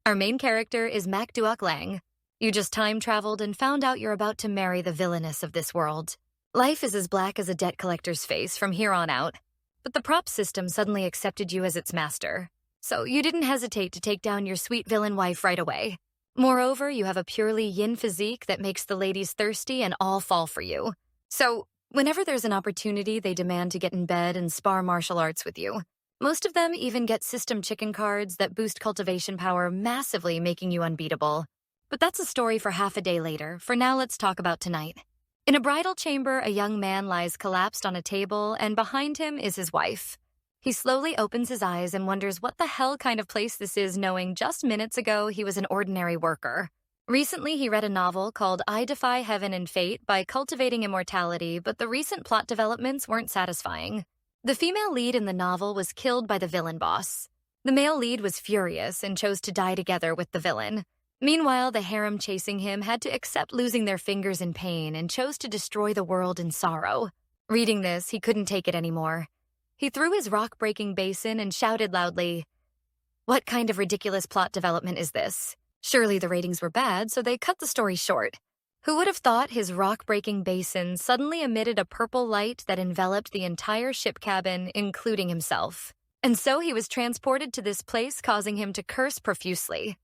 Our main character is Mak Duok Lang. You just time-traveled and found out you're about to marry the villainess of this world. Life is as black as a debt collector's face from here on out. But the prop system suddenly accepted you as its master. So you didn't hesitate to take down your sweet villain wife right away. Moreover, you have a purely yin physique that makes the ladies thirsty and all fall for you. So, whenever there's an opportunity, they demand to get in bed and spar martial arts with you. Most of them even get system chicken cards that boost cultivation power massively, making you unbeatable. But that's a story for half a day later. For now, let's talk about tonight. In a bridal chamber, a young man lies collapsed on a table, and behind him is his wife. He slowly opens his eyes and wonders what the hell kind of place this is, knowing just minutes ago he was an ordinary worker. Recently, he read a novel called I Defy Heaven and Fate by Cultivating Immortality, but the recent plot developments weren't satisfying. The female lead in the novel was killed by the villain boss. The male lead was furious and chose to die together with the villain. Meanwhile, the harem chasing him had to accept losing their fingers in pain and chose to destroy the world in sorrow. Reading this, he couldn't take it anymore. He threw his rock-breaking basin and shouted loudly, "What kind of ridiculous plot development is this?" Surely the ratings were bad, so they cut the story short. Who would have thought his rock-breaking basin suddenly emitted a purple light that enveloped the entire ship cabin, including himself? And so he was transported to this place, causing him to curse profusely.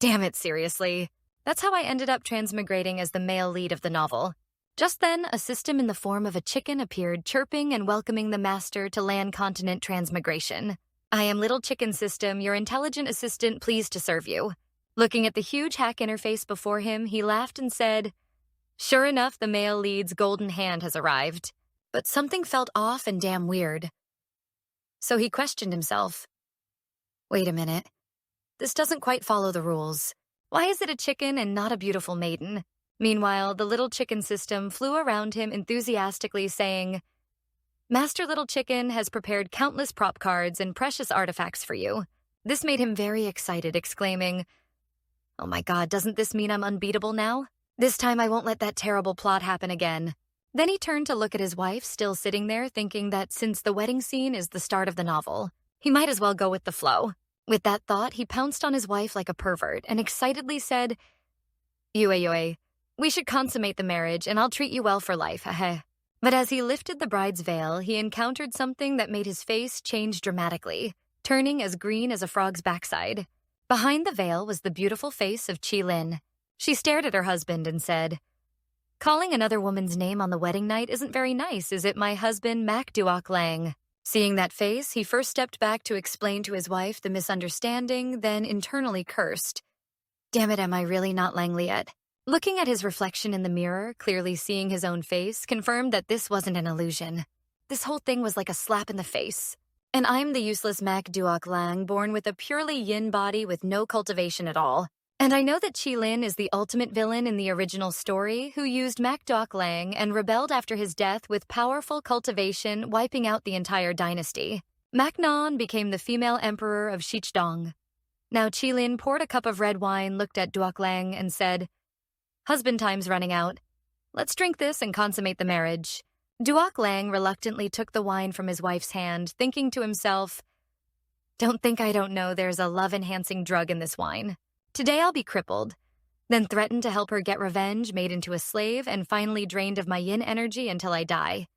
Damn it, seriously. That's how I ended up transmigrating as the male lead of the novel. Just then, a system in the form of a chicken appeared, chirping and welcoming the master to land continent transmigration. "I am Little Chicken System, your intelligent assistant, pleased to serve you." Looking at the huge hack interface before him, he laughed and said, "Sure enough, the male lead's golden hand has arrived." But something felt off and damn weird. So he questioned himself. Wait a minute. This doesn't quite follow the rules. Why is it a chicken and not a beautiful maiden? Meanwhile, the Little Chicken System flew around him enthusiastically, saying, "Master Little Chicken has prepared countless prop cards and precious artifacts for you." This made him very excited, exclaiming, "Oh my god, doesn't this mean I'm unbeatable now? This time I won't let that terrible plot happen again." Then he turned to look at his wife, still sitting there, thinking that since the wedding scene is the start of the novel, he might as well go with the flow. With that thought, he pounced on his wife like a pervert and excitedly said, "Yue, we should consummate the marriage and I'll treat you well for life, heh." But as he lifted the bride's veil, he encountered something that made his face change dramatically, turning as green as a frog's backside. Behind the veil was the beautiful face of Chi Lin. She stared at her husband and said, "Calling another woman's name on the wedding night isn't very nice, is it, my husband, Mak Duok Lang?" Seeing that face, he first stepped back to explain to his wife the misunderstanding, then internally cursed. Damn it, am I really not Langliet? Looking at his reflection in the mirror, clearly seeing his own face, confirmed that this wasn't an illusion. This whole thing was like a slap in the face. And I'm the useless Mak Duok Lang, born with a purely yin body with no cultivation at all. And I know that Chi Lin is the ultimate villain in the original story, who used Mak Duok Lang and rebelled after his death with powerful cultivation, wiping out the entire dynasty. Mak Non became the female emperor of Shichdong. Now Chi Lin poured a cup of red wine, looked at Duok Lang, and said, "Husband time's running out. Let's drink this and consummate the marriage." Duok Lang reluctantly took the wine from his wife's hand, thinking to himself, "Don't think I don't know there's a love-enhancing drug in this wine. Today I'll be crippled." Then threatened to help her get revenge, made into a slave, and finally drained of my yin energy until I die.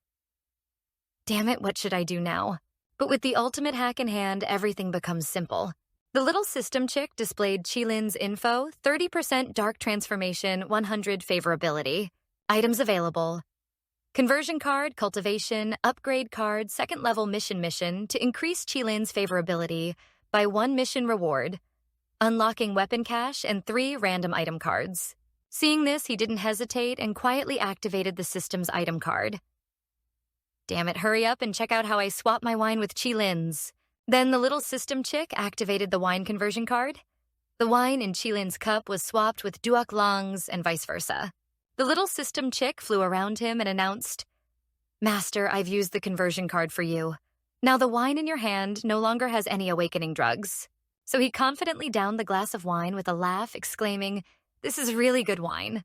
Damn it, what should I do now? But with the ultimate hack in hand, everything becomes simple. The little system chick displayed Chi Lin's info, 30% dark transformation, 100 favorability. Items available. Conversion card, cultivation, upgrade card, second level mission to increase Chi Lin's favorability by 1 mission reward. Unlocking weapon cache and 3 random item cards. Seeing this, he didn't hesitate and quietly activated the system's item card. Damn it, hurry up and check out how I swap my wine with Chi Lin's. Then the little system chick activated the wine conversion card. The wine in Chi Lin's cup was swapped with Duok Lang's and vice versa. The little system chick flew around him and announced, "Master, I've used the conversion card for you. Now the wine in your hand no longer has any awakening drugs." So he confidently downed the glass of wine with a laugh, exclaiming, "This is really good wine.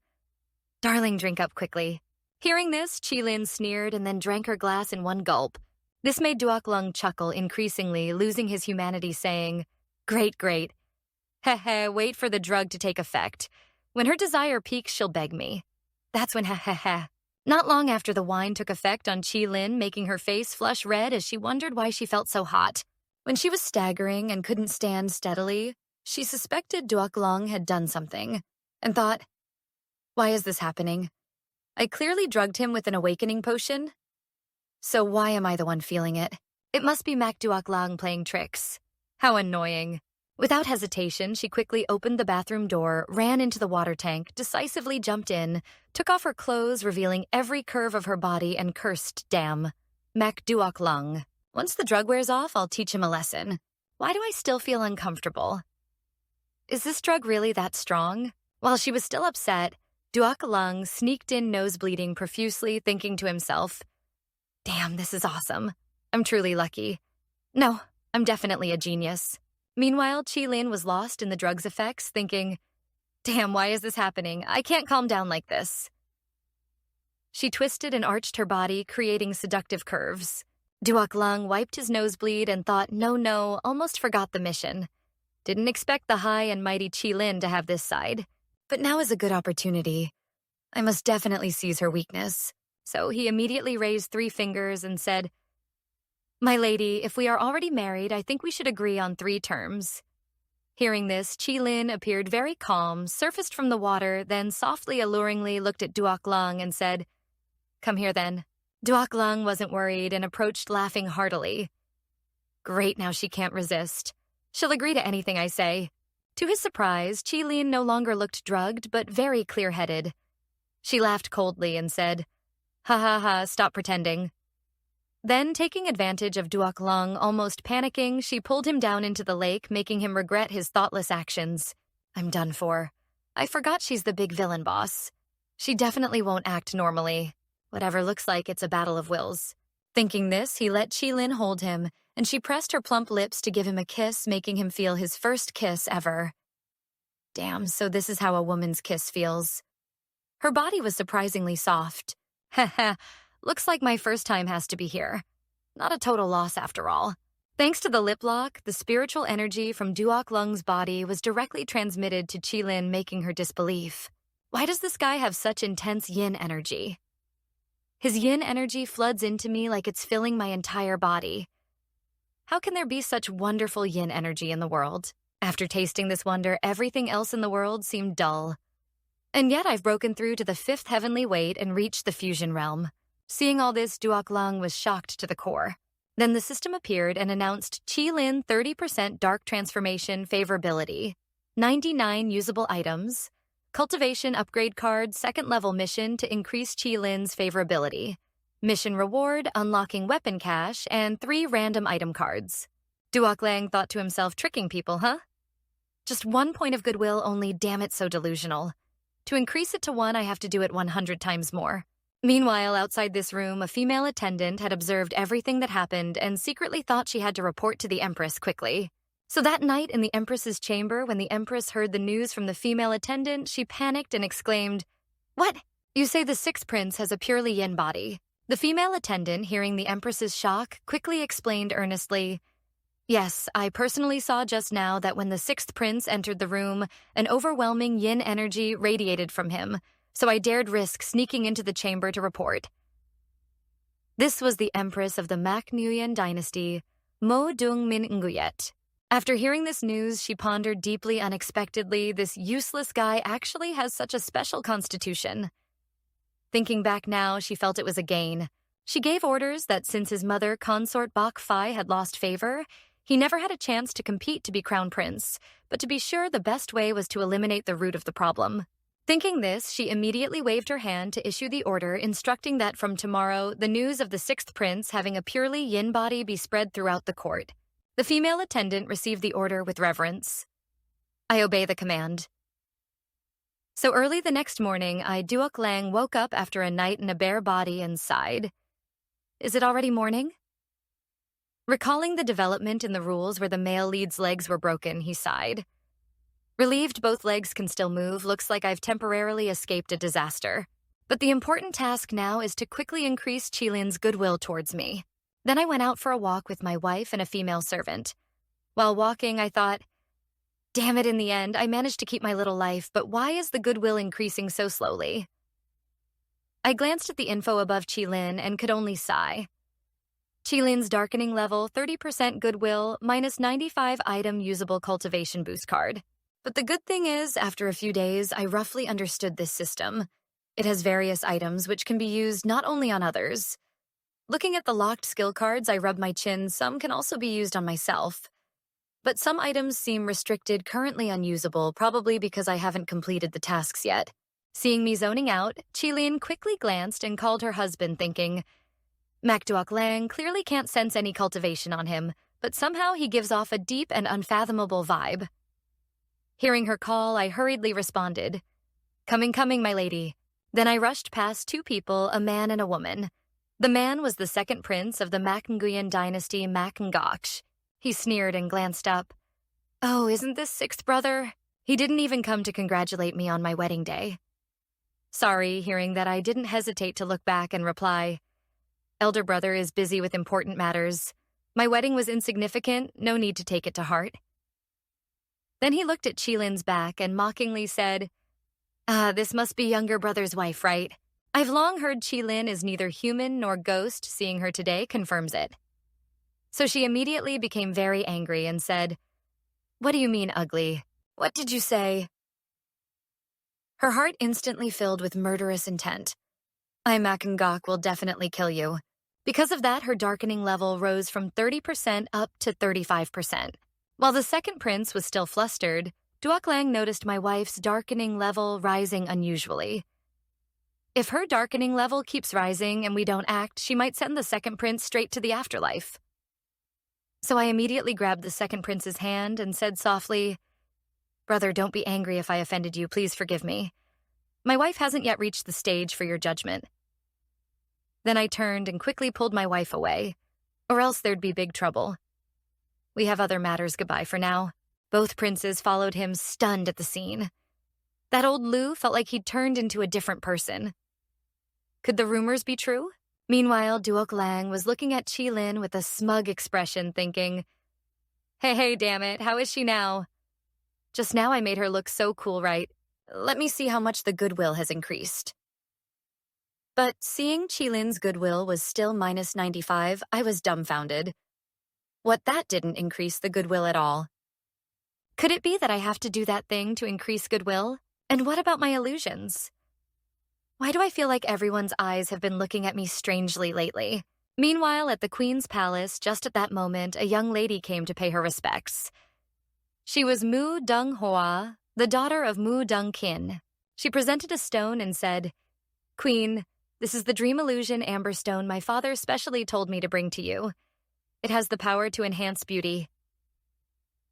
Darling, drink up quickly." Hearing this, Chi Lin sneered and then drank her glass in one gulp. This made Duok Lang chuckle increasingly, losing his humanity, saying, "Great, great. Heh, wait for the drug to take effect. When her desire peaks, she'll beg me. That's when heh. Not long after the wine took effect on Chi-Lin, making her face flush red as she wondered why she felt so hot. When she was staggering and couldn't stand steadily, she suspected Duoklong had done something, and thought, why is this happening? I clearly drugged him with an awakening potion. So why am I the one feeling it? It must be Mac Duoklong playing tricks. How annoying. Without hesitation, she quickly opened the bathroom door, ran into the water tank, decisively jumped in, took off her clothes, revealing every curve of her body, and cursed, damn. Mac Duoklong. Once the drug wears off, I'll teach him a lesson. Why do I still feel uncomfortable? Is this drug really that strong? While she was still upset, Duoklong sneaked in nosebleeding profusely, thinking to himself, damn, this is awesome. I'm truly lucky. No, I'm definitely a genius. Meanwhile, Chi-Lin was lost in the drug's effects, thinking, damn, why is this happening? I can't calm down like this. She twisted and arched her body, creating seductive curves. Duoklong wiped his nosebleed and thought, no, almost forgot the mission. Didn't expect the high and mighty Chi-Lin to have this side. But now is a good opportunity. I must definitely seize her weakness. So he immediately raised 3 fingers and said, my lady, if we are already married, I think we should agree on 3 terms. Hearing this, Chi-Lin appeared very calm, surfaced from the water, then softly alluringly looked at Duoklong and said, come here then. Duoklong wasn't worried and approached laughing heartily. Great, now she can't resist. She'll agree to anything I say. To his surprise, Chi-Lin no longer looked drugged, but very clear-headed. She laughed coldly and said, ha, stop pretending. Then, taking advantage of Duoklong almost panicking, she pulled him down into the lake, making him regret his thoughtless actions. I'm done for. I forgot she's the big villain boss. She definitely won't act normally. Whatever looks like it's a battle of wills. Thinking this, he let Chi-Lin hold him, and she pressed her plump lips to give him a kiss, making him feel his first kiss ever. Damn, so this is how a woman's kiss feels. Her body was surprisingly soft. Heh. Looks like my first time has to be here. Not a total loss after all. Thanks to the lip lock, the spiritual energy from Duoklong's body was directly transmitted to Chi-Lin, making her disbelief. Why does this guy have such intense yin energy? His yin energy floods into me like it's filling my entire body. How can there be such wonderful yin energy in the world? After tasting this wonder, everything else in the world seemed dull. And yet I've broken through to the 5th heavenly weight and reached the fusion realm. Seeing all this, Duoklong was shocked to the core. Then the system appeared and announced Chi-Lin 30% dark transformation favorability, 99 usable items, cultivation upgrade card 2nd level mission to increase Chi-Lin's favorability, mission reward unlocking weapon cache, and 3 random item cards. Duoklong thought to himself, tricking people, huh? Just 1 point of goodwill only, damn it, so delusional. To increase it to 1, I have to do it 100 times more. Meanwhile, outside this room, a female attendant had observed everything that happened and secretly thought she had to report to the Empress quickly. So that night in the Empress's chamber, when the Empress heard the news from the female attendant, she panicked and exclaimed, what? You say the 6th prince has a purely yin body. The female attendant, hearing the Empress's shock, quickly explained earnestly, yes, I personally saw just now that when the 6th prince entered the room, an overwhelming yin energy radiated from him, so I dared risk sneaking into the chamber to report. This was the Empress of the Mac Nguyen dynasty, Mo Dung Min Nguyet. After hearing this news, she pondered deeply unexpectedly, this useless guy actually has such a special constitution. Thinking back now, she felt it was a gain. She gave orders that since his mother, consort Bak Fai, had lost favor, he never had a chance to compete to be crown prince, but to be sure the best way was to eliminate the root of the problem. Thinking this, she immediately waved her hand to issue the order, instructing that from tomorrow, the news of the 6th prince having a purely yin body be spread throughout the court. The female attendant received the order with reverence. I obey the command. So early the next morning, Duoklong woke up after a night in a bare body and sighed. Is it already morning? Recalling the development in the rules where the male lead's legs were broken, he sighed. Relieved both legs can still move, looks like I've temporarily escaped a disaster. But the important task now is to quickly increase Chi-Lin's goodwill towards me. Then I went out for a walk with my wife and a female servant. While walking, I thought, Damn it, in the end, I managed to keep my little life, but why is the goodwill increasing so slowly? I glanced at the info above Qilin and could only sigh. Qilin's darkening level, 30% goodwill, minus 95 item usable cultivation boost card. But the good thing is, after a few days, I roughly understood this system. It has various items which can be used not only on others. Looking at the locked skill cards, I rub my chin. Some can also be used on myself. But some items seem restricted, currently unusable, probably because I haven't completed the tasks yet. Seeing me zoning out, Qilin quickly glanced and called her husband, thinking, Makduok Lang clearly can't sense any cultivation on him, but somehow he gives off a deep and unfathomable vibe. Hearing her call, I hurriedly responded, Coming, my lady. Then I rushed past two people, a man and a woman. The man was the second prince of the Makanguyan dynasty, Makangaksh. He sneered and glanced up. Oh, isn't this sixth brother? He didn't even come to congratulate me on my wedding day. Sorry, hearing that, I didn't hesitate to look back and reply, Elder brother is busy with important matters. My wedding was insignificant, no need to take it to heart. Then he looked at Qilin's back and mockingly said, this must be younger brother's wife, right? I've long heard Qilin is neither human nor ghost, seeing her today confirms it. So she immediately became very angry and said, What do you mean, ugly? What did you say? Her heart instantly filled with murderous intent. I, Makangak, will definitely kill you. Because of that, her darkening level rose from 30% up to 35%. While the second prince was still flustered, Duok Lang noticed my wife's darkening level rising unusually. If her darkening level keeps rising and we don't act, she might send the second prince straight to the afterlife. So I immediately grabbed the second prince's hand and said softly, Brother, don't be angry if I offended you. Please forgive me. My wife hasn't yet reached the stage for your judgment. Then I turned and quickly pulled my wife away, or else there'd be big trouble. We have other matters, goodbye for now. Both princes followed him, stunned at the scene. That old Lu felt like he'd turned into a different person. Could the rumors be true? Meanwhile, Duok Lang was looking at Qilin with a smug expression, thinking, Hey, damn it, how is she now? Just now I made her look so cool, right? Let me see how much the goodwill has increased. But seeing Qilin's goodwill was still minus 95, I was dumbfounded. What, that didn't increase the goodwill at all? Could it be that I have to do that thing to increase goodwill? And what about my illusions? Why do I feel like everyone's eyes have been looking at me strangely lately? Meanwhile, at the Queen's palace, just at that moment, a young lady came to pay her respects. She was Mu Dung Hoa, the daughter of Mu Dung Kin. She presented a stone and said, Queen, this is the dream illusion amber stone my father specially told me to bring to you. It has the power to enhance beauty.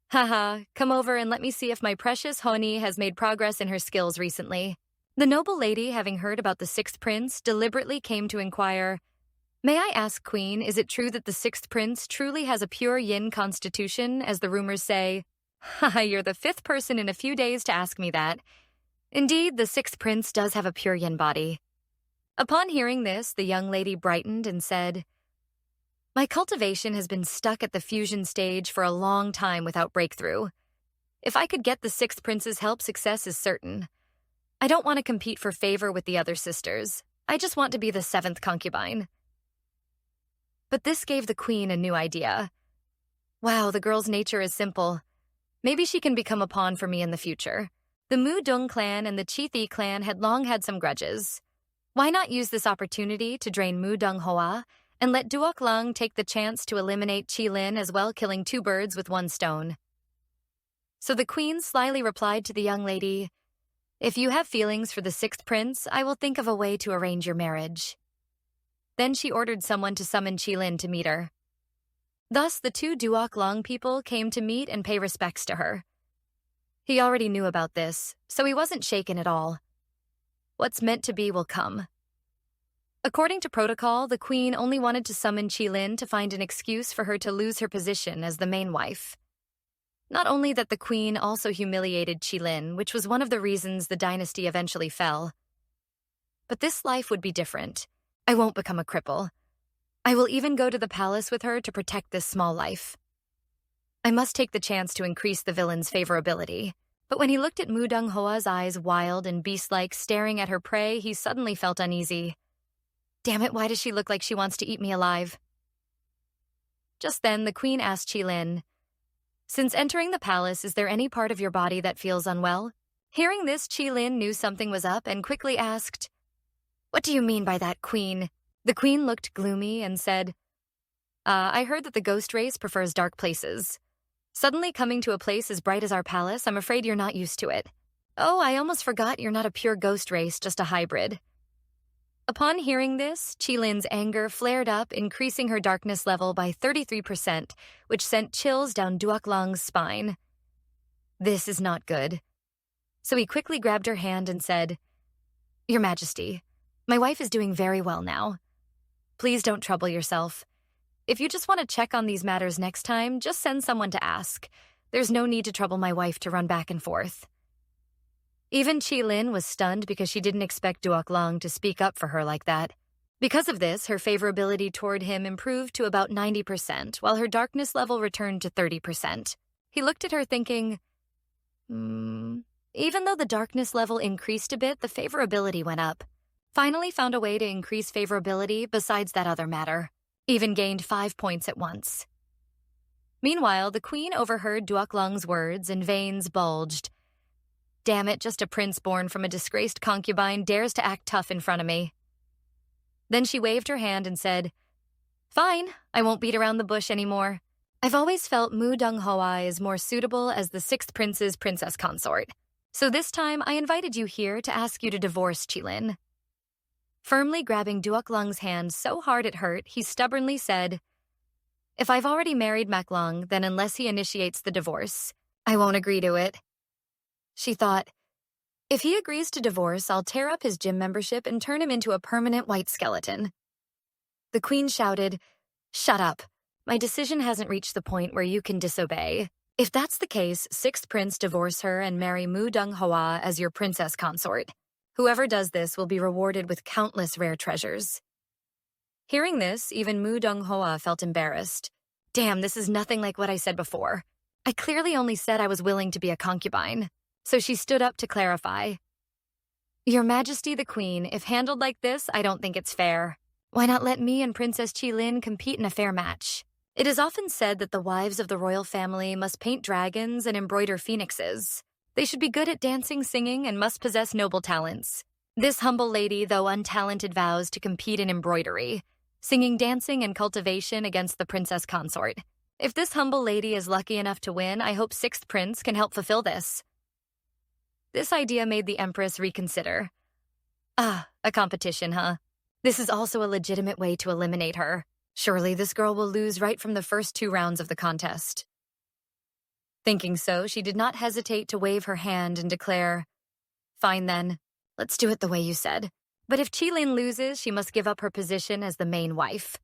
Haha, come over and let me see if my precious Honi has made progress in her skills recently. The noble lady, having heard about the sixth prince, deliberately came to inquire, May I ask, Queen, is it true that the sixth prince truly has a pure yin constitution, as the rumors say? Haha, you're the fifth person in a few days to ask me that. Indeed, the sixth prince does have a pure yin body. Upon hearing this, the young lady brightened and said, My cultivation has been stuck at the fusion stage for a long time without breakthrough. If I could get the sixth prince's help, success is certain. I don't want to compete for favor with the other sisters. I just want to be the seventh concubine. But this gave the queen a new idea. Wow, the girl's nature is simple. Maybe she can become a pawn for me in the future. The Mu Dung clan and the Chithi clan had long had some grudges. Why not use this opportunity to drain Mu Dung Hoa and let Duok Lang take the chance to eliminate Qilin as well, killing two birds with one stone? So the queen slyly replied to the young lady, If you have feelings for the sixth prince, I will think of a way to arrange your marriage. Then she ordered someone to summon Qilin to meet her. Thus, the two Duok Lang people came to meet and pay respects to her. He already knew about this, so he wasn't shaken at all. What's meant to be will come. According to protocol, the queen only wanted to summon Qilin to find an excuse for her to lose her position as the main wife. Not only that, the queen also humiliated Qilin, which was one of the reasons the dynasty eventually fell. But this life would be different. I won't become a cripple. I will even go to the palace with her to protect this small life. I must take the chance to increase the villain's favorability. But when he looked at Mudung Hoa's eyes wild and beast-like staring at her prey, he suddenly felt uneasy. Damn it, why does she look like she wants to eat me alive? Just then, the queen asked Qilin, "Since entering the palace, is there any part of your body that feels unwell?" Hearing this, Qilin knew something was up and quickly asked, "What do you mean by that, queen?" The queen looked gloomy and said, I heard that the ghost race prefers dark places. Suddenly coming to a place as bright as our palace, I'm afraid you're not used to it. Oh, I almost forgot you're not a pure ghost race, just a hybrid." Upon hearing this, Qilin's anger flared up, increasing her darkness level by 33%, which sent chills down Duoklang's spine. This is not good. So he quickly grabbed her hand and said, "Your Majesty, my wife is doing very well now. Please don't trouble yourself. If you just want to check on these matters next time, just send someone to ask. There's no need to trouble my wife to run back and forth." Even Qilin was stunned because she didn't expect Duoklang to speak up for her like that. Because of this, her favorability toward him improved to about 90%, while her darkness level returned to 30%. He looked at her thinking, Even though the darkness level increased a bit, the favorability went up. Finally found a way to increase favorability besides that other matter. Even gained 5 points at once. Meanwhile, the queen overheard Duoklang's words and veins bulged. Damn it, just a prince born from a disgraced concubine dares to act tough in front of me. Then she waved her hand and said, "Fine, I won't beat around the bush anymore. I've always felt Mu Dong Hoa is more suitable as the sixth prince's princess consort. So this time I invited you here to ask you to divorce Qilin." Firmly grabbing Duoklang's hand so hard it hurt, he stubbornly said, "If I've already married Maklong, then unless he initiates the divorce, I won't agree to it." She thought, if he agrees to divorce, I'll tear up his gym membership and turn him into a permanent white skeleton. The queen shouted, "Shut up. My decision hasn't reached the point where you can disobey. If that's the case, sixth prince divorce her and marry Mu Dong Hoa as your princess consort. Whoever does this will be rewarded with countless rare treasures." Hearing this, even Mu Dong Hoa felt embarrassed. Damn, this is nothing like what I said before. I clearly only said I was willing to be a concubine. So she stood up to clarify. "Your Majesty the Queen, if handled like this, I don't think it's fair. Why not let me and Princess Qilin compete in a fair match? It is often said that the wives of the royal family must paint dragons and embroider phoenixes. They should be good at dancing, singing, and must possess noble talents. This humble lady, though untalented, vows to compete in embroidery, singing, dancing, and cultivation against the princess consort. If this humble lady is lucky enough to win, I hope sixth prince can help fulfill this." This idea made the Empress reconsider. A competition, huh? This is also a legitimate way to eliminate her. Surely this girl will lose right from the first 2 rounds of the contest. Thinking so, she did not hesitate to wave her hand and declare, "Fine then, let's do it the way you said. But if Qilin loses, she must give up her position as the main wife."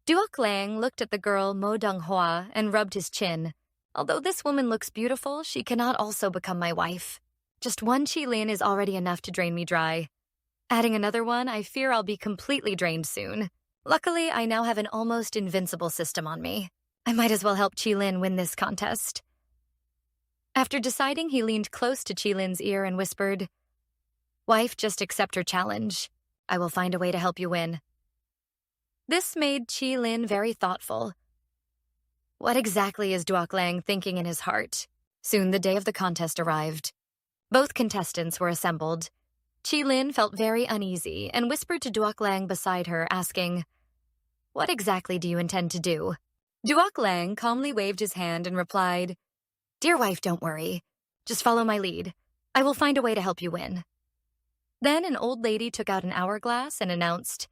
Duoklang looked at the girl Mo Dong Hoa and rubbed his chin. Although this woman looks beautiful, she cannot also become my wife. Just one Qilin is already enough to drain me dry. Adding another one, I fear I'll be completely drained soon. Luckily, I now have an almost invincible system on me. I might as well help Qilin win this contest. After deciding, he leaned close to Qilin's ear and whispered, "Wife, just accept her challenge. I will find a way to help you win." This made Qilin very thoughtful. What exactly is Duoklang thinking in his heart? Soon the day of the contest arrived. Both contestants were assembled. Qilin felt very uneasy and whispered to Duoklang beside her, asking, "What exactly do you intend to do?" Duoklang calmly waved his hand and replied, "Dear wife, don't worry. Just follow my lead. I will find a way to help you win." Then an old lady took out an hourglass and announced,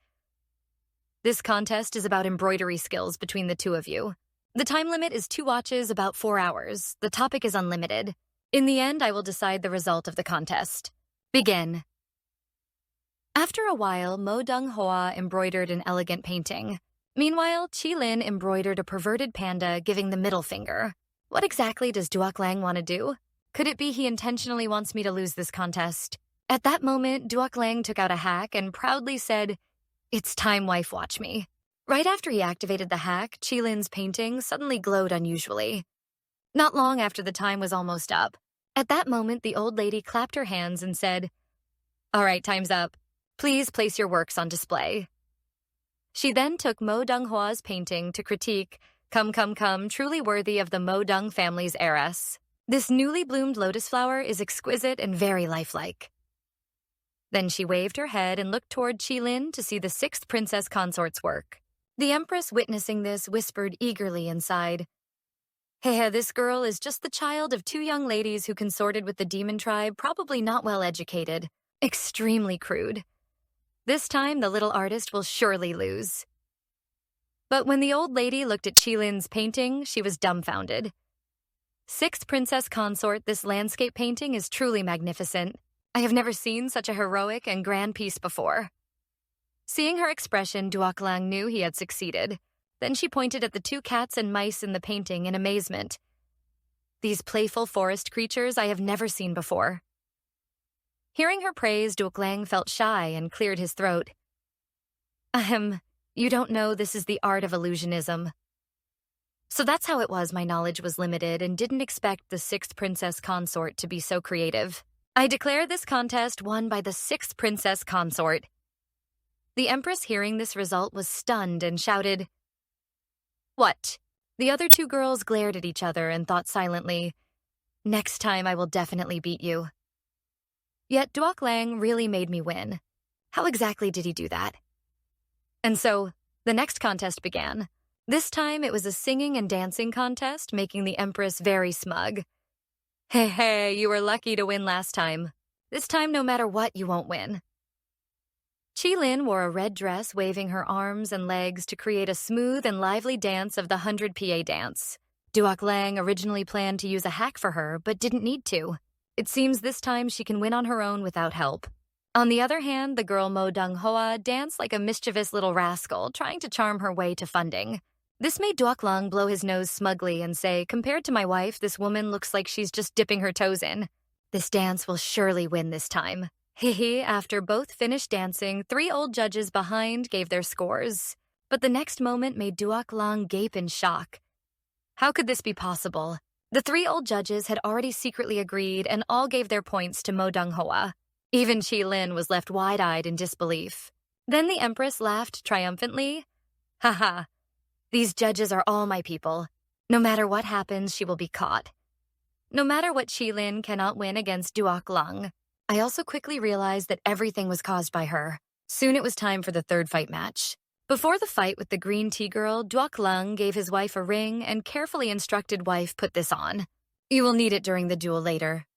"This contest is about embroidery skills between the 2 of you. The time limit is 2 watches, about 4 hours. The topic is unlimited. In the end, I will decide the result of the contest. Begin." After a while, Mo Dong Hoa embroidered an elegant painting. Meanwhile, Qilin embroidered a perverted panda giving the middle finger. What exactly does Duoklang want to do? Could it be he intentionally wants me to lose this contest? At that moment, Duoklang took out a hack and proudly said, "It's time, wife, watch me." Right after he activated the hack, Qilin's painting suddenly glowed unusually. Not long after the time was almost up. At that moment, the old lady clapped her hands and said, "All right, time's up. Please place your works on display." She then took Mo Donghua's painting to critique, "Come, come, come, truly worthy of the Mo Dong family's heiress. This newly bloomed lotus flower is exquisite and very lifelike." Then she waved her head and looked toward Qilin to see the sixth princess consort's work. The empress, witnessing this, whispered eagerly inside, "Hey, this girl is just the child of two young ladies who consorted with the demon tribe, probably not well educated. Extremely crude. This time, the little artist will surely lose." But when the old lady looked at Qilin's painting, she was dumbfounded. "Sixth princess consort, this landscape painting is truly magnificent. I have never seen such a heroic and grand piece before." Seeing her expression, Duoklang knew he had succeeded. Then she pointed at the two cats and mice in the painting in amazement. "These playful forest creatures I have never seen before." Hearing her praise, Duoklang felt shy and cleared his throat. You don't know this is the art of illusionism." So that's how it was my knowledge was limited and didn't expect the sixth princess consort to be so creative. I declare this contest won by the sixth princess consort. The empress, hearing this result, was stunned and shouted, "What?" The other two girls glared at each other and thought silently, "Next time I will definitely beat you." Yet Duoklang really made me win. How exactly did he do that? And so, the next contest began. This time it was a singing and dancing contest, making the empress very smug. Hey, you were lucky to win last time. This time, no matter what, you won't win." Qilin wore a red dress, waving her arms and legs to create a smooth and lively dance of the 100 PA dance. Duoklang originally planned to use a hack for her, but didn't need to. It seems this time she can win on her own without help. On the other hand, the girl Mo Donghoa danced like a mischievous little rascal, trying to charm her way to funding. This made Duoklang blow his nose smugly and say, "Compared to my wife, this woman looks like she's just dipping her toes in. This dance will surely win this time." Hehe, after both finished dancing, 3 old judges behind gave their scores. But the next moment made Duoklang gape in shock. How could this be possible? The 3 old judges had already secretly agreed and all gave their points to Mo Donghoa. Even Qilin was left wide-eyed in disbelief. Then the empress laughed triumphantly. "Haha, these judges are all my people. No matter what happens, she will be caught." No matter what, Qilin cannot win against Duoklang. I also quickly realized that everything was caused by her. Soon it was time for the third fight match. Before the fight with the green tea girl, Duoklang gave his wife a ring and carefully instructed wife, "Put this on. You will need it during the duel later."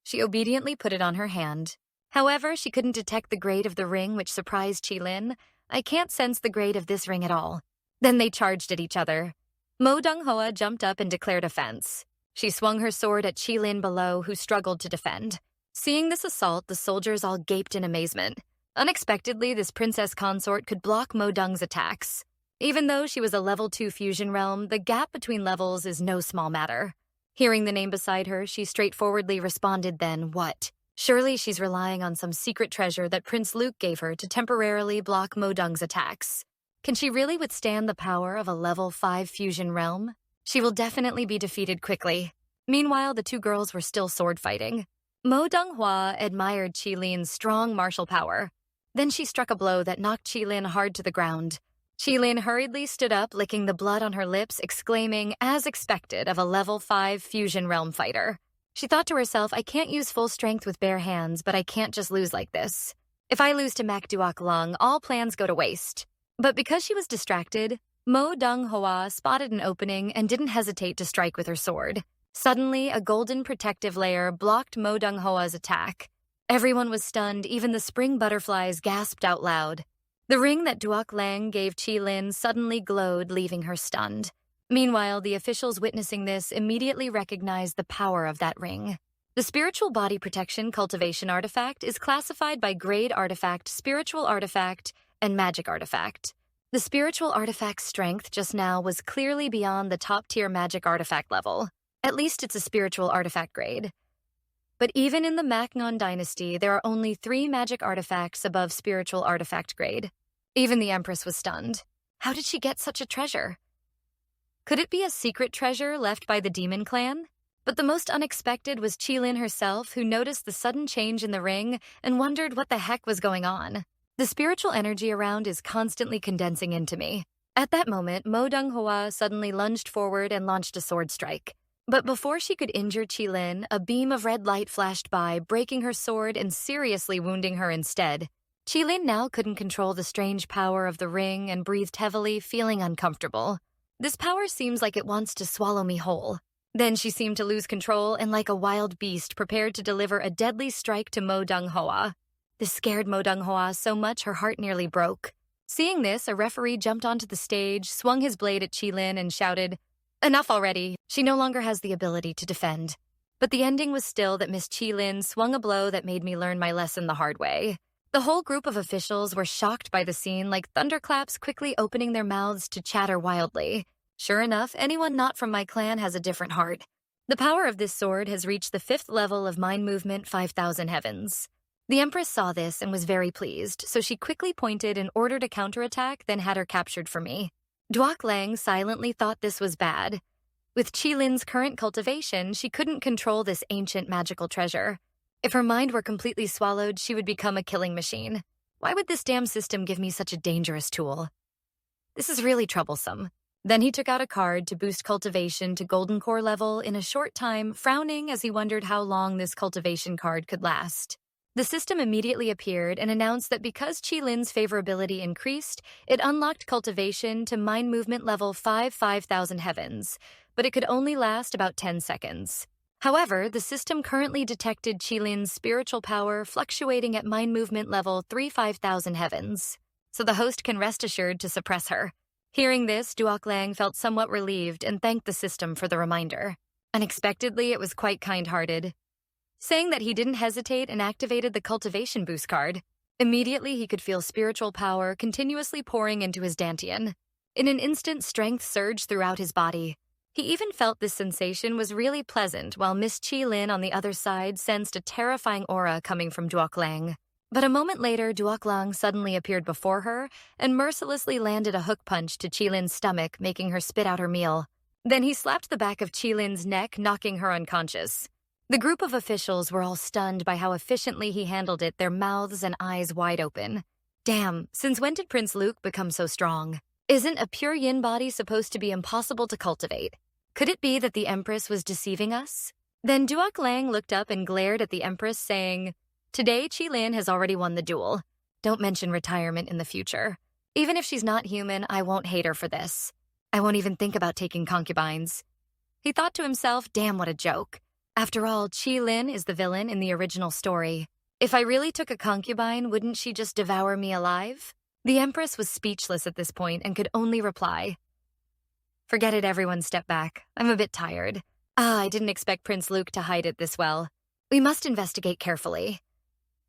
She obediently put it on her hand. However, she couldn't detect the grade of the ring, which surprised Qilin. "I can't sense the grade of this ring at all." Then they charged at each other. Mo Donghoa jumped up and declared offense. She swung her sword at Qilin below, who struggled to defend. Seeing this assault, the soldiers all gaped in amazement. Unexpectedly, this princess consort could block Mo Dong's attacks. Even though she was a level 2 fusion realm, the gap between levels is no small matter. Hearing the name beside her, she straightforwardly responded then, "What? Surely she's relying on some secret treasure that Prince Luke gave her to temporarily block Mo Dong's attacks. Can she really withstand the power of a level 5 fusion realm? She will definitely be defeated quickly." Meanwhile, the 2 girls were still sword fighting. Mo Donghua admired Qilin's strong martial power. Then she struck a blow that knocked Qilin hard to the ground. Qilin hurriedly stood up, licking the blood on her lips, exclaiming, as expected of a level 5 fusion realm fighter. She thought to herself, "I can't use full strength with bare hands, but I can't just lose like this. If I lose to Mak Duoklang, all plans go to waste." But because she was distracted, Mo Donghua spotted an opening and didn't hesitate to strike with her sword. Suddenly, a golden protective layer blocked Mo Donghoa's attack. Everyone was stunned, even the spring butterflies gasped out loud. The ring that Duoklang gave Qilin suddenly glowed, leaving her stunned. Meanwhile, the officials witnessing this immediately recognized the power of that ring. The Spiritual Body Protection Cultivation Artifact is classified by Grade Artifact, Spiritual Artifact, and Magic Artifact. The Spiritual Artifact's strength just now was clearly beyond the top-tier Magic Artifact level. At least it's a Spiritual Artifact grade. But even in the Maknon Dynasty, there are only 3 magic artifacts above Spiritual Artifact grade. Even the Empress was stunned. How did she get such a treasure? Could it be a secret treasure left by the demon clan? But the most unexpected was Qilin herself, who noticed the sudden change in the ring and wondered what the heck was going on. The spiritual energy around is constantly condensing into me. At that moment, Manhua suddenly lunged forward and launched a sword strike. But before she could injure Qilin, a beam of red light flashed by, breaking her sword and seriously wounding her instead. Qilin now couldn't control the strange power of the ring and breathed heavily, feeling uncomfortable. This power seems like it wants to swallow me whole. Then she seemed to lose control and, like a wild beast, prepared to deliver a deadly strike to Manhua. This scared Manhua so much her heart nearly broke. Seeing this, a referee jumped onto the stage, swung his blade at Qilin, and shouted, "Enough already. She no longer has the ability to defend." But the ending was still that Miss Qilin swung a blow that made me learn my lesson the hard way. The whole group of officials were shocked by the scene, like thunderclaps quickly opening their mouths to chatter wildly. Sure enough, anyone not from my clan has a different heart. The power of this sword has reached the 5th level of mind movement 5,000 heavens. The Empress saw this and was very pleased, so she quickly pointed and ordered a counterattack, then had her captured for me. Duok Lang silently thought this was bad. With Qilin's current cultivation, she couldn't control this ancient magical treasure. If her mind were completely swallowed, she would become a killing machine. Why would this damn system give me such a dangerous tool? This is really troublesome. Then he took out a card to boost cultivation to golden core level in a short time, frowning as he wondered how long this cultivation card could last. The system immediately appeared and announced that because Qilin's favorability increased, it unlocked cultivation to mind movement level 5,000 heavens, but it could only last about 10 seconds. However, the system currently detected Qilin's spiritual power fluctuating at mind movement level 5,000 heavens, so the host can rest assured to suppress her. Hearing this, Duok Lang felt somewhat relieved and thanked the system for the reminder. Unexpectedly, it was quite kind-hearted, saying that he didn't hesitate and activated the cultivation boost card. Immediately, he could feel spiritual power continuously pouring into his dantian. In an instant, strength surged throughout his body. He even felt this sensation was really pleasant, while Miss Qilin on the other side sensed a terrifying aura coming from Duok Lang. But a moment later, Duok Lang suddenly appeared before her and mercilessly landed a hook punch to Qilin's stomach, making her spit out her meal. Then he slapped the back of Qilin's neck, knocking her unconscious. The group of officials were all stunned by how efficiently he handled it, their mouths and eyes wide open. Damn, since when did Prince Luke become so strong? Isn't a pure yin body supposed to be impossible to cultivate? Could it be that the Empress was deceiving us? Then Duok Lang looked up and glared at the Empress, saying, "Today, Qilin has already won the duel. Don't mention retirement in the future. Even if she's not human, I won't hate her for this. I won't even think about taking concubines." He thought to himself, damn, what a joke. After all, Qilin is the villain in the original story. If I really took a concubine, wouldn't she just devour me alive? The Empress was speechless at this point and could only reply, "Forget it, everyone, step back. I'm a bit tired. I didn't expect Prince Luke to hide it this well. We must investigate carefully."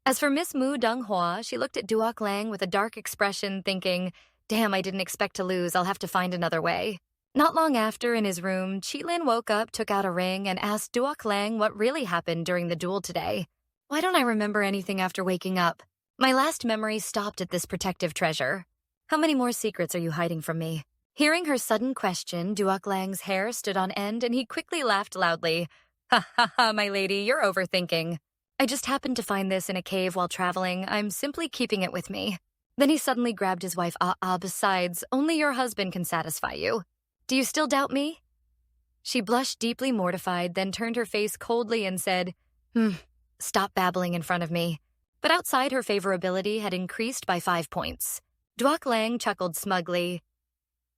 As for Miss Mu Donghua, she looked at Duok Lang with a dark expression, thinking, damn, I didn't expect to lose. I'll have to find another way. Not long after, in his room, Qilin woke up, took out a ring, and asked Duok Lang what really happened during the duel today. Why don't I remember anything after waking up? My last memory stopped at this protective treasure. How many more secrets are you hiding from me? Hearing her sudden question, Duok Lang's hair stood on end, and he quickly laughed loudly. "Ha ha ha, my lady, you're overthinking. I just happened to find this in a cave while traveling. I'm simply keeping it with me." Then he suddenly grabbed his wife. Besides, only your husband can satisfy you. Do you still doubt me?" She blushed deeply mortified, then turned her face coldly and said, Stop babbling in front of me." But outside, her favorability had increased by 5 points. Duok Lang chuckled smugly.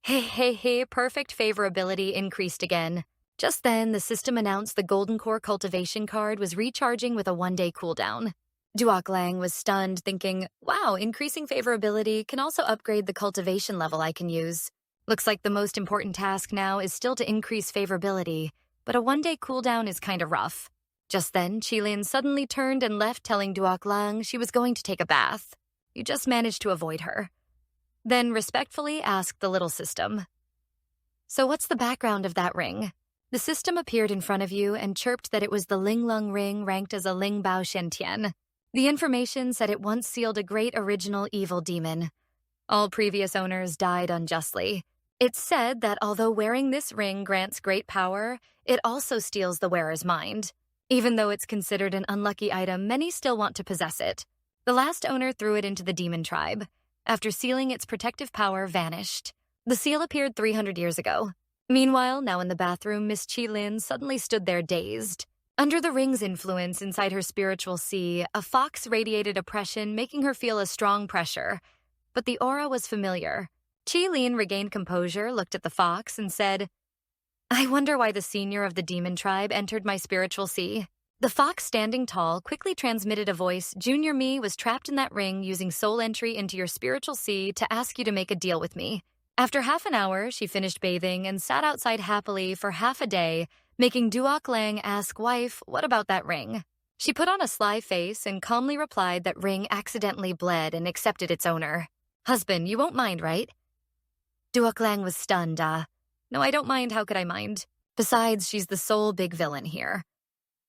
Hey, perfect favorability increased again. Just then, the system announced the Golden Core cultivation card was recharging with a 1-day cooldown. Duok Lang was stunned, thinking, wow, increasing favorability can also upgrade the cultivation level I can use. Looks like the most important task now is still to increase favorability, but a 1-day cooldown is kinda rough. Just then, Qilin suddenly turned and left, telling Duok Lang she was going to take a bath. You just managed to avoid her. Then respectfully asked the little system, "So what's the background of that ring?" The system appeared in front of you and chirped that it was the Ling Lung ring ranked as a Ling Bao Shentian. The information said it once sealed a great original evil demon. All previous owners died unjustly. It's said that although wearing this ring grants great power, it also steals the wearer's mind. Even though it's considered an unlucky item, many still want to possess it. The last owner threw it into the demon tribe. After sealing, its protective power vanished. The seal appeared 300 years ago. Meanwhile, now in the bathroom, Miss Chi-Lin suddenly stood there dazed. Under the ring's influence inside her spiritual sea, a fox radiated oppression, making her feel a strong pressure. But the aura was familiar. Chi-Lin regained composure, looked at the fox, and said, "I wonder why the senior of the demon tribe entered my spiritual sea." The fox, standing tall, quickly transmitted a voice. "Junior me was trapped in that ring using soul entry into your spiritual sea to ask you to make a deal with me." After half an hour, she finished bathing and sat outside happily for half a day, making Duok Lang ask, "Wife, what about that ring?" She put on a sly face and calmly replied that ring accidentally bled and accepted its owner. "Husband, you won't mind, right?" Duok Lang was stunned. "No, I don't mind. How could I mind? Besides, she's the sole big villain here.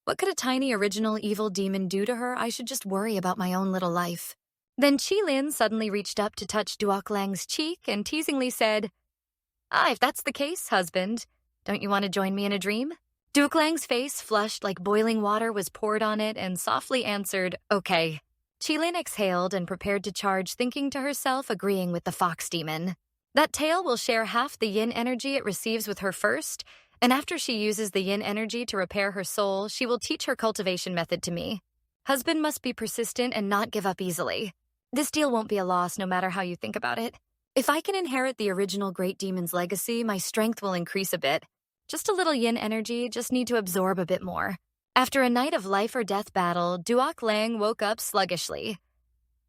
What could a tiny original evil demon do to her? I should just worry about my own little life." Then Chi-Lin suddenly reached up to touch Duok Lang's cheek and teasingly said, If that's the case, husband, don't you want to join me in a dream?" Duok Lang's face flushed like boiling water was poured on it and softly answered, "Okay." Chi-Lin exhaled and prepared to charge, thinking to herself, agreeing with the fox demon. That tail will share half the yin energy it receives with her first, and after she uses the yin energy to repair her soul, she will teach her cultivation method to me. Husband must be persistent and not give up easily. This deal won't be a loss no matter how you think about it. If I can inherit the original Great Demon's legacy, my strength will increase a bit. Just a little yin energy, just need to absorb a bit more. After a night of life or death battle, Duok Lang woke up sluggishly.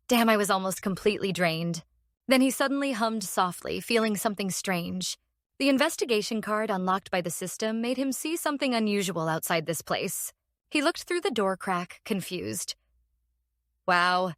Damn, I was almost completely drained. Then he suddenly hummed softly, feeling something strange. The investigation card unlocked by the system made him see something unusual outside this place. He looked through the door crack, confused. Wow,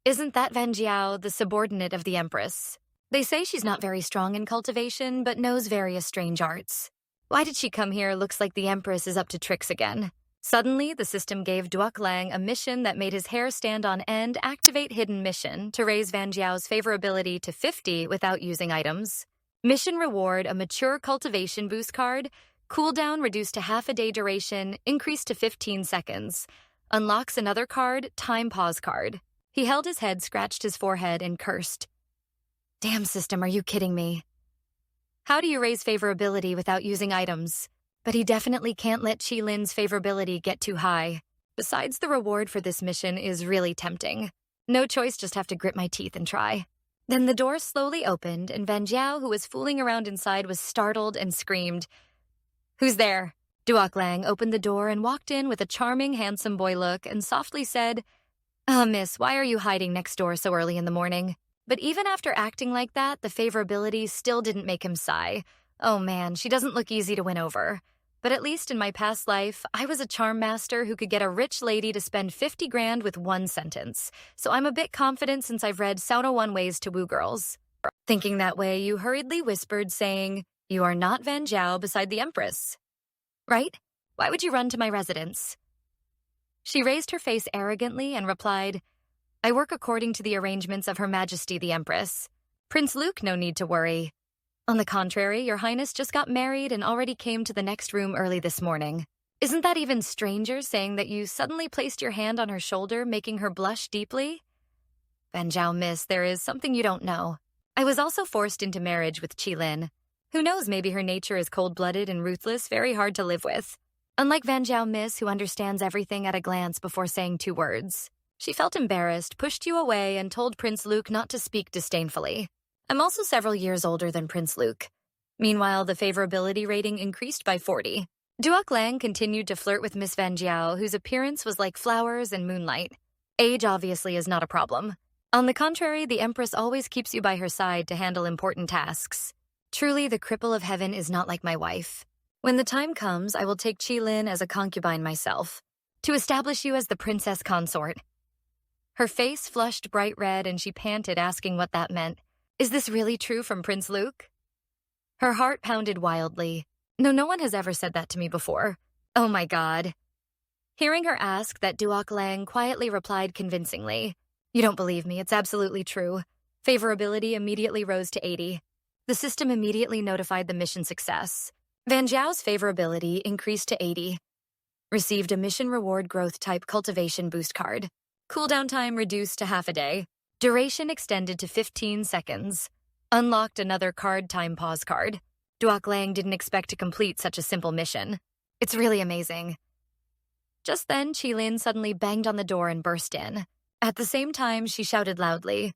isn't that Van Jiao, the subordinate of the Empress? They say she's not very strong in cultivation, but knows various strange arts. Why did she come here? Looks like the Empress is up to tricks again. Suddenly, the system gave Duok Lang a mission that made his hair stand on end. Activate hidden mission to raise Van Jiao's favorability to 50 without using items. Mission reward, a mature cultivation boost card. Cooldown reduced to half a day duration, increased to 15 seconds. Unlocks another card, time pause card. He held his head, scratched his forehead, and cursed. Damn system, are you kidding me? How do you raise favorability without using items? But he definitely can't let Chi-Lin's favorability get too high. Besides, the reward for this mission is really tempting. No choice, just have to grit my teeth and try. Then the door slowly opened, and Van Jiao, who was fooling around inside, was startled and screamed. "Who's there?" Duok Lang opened the door and walked in with a charming, handsome boy look and softly said, Miss, why are you hiding next door so early in the morning?" But even after acting like that, the favorability still didn't make him sigh. Oh man, she doesn't look easy to win over. But at least in my past life, I was a charm master who could get a rich lady to spend 50 grand with one sentence. So I'm a bit confident since I've read 101 Ways to Woo Girls. Thinking that way, you hurriedly whispered, saying, "You are not Van Jiao beside the Empress. Right? Why would you run to my residence?" She raised her face arrogantly and replied, "I work according to the arrangements of Her Majesty the Empress. Prince Luke, no need to worry. On the contrary, Your Highness just got married and already came to the next room early this morning. Isn't that even stranger, saying that you suddenly placed your hand on her shoulder, making her blush deeply? Van Jiao, miss, there is something you don't know. I was also forced into marriage with Chi-Lin. Who knows, maybe her nature is cold-blooded and ruthless, very hard to live with. Unlike Van Jiao, miss, who understands everything at a glance before saying 2 words. She felt embarrassed, pushed you away, and told Prince Luke not to speak disdainfully. I'm also several years older than Prince Luke. Meanwhile, the favorability rating increased by 40. Duok Lang continued to flirt with Miss Van Jiao, whose appearance was like flowers and moonlight. Age obviously is not a problem. On the contrary, the Empress always keeps you by her side to handle important tasks. Truly, the cripple of heaven is not like my wife. When the time comes, I will take Chi-Lin as a concubine myself, to establish you as the princess consort. Her face flushed bright red and she panted, asking what that meant. Is this really true from Prince Luke? Her heart pounded wildly. No one has ever said that to me before. Oh my God. Hearing her ask that, Duok Lang quietly replied convincingly, You don't believe me, it's absolutely true. Favorability immediately rose to 80. The system immediately notified the mission success. Van Jiao's favorability increased to 80. Received a mission reward growth type cultivation boost card. Cooldown time reduced to half a day. Duration extended to 15 seconds. Unlocked another card time pause card. Duoc Lang didn't expect to complete such a simple mission. It's really amazing. Just then, Qilin suddenly banged on the door and burst in. At the same time, she shouted loudly,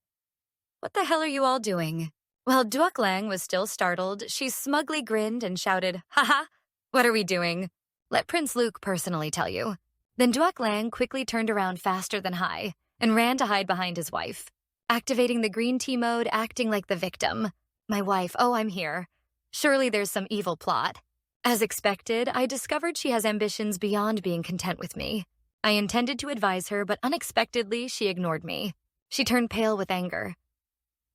"What the hell are you all doing?" While Duoc Lang was still startled, she smugly grinned and shouted, "Haha, what are we doing? Let Prince Luke personally tell you." Then Duoc Lang quickly turned around faster than Hai and ran to hide behind his wife, activating the green tea mode, acting like the victim. "My wife, oh, I'm here. Surely there's some evil plot." As expected, I discovered she has ambitions beyond being content with me. I intended to advise her, but unexpectedly, she ignored me. She turned pale with anger.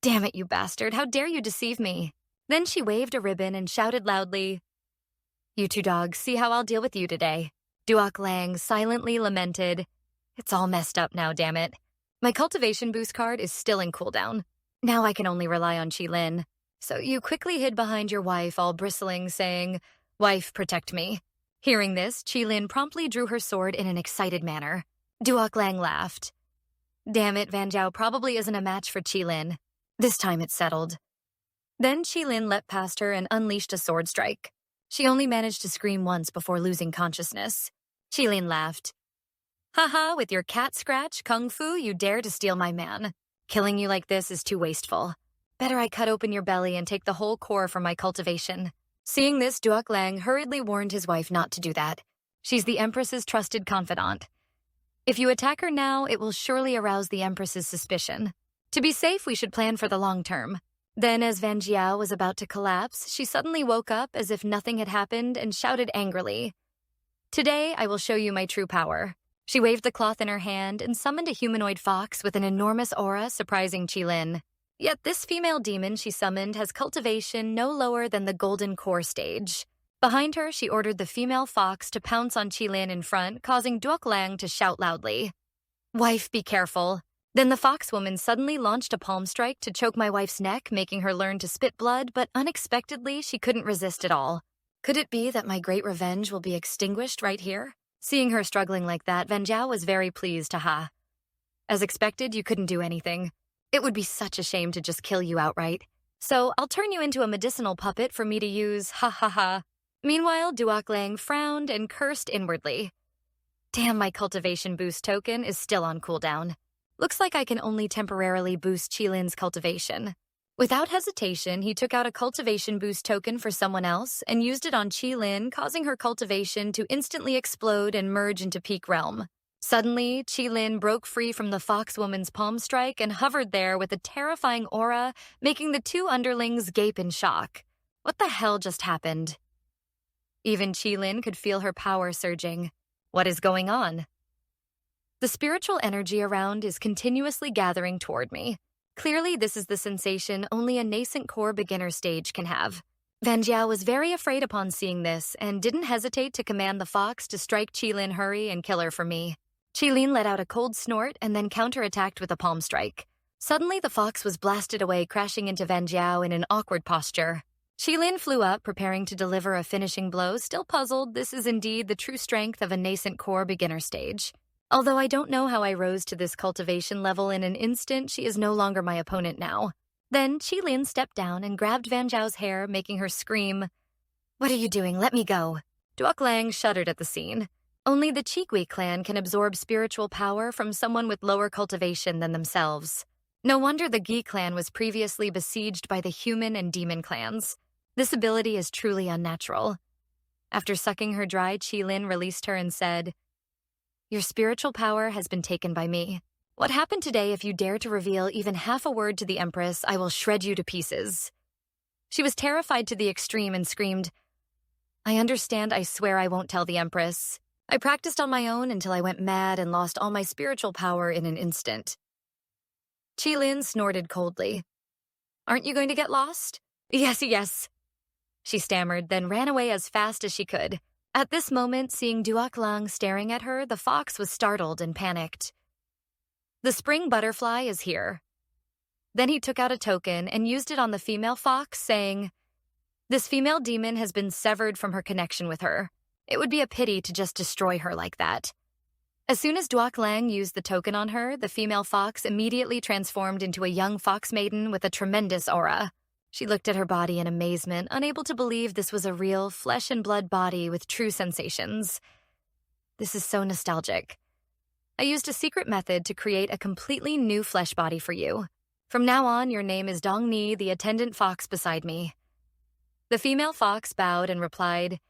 "Damn it, you bastard, how dare you deceive me?" Then she waved a ribbon and shouted loudly, "You two dogs, see how I'll deal with you today." Duoc Lang silently lamented, "It's all messed up now, damn it. My cultivation boost card is still in cooldown. Now I can only rely on Qilin." So you quickly hid behind your wife, all bristling, saying, "Wife, protect me." Hearing this, Qilin promptly drew her sword in an excited manner. Duoc Lang laughed. "Damn it, Van Jiao probably isn't a match for Qilin. This time it's settled." Then Qilin leapt past her and unleashed a sword strike. She only managed to scream once before losing consciousness. Qilin laughed. "Haha, with your cat scratch, kung fu, you dare to steal my man. Killing you like this is too wasteful. Better I cut open your belly and take the whole core from my cultivation." Seeing this, Duoc Lang hurriedly warned his wife not to do that. She's the Empress's trusted confidant. If you attack her now, it will surely arouse the Empress's suspicion. To be safe, we should plan for the long term. Then, as Van Jiao was about to collapse, she suddenly woke up as if nothing had happened and shouted angrily, "Today, I will show you my true power." She waved the cloth in her hand and summoned a humanoid fox with an enormous aura, surprising Qilin. Yet this female demon she summoned has cultivation no lower than the golden core stage. Behind her, she ordered the female fox to pounce on Qilin in front, causing Duoc Lang to shout loudly, "Wife, be careful." Then the fox woman suddenly launched a palm strike to choke my wife's neck, making her learn to spit blood, but unexpectedly, she couldn't resist at all. Could it be that my great revenge will be extinguished right here? Seeing her struggling like that, Van Jiao was very pleased, haha. "As expected, you couldn't do anything. It would be such a shame to just kill you outright. So I'll turn you into a medicinal puppet for me to use, ha ha ha." Meanwhile, Duoc Lang frowned and cursed inwardly. Damn, my cultivation boost token is still on cooldown. Looks like I can only temporarily boost Qilin's cultivation. Without hesitation, he took out a cultivation boost token for someone else and used it on Qilin, causing her cultivation to instantly explode and merge into peak realm. Suddenly, Qilin broke free from the foxwoman's palm strike and hovered there with a terrifying aura, making the two underlings gape in shock. What the hell just happened? Even Qilin could feel her power surging. What is going on? The spiritual energy around is continuously gathering toward me. Clearly, this is the sensation only a nascent core beginner stage can have. Van Jiao was very afraid upon seeing this and didn't hesitate to command the fox to strike Qilin hurry and kill her for me. Qilin let out a cold snort and then counterattacked with a palm strike. Suddenly, the fox was blasted away, crashing into Van Jiao in an awkward posture. Qilin flew up, preparing to deliver a finishing blow, still puzzled. This is indeed the true strength of a nascent core beginner stage. Although I don't know how I rose to this cultivation level in an instant, she is no longer my opponent now. Then Qilin stepped down and grabbed Van Jiao's hair, making her scream, "What are you doing? Let me go." Duoc Lang shuddered at the scene. Only the Qigui clan can absorb spiritual power from someone with lower cultivation than themselves. No wonder the Gi clan was previously besieged by the human and demon clans. This ability is truly unnatural. After sucking her dry, Qilin released her and said, "Your spiritual power has been taken by me. What happened today, if you dare to reveal even half a word to the Empress, I will shred you to pieces." She was terrified to the extreme and screamed, "I understand, I swear I won't tell the Empress. I practiced on my own until I went mad and lost all my spiritual power in an instant." Qilin snorted coldly. "Aren't you going to get lost?" Yes, she stammered, then ran away as fast as she could. At this moment, seeing Duoc Lang staring at her, the fox was startled and panicked. "The spring butterfly is here." Then he took out a token and used it on the female fox, saying, "This female demon has been severed from her connection with her. It would be a pity to just destroy her like that." As soon as Duok Lang used the token on her, the female fox immediately transformed into a young fox maiden with a tremendous aura. She looked at her body in amazement, unable to believe this was a real flesh and blood body with true sensations. This is so nostalgic. I used a secret method to create a completely new flesh body for you. From now on, your name is Dong Ni, the attendant fox beside me. The female fox bowed and replied,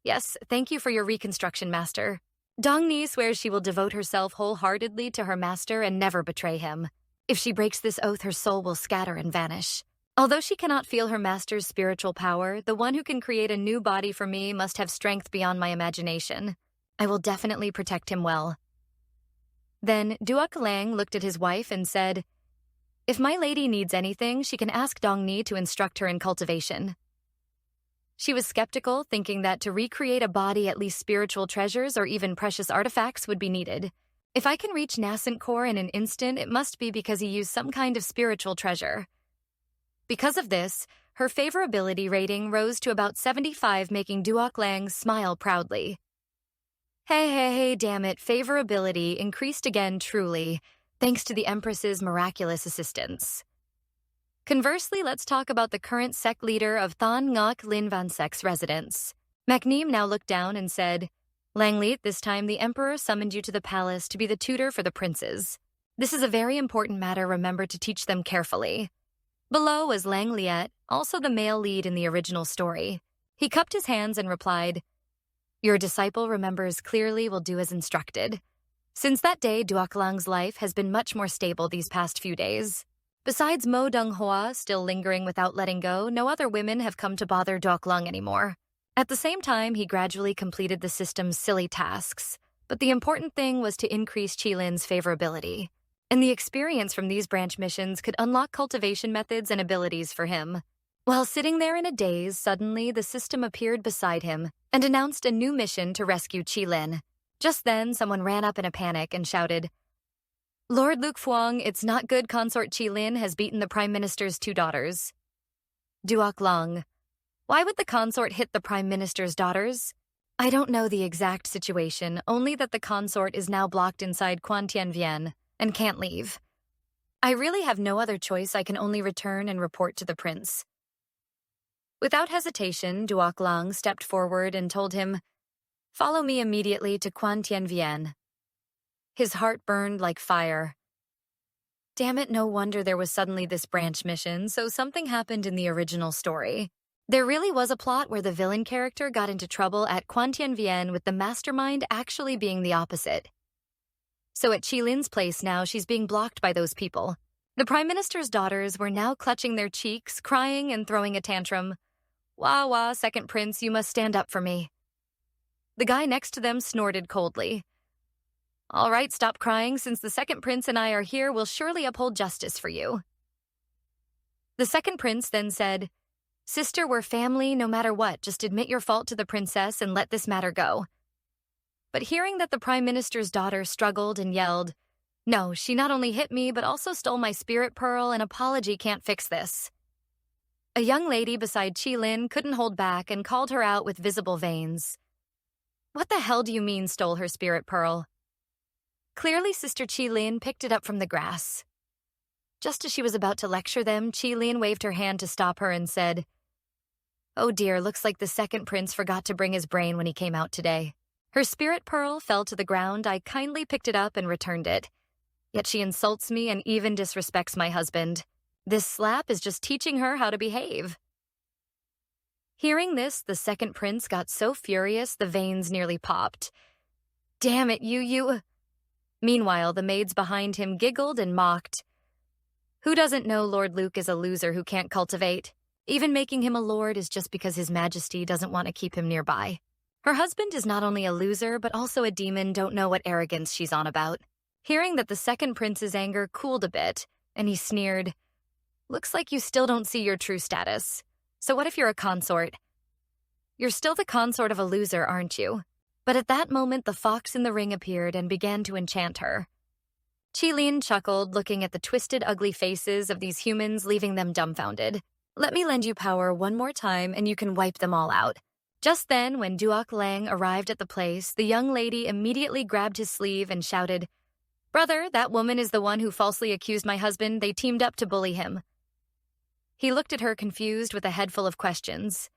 "Yes, thank you for your reconstruction, master. Dong Ni swears she will devote herself wholeheartedly to her master and never betray him. If she breaks this oath, her soul will scatter and vanish. Although she cannot feel her master's spiritual power, the one who can create a new body for me must have strength beyond my imagination. I will definitely protect him well." Then Duok Lang looked at his wife and said, "If my lady needs anything, she can ask Dong Ni to instruct her in cultivation." She was skeptical, thinking that to recreate a body, at least spiritual treasures or even precious artifacts would be needed. If I can reach nascent core in an instant, it must be because he used some kind of spiritual treasure. Because of this, her favorability rating rose to about 75, making Duok Lang smile proudly. Hey, damn it, favorability increased again truly, thanks to the Empress's miraculous assistance. Conversely, let's talk about the current sect leader of Than Ngoc Lin Van Sek's residence. Macneem now looked down and said, "Langlit, this time the Emperor summoned you to the palace to be the tutor for the princes. This is a very important matter, remember to teach them carefully." Below was Lang Liet, also the male lead in the original story. He cupped his hands and replied, "Your disciple remembers clearly, will do as instructed." Since that day, Duok Lang's life has been much more stable these past few days. Besides Mo Dong Hoa still lingering without letting go, no other women have come to bother Duok Lang anymore. At the same time, he gradually completed the system's silly tasks, but the important thing was to increase Qilin's favorability. And the experience from these branch missions could unlock cultivation methods and abilities for him. While sitting there in a daze, suddenly the system appeared beside him and announced a new mission to rescue Qilin. Just then, someone ran up in a panic and shouted, "Lord Luke Fuang, it's not good consort Qilin has beaten the Prime Minister's 2 daughters." Duok Lang: "Why would the consort hit the Prime Minister's daughters?" "I don't know the exact situation, only that the consort is now blocked inside Quan Tien Vien and can't leave. I really have no other choice. I can only return and report to the prince." Without hesitation, Duok Lang stepped forward and told him, "Follow me immediately to Quan Tien Vien." His heart burned like fire. Damn it, no wonder there was suddenly this branch mission, so something happened in the original story. There really was a plot where the villain character got into trouble at Quan Tien Vien, with the mastermind actually being the opposite. So at Qilin's place now, she's being blocked by those people. The Prime Minister's daughters were now clutching their cheeks, crying and throwing a tantrum. "Wah wah, second prince, you must stand up for me." The guy next to them snorted coldly. "All right, stop crying. Since the second prince and I are here, we'll surely uphold justice for you." The second prince then said, "Sister, we're family no matter what. Just admit your fault to the princess and let this matter go." But hearing that the Prime Minister's daughter struggled and yelled, "No, she not only hit me, but also stole my spirit pearl. An apology can't fix this." A young lady beside Qilin couldn't hold back and called her out with visible veins. "What the hell do you mean stole her spirit pearl?" Clearly, Sister Qilin picked it up from the grass. Just as she was about to lecture them, Qilin waved her hand to stop her and said, "Oh dear, looks like the second prince forgot to bring his brain when he came out today. Her spirit pearl fell to the ground. I kindly picked it up and returned it. Yet she insults me and even disrespects my husband. This slap is just teaching her how to behave." Hearing this, the second prince got so furious the veins nearly popped. "Damn it, you..." Meanwhile, the maids behind him giggled and mocked. Who doesn't know Lord Luke is a loser who can't cultivate? Even making him a lord is just because His Majesty doesn't want to keep him nearby. Her husband is not only a loser, but also a demon. Don't know what arrogance she's on about. Hearing that, the second prince's anger cooled a bit, and he sneered, "Looks like you still don't see your true status. So what if you're a consort? You're still the consort of a loser, aren't you?" But at that moment, the fox in the ring appeared and began to enchant her. Qilin chuckled, looking at the twisted, ugly faces of these humans, leaving them dumbfounded. Let me lend you power one more time and you can wipe them all out. Just then, when Duok Lang arrived at the place, the young lady immediately grabbed his sleeve and shouted, "Brother, that woman is the one who falsely accused my husband. They teamed up to bully him." He looked at her confused with a head full of questions.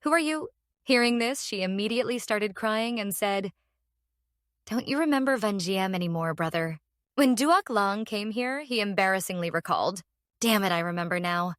"Who are you?" Hearing this, she immediately started crying and said, "Don't you remember Vanjiem anymore, brother? When Duok Lang came here, he embarrassingly recalled. Damn it, I remember now.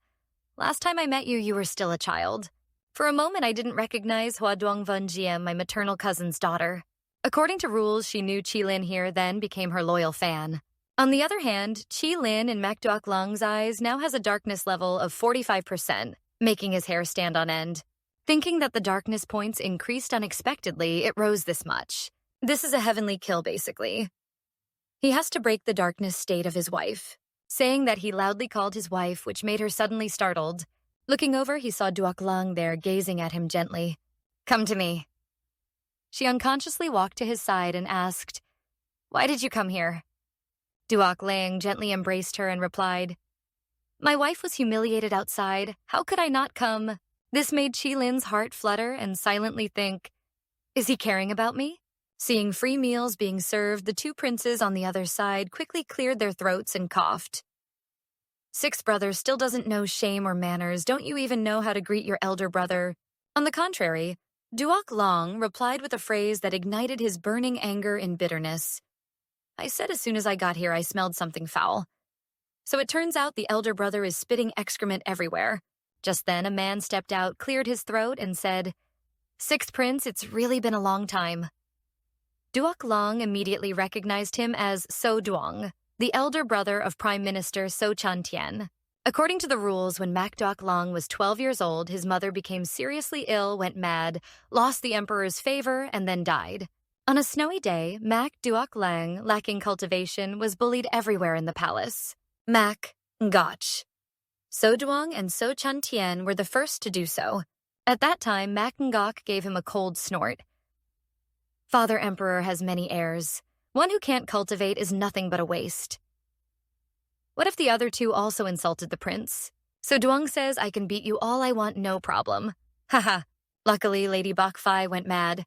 Last time I met you, you were still a child. For a moment, I didn't recognize Huaduang Vanjiem, my maternal cousin's daughter. According to rules, she knew Qilin here, then became her loyal fan. On the other hand, Qilin in Makduok Lang's eyes now has a darkness level of 45%, making his hair stand on end. Thinking that the darkness points increased unexpectedly, it rose this much. This is a heavenly kill, basically. He has to break the darkness state of his wife, saying that he loudly called his wife, which made her suddenly startled. Looking over, he saw Duok Lang there, gazing at him gently. "Come to me." She unconsciously walked to his side and asked, "Why did you come here?" Duok Lang gently embraced her and replied, "My wife was humiliated outside. How could I not come?" This made Qilin's heart flutter and silently think, "Is he caring about me?" Seeing free meals being served, the two princes on the other side quickly cleared their throats and coughed. "Sixth brother still doesn't know shame or manners. Don't you even know how to greet your elder brother?" On the contrary, Duok Lang replied with a phrase that ignited his burning anger and bitterness. "I said as soon as I got here I smelled something foul. So it turns out the elder brother is spitting excrement everywhere." Just then a man stepped out, cleared his throat, and said, "Sixth prince, it's really been a long time." Duok Lang immediately recognized him as So Duong, the elder brother of Prime Minister So Chan-tien. According to the rules, when Makduok Lang was 12 years old, his mother became seriously ill, went mad, lost the emperor's favor, and then died. On a snowy day, Makduok Lang, lacking cultivation, was bullied everywhere in the palace. Mak Ngach. So Duong and So Chan-tien were the first to do so. At that time, Mak Ngach gave him a cold snort. "Father Emperor has many heirs. One who can't cultivate is nothing but a waste." What if the other two also insulted the prince? So Duong says, "I can beat you all I want, no problem." Haha. Luckily, Lady Bakfai went mad.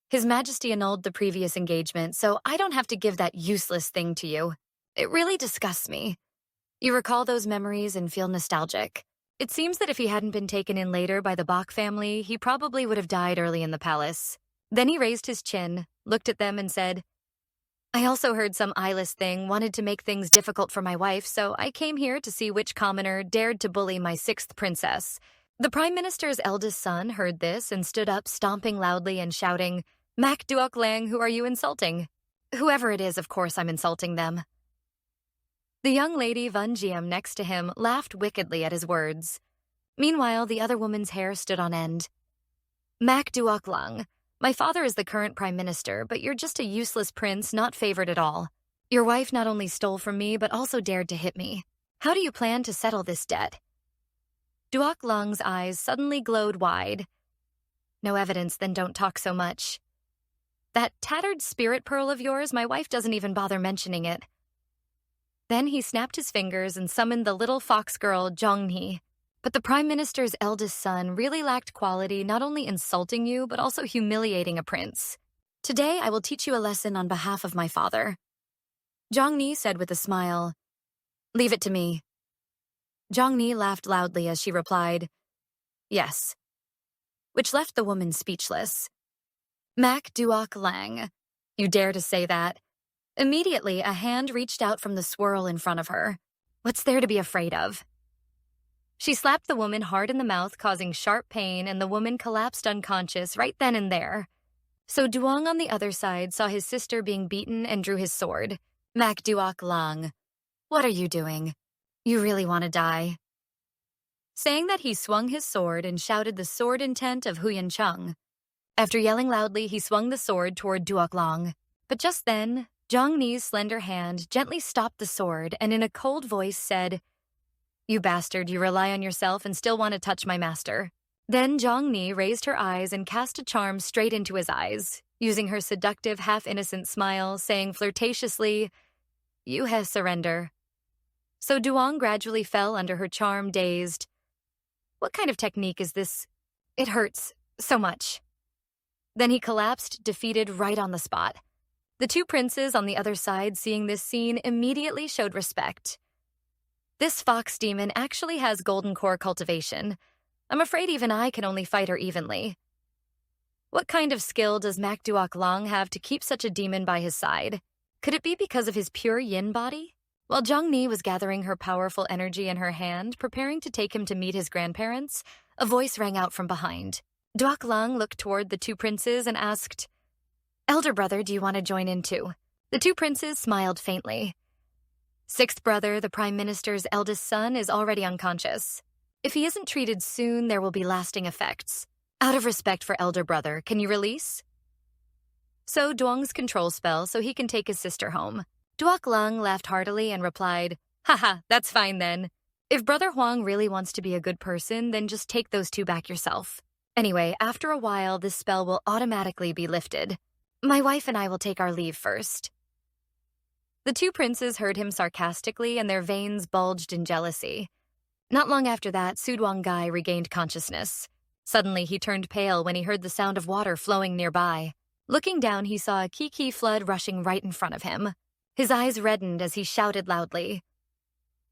His Majesty annulled the previous engagement, so I don't have to give that useless thing to you. It really disgusts me. You recall those memories and feel nostalgic. It seems that if he hadn't been taken in later by the Bak family, he probably would have died early in the palace. Then he raised his chin, looked at them, and said, "I also heard some eyeless thing wanted to make things difficult for my wife, so I came here to see which commoner dared to bully my sixth princess." The Prime Minister's eldest son heard this and stood up, stomping loudly and shouting, "Mak Duok Lang, who are you insulting?" "Whoever it is, of course I'm insulting them." The young lady Van Jiem next to him laughed wickedly at his words. Meanwhile, the other woman's hair stood on end. "Mak Duok Lang, my father is the current prime minister, but you're just a useless prince, not favored at all. Your wife not only stole from me, but also dared to hit me. How do you plan to settle this debt?" Duok Lang's eyes suddenly glowed wide. "No evidence, then don't talk so much. That tattered spirit pearl of yours, my wife doesn't even bother mentioning it." Then he snapped his fingers and summoned the little fox girl, Zhongni. But the Prime Minister's eldest son really lacked quality, not only insulting you, but also humiliating a prince. "Today, I will teach you a lesson on behalf of my father." Zhongni said with a smile, "Leave it to me." Zhongni laughed loudly as she replied, "Yes," which left the woman speechless. "Mak Duok Lang, you dare to say that?" Immediately, a hand reached out from the swirl in front of her. "What's there to be afraid of?" She slapped the woman hard in the mouth, causing sharp pain, and the woman collapsed unconscious right then and there. So Duong on the other side saw his sister being beaten and drew his sword. "Mak Duok Lang, what are you doing? You really want to die?" Saying that, he swung his sword and shouted the sword intent of Huyan Chung. After yelling loudly, he swung the sword toward Duok Lang. But just then, Zhongni's slender hand gently stopped the sword and in a cold voice said, "You bastard, you rely on yourself and still want to touch my master." Then Zhongni raised her eyes and cast a charm straight into his eyes, using her seductive, half-innocent smile, saying flirtatiously, You have surrender. So Duong gradually fell under her charm, dazed. What kind of technique is this? It hurts so much. Then he collapsed, defeated right on the spot. The two princes on the other side, seeing this scene, immediately showed respect. This fox demon actually has golden core cultivation. I'm afraid even I can only fight her evenly. What kind of skill does Mak Duok Long have to keep such a demon by his side? Could it be because of his pure yin body? While Zhang Ni was gathering her powerful energy in her hand, preparing to take him to meet his grandparents, a voice rang out from behind. Duok Long looked toward the two princes and asked, "Elder brother, do you want to join in too?" The two princes smiled faintly. Sixth brother, the Prime Minister's eldest son, is already unconscious. If he isn't treated soon, there will be lasting effects. Out of respect for elder brother, can you release? So Duong's control spell so he can take his sister home. Duok Lang laughed heartily and replied, "Haha, that's fine then. If Brother Huang really wants to be a good person, then just take those two back yourself. Anyway, after a while, this spell will automatically be lifted. My wife and I will take our leave first." The two princes heard him sarcastically and their veins bulged in jealousy. Not long after that, Suduang Gai regained consciousness. Suddenly, he turned pale when he heard the sound of water flowing nearby. Looking down, he saw a Kiki flood rushing right in front of him. His eyes reddened as he shouted loudly.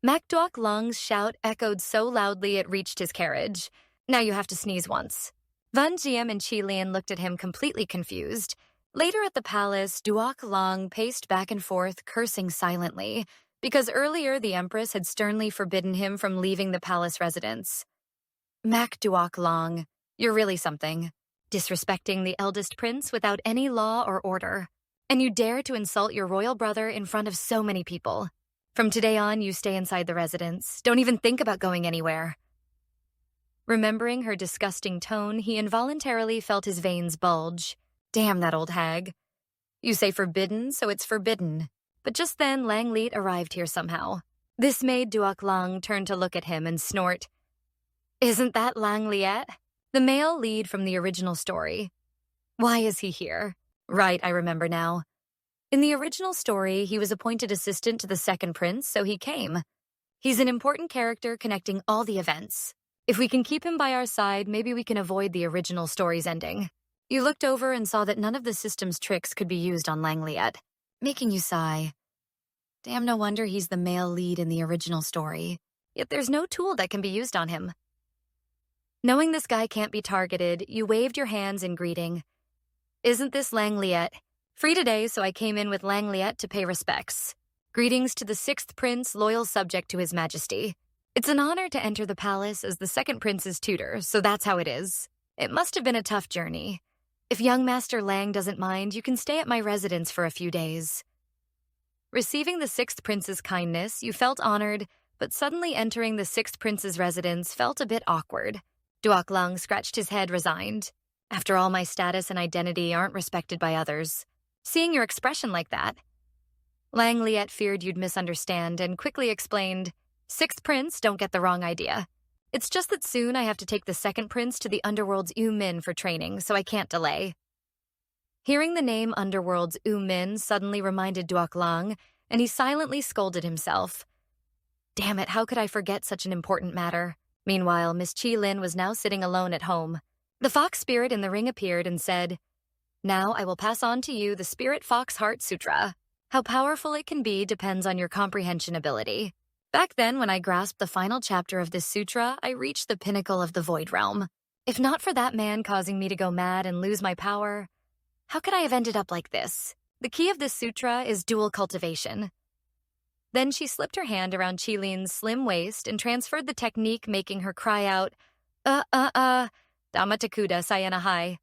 Mak Duok Long's shout echoed so loudly it reached his carriage. "Now you have to sneeze once." Van Jiam and Qi Lian looked at him completely confused. Later at the palace, Duok Long paced back and forth, cursing silently, because earlier the Empress had sternly forbidden him from leaving the palace residence. Mak Duok Long, you're really something. Disrespecting the eldest prince without any law or order. And you dare to insult your royal brother in front of so many people. From today on, you stay inside the residence. Don't even think about going anywhere. Remembering her disgusting tone, he involuntarily felt his veins bulge. Damn that old hag. You say forbidden, so it's forbidden. But just then, Lang Liet arrived here somehow. This made Duok Lang turn to look at him and snort. "Isn't that Lang Liet? The male lead from the original story. Why is he here?" Right, I remember now. In the original story, he was appointed assistant to the second prince, so he came. He's an important character connecting all the events. If we can keep him by our side, maybe we can avoid the original story's ending. You looked over and saw that none of the system's tricks could be used on Lang Liet, making you sigh. Damn, no wonder he's the male lead in the original story. Yet there's no tool that can be used on him. Knowing this guy can't be targeted, you waved your hands in greeting. "Isn't this Lang Liet? Free today, so I came in with Lang Liet to pay respects. Greetings to the sixth prince, loyal subject to his majesty. It's an honor to enter the palace as the second prince's tutor, so that's how it is. It must have been a tough journey. If young Master Lang doesn't mind, you can stay at my residence for a few days." Receiving the sixth prince's kindness, you felt honored, but suddenly entering the sixth prince's residence felt a bit awkward. Duok Lang scratched his head, resigned. "After all, my status and identity aren't respected by others. Seeing your expression like that." Lang Liet feared you'd misunderstand and quickly explained, "Sixth prince, don't get the wrong idea. It's just that soon I have to take the second prince to the Underworld's U Min for training, so I can't delay." Hearing the name Underworld's U Min suddenly reminded Duok Lang, and he silently scolded himself. Damn it, how could I forget such an important matter? Meanwhile, Miss Qi Lin was now sitting alone at home. The fox spirit in the ring appeared and said, "Now I will pass on to you the Spirit Fox Heart Sutra. How powerful it can be depends on your comprehension ability. Back then, when I grasped the final chapter of this sutra, I reached the pinnacle of the Void Realm. If not for that man causing me to go mad and lose my power, how could I have ended up like this? The key of this sutra is dual cultivation." Then she slipped her hand around Chilin's slim waist and transferred the technique, making her cry out, Dama Takuda Sayanahai.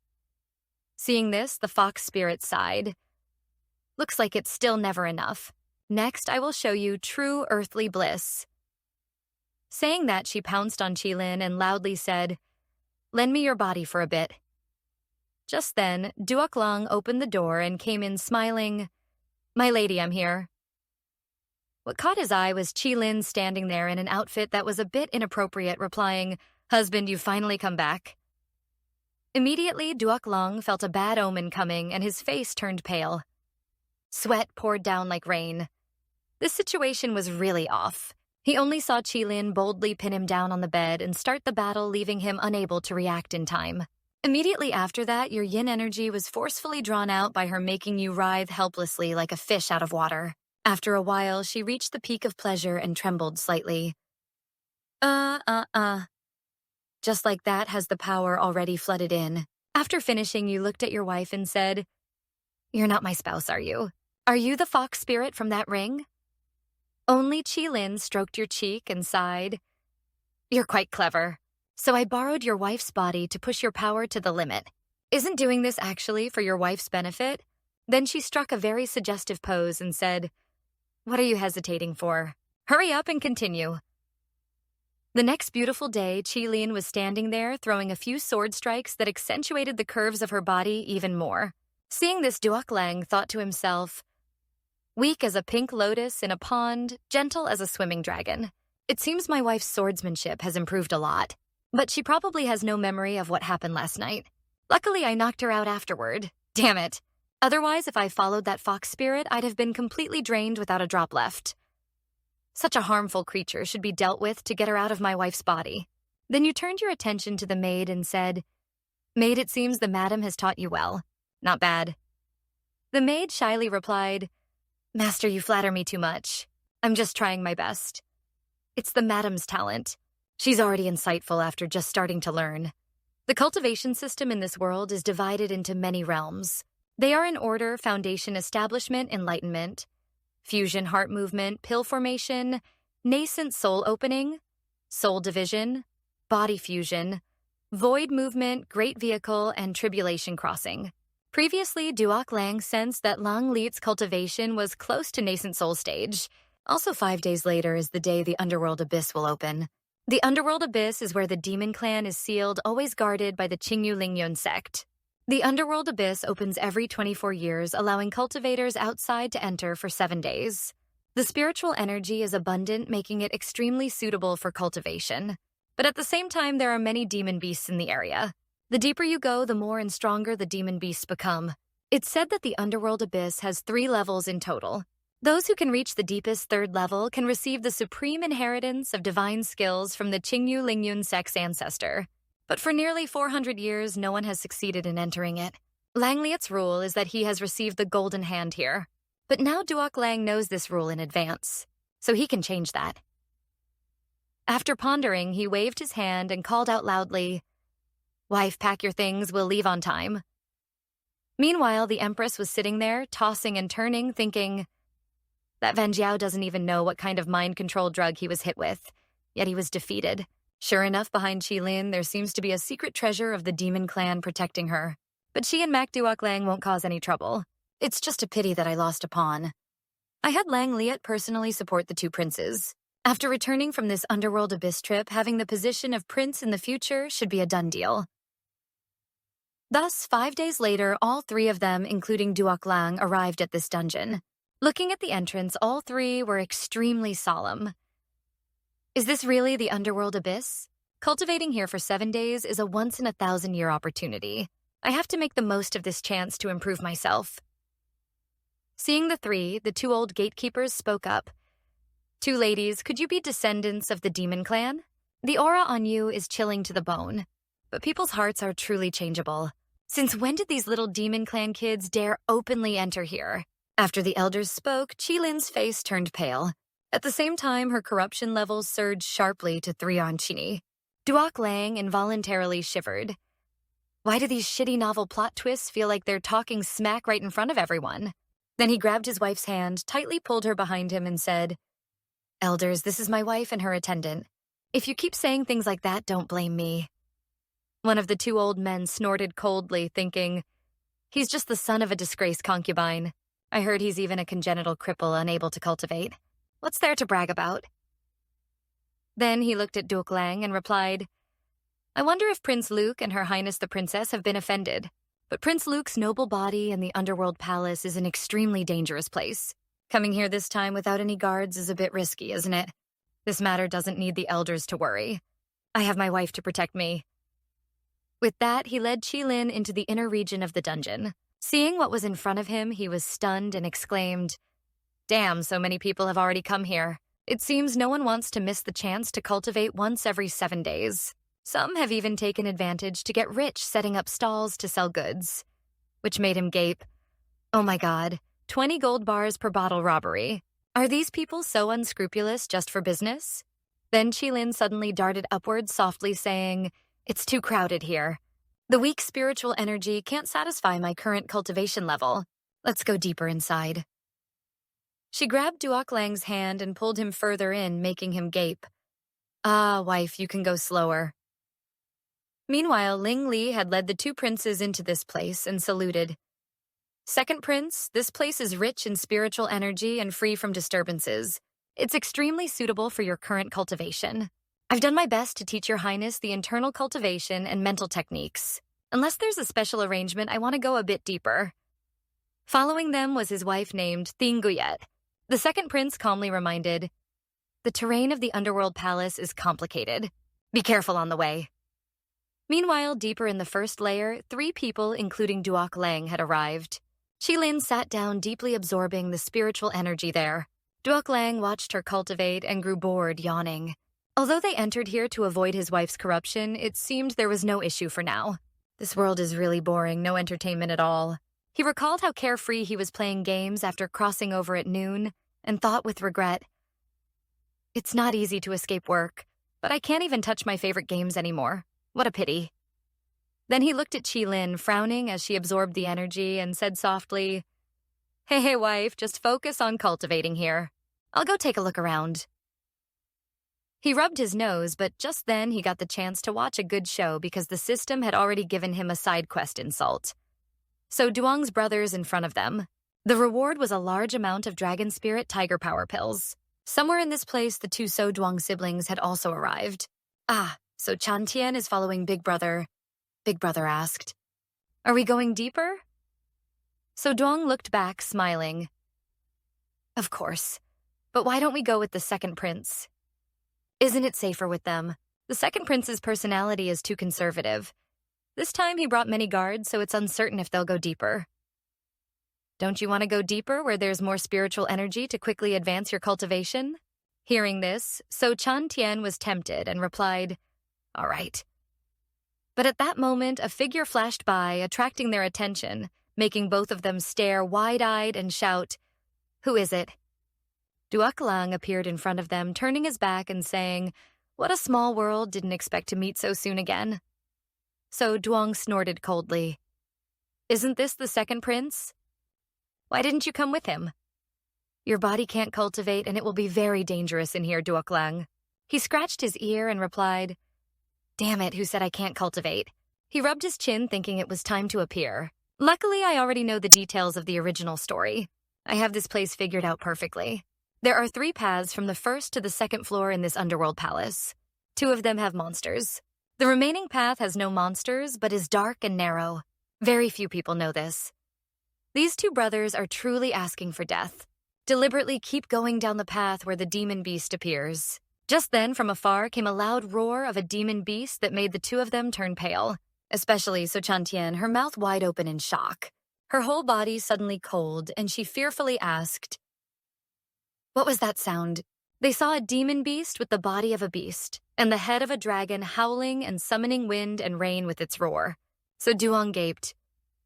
Seeing this, the fox spirit sighed. "Looks like it's still never enough. Next, I will show you true earthly bliss." Saying that, she pounced on Qilin and loudly said, "Lend me your body for a bit." Just then, Duok Lang opened the door and came in smiling, "My lady, I'm here." What caught his eye was Qilin standing there in an outfit that was a bit inappropriate, replying, "Husband, you finally come back." Immediately, Duok Lang felt a bad omen coming and his face turned pale. Sweat poured down like rain. This situation was really off. He only saw Qilin boldly pin him down on the bed and start the battle, leaving him unable to react in time. Immediately after that, your yin energy was forcefully drawn out by her, making you writhe helplessly like a fish out of water. After a while, she reached the peak of pleasure and trembled slightly. Just like that has the power already flooded in. After finishing, you looked at your wife and said, "You're not my spouse, are you? Are you the fox spirit from that ring?" Only Qilin stroked your cheek and sighed. "You're quite clever. So I borrowed your wife's body to push your power to the limit. Isn't doing this actually for your wife's benefit?" Then she struck a very suggestive pose and said, "What are you hesitating for? Hurry up and continue." The next beautiful day, Qilin was standing there throwing a few sword strikes that accentuated the curves of her body even more. Seeing this, Duoklang thought to himself, "Weak as a pink lotus in a pond, gentle as a swimming dragon. It seems my wife's swordsmanship has improved a lot. But she probably has no memory of what happened last night. Luckily, I knocked her out afterward. Damn it. Otherwise, if I followed that fox spirit, I'd have been completely drained without a drop left. Such a harmful creature should be dealt with to get her out of my wife's body." Then you turned your attention to the maid and said, "Maid, it seems the madam has taught you well. Not bad." The maid shyly replied, "Master, you flatter me too much. I'm just trying my best. It's the madam's talent. She's already insightful after just starting to learn. The cultivation system in this world is divided into many realms. They are in order: foundation, establishment, enlightenment, fusion, heart movement, pill formation, nascent soul opening, soul division, body fusion, void movement, great vehicle, and tribulation crossing. Previously, Duoklang sensed that Lang Li's cultivation was close to nascent soul stage. Also, 5 days later is the day the Underworld Abyss will open. The Underworld Abyss is where the demon clan is sealed, always guarded by the Qingyu Lingyun sect. The Underworld Abyss opens every 24 years, allowing cultivators outside to enter for 7 days. The spiritual energy is abundant, making it extremely suitable for cultivation. But at the same time, there are many demon beasts in the area. The deeper you go, the more and stronger the demon beasts become. It's said that the Underworld Abyss has 3 levels in total. Those who can reach the deepest 3rd level can receive the supreme inheritance of divine skills from the Qingyu Lingyun sect's ancestor. But for nearly 400 years, no one has succeeded in entering it. Lang Li's rule is that he has received the golden hand here. But now Duoklang knows this rule in advance, so he can change that. After pondering, he waved his hand and called out loudly, "Wife, pack your things, we'll leave on time." Meanwhile, the Empress was sitting there, tossing and turning, thinking, that Van Jiao doesn't even know what kind of mind control drug he was hit with, yet he was defeated. Sure enough, behind Qilin, there seems to be a secret treasure of the demon clan protecting her. But she and Mac Duoklang won't cause any trouble. It's just a pity that I lost a pawn. I had Lang Liat personally support the 2 princes. After returning from this Underworld Abyss trip, having the position of prince in the future should be a done deal. Thus, 5 days later, all 3 of them, including Duoklang, arrived at this dungeon. Looking at the entrance, all 3 were extremely solemn. Is this really the Underworld Abyss? Cultivating here for 7 days is a once-in-a-thousand-year opportunity. I have to make the most of this chance to improve myself. Seeing the 3, the 2 old gatekeepers spoke up. "2 ladies, could you be descendants of the demon clan? The aura on you is chilling to the bone. But people's hearts are truly changeable. Since when did these little demon clan kids dare openly enter here?" After the elders spoke, Qilin's face turned pale. At the same time, her corruption levels surged sharply to 3 on Chini. Duoklang involuntarily shivered. Why do these shitty novel plot twists feel like they're talking smack right in front of everyone? Then he grabbed his wife's hand, tightly pulled her behind him, and said, "Elders, this is my wife and her attendant. If you keep saying things like that, don't blame me." One of the 2 old men snorted coldly, thinking, "He's just the son of a disgraced concubine. I heard he's even a congenital cripple unable to cultivate. What's there to brag about?" Then he looked at Duoklang and replied, "I wonder if Prince Luke and Her Highness the Princess have been offended. But Prince Luke's noble body in the Underworld Palace is an extremely dangerous place. Coming here this time without any guards is a bit risky, isn't it? This matter doesn't need the elders to worry. I have my wife to protect me." With that, he led Qilin into the inner region of the dungeon. Seeing what was in front of him, he was stunned and exclaimed, Damn, so many people have already come here. It seems no one wants to miss the chance to cultivate once every 7 days. Some have even taken advantage to get rich setting up stalls to sell goods. Which made him gape. Oh my god, 20 gold bars per bottle robbery. Are these people so unscrupulous just for business? Then Qilin suddenly darted upwards, softly saying, "It's too crowded here. The weak spiritual energy can't satisfy my current cultivation level. Let's go deeper inside." She grabbed Duok Lang's hand and pulled him further in, making him gape. "Ah, wife, you can go slower." Meanwhile, Ling Li had led the two princes into this place and saluted. "Second prince, this place is rich in spiritual energy and free from disturbances. It's extremely suitable for your current cultivation. I've done my best to teach your highness the internal cultivation and mental techniques. Unless there's a special arrangement, I want to go a bit deeper." Following them was his wife named Thinguyet. The second prince calmly reminded, "The terrain of the underworld palace is complicated. Be careful on the way." Meanwhile, deeper in the first layer, 3 people, including Duok Lang, had arrived. Qilin sat down, deeply absorbing the spiritual energy there. Duok Lang watched her cultivate and grew bored, yawning. Although they entered here to avoid his wife's corruption, it seemed there was no issue for now. This world is really boring, no entertainment at all. He recalled how carefree he was playing games after crossing over at noon, and thought with regret, "It's not easy to escape work, but I can't even touch my favorite games anymore. What a pity." Then he looked at Qilin, frowning as she absorbed the energy, and said softly, Hey, wife, just focus on cultivating here. I'll go take a look around." He rubbed his nose, but just then he got the chance to watch a good show because the system had already given him a side quest insult. So Duong's brothers in front of them. The reward was a large amount of Dragon Spirit Tiger Power pills. Somewhere in this place, the 2 So Duong siblings had also arrived. "Ah, so Chan Tian is following Big Brother?" Big Brother asked. "Are we going deeper?" So Duong looked back, smiling. "Of course. But why don't we go with the second prince? Isn't it safer with them? The second prince's personality is too conservative. This time he brought many guards, so it's uncertain if they'll go deeper." "Don't you want to go deeper where there's more spiritual energy to quickly advance your cultivation?" Hearing this, So Chan Tian was tempted and replied, "All right." But at that moment, a figure flashed by, attracting their attention, making both of them stare wide-eyed and shout, "Who is it?" Duok Lang appeared in front of them, turning his back and saying, "What a small world, didn't expect to meet so soon again." So Duong snorted coldly. "Isn't this the second prince? Why didn't you come with him?" "Your body can't cultivate, and it will be very dangerous in here, Duok Lang." He scratched his ear and replied, "Damn it, who said I can't cultivate?" He rubbed his chin, thinking it was time to appear. "Luckily, I already know the details of the original story. I have this place figured out perfectly. There are 3 paths from the first to the second floor in this underworld palace. 2 of them have monsters. The remaining path has no monsters, but is dark and narrow. Very few people know this. These 2 brothers are truly asking for death. Deliberately keep going down the path where the demon beast appears." Just then, from afar, came a loud roar of a demon beast that made the 2 of them turn pale, especially So Chan Tian, her mouth wide open in shock. Her whole body suddenly cold, and she fearfully asked, "What was that sound?" They saw a demon beast with the body of a beast, and the head of a dragon howling and summoning wind and rain with its roar. So Duong gaped.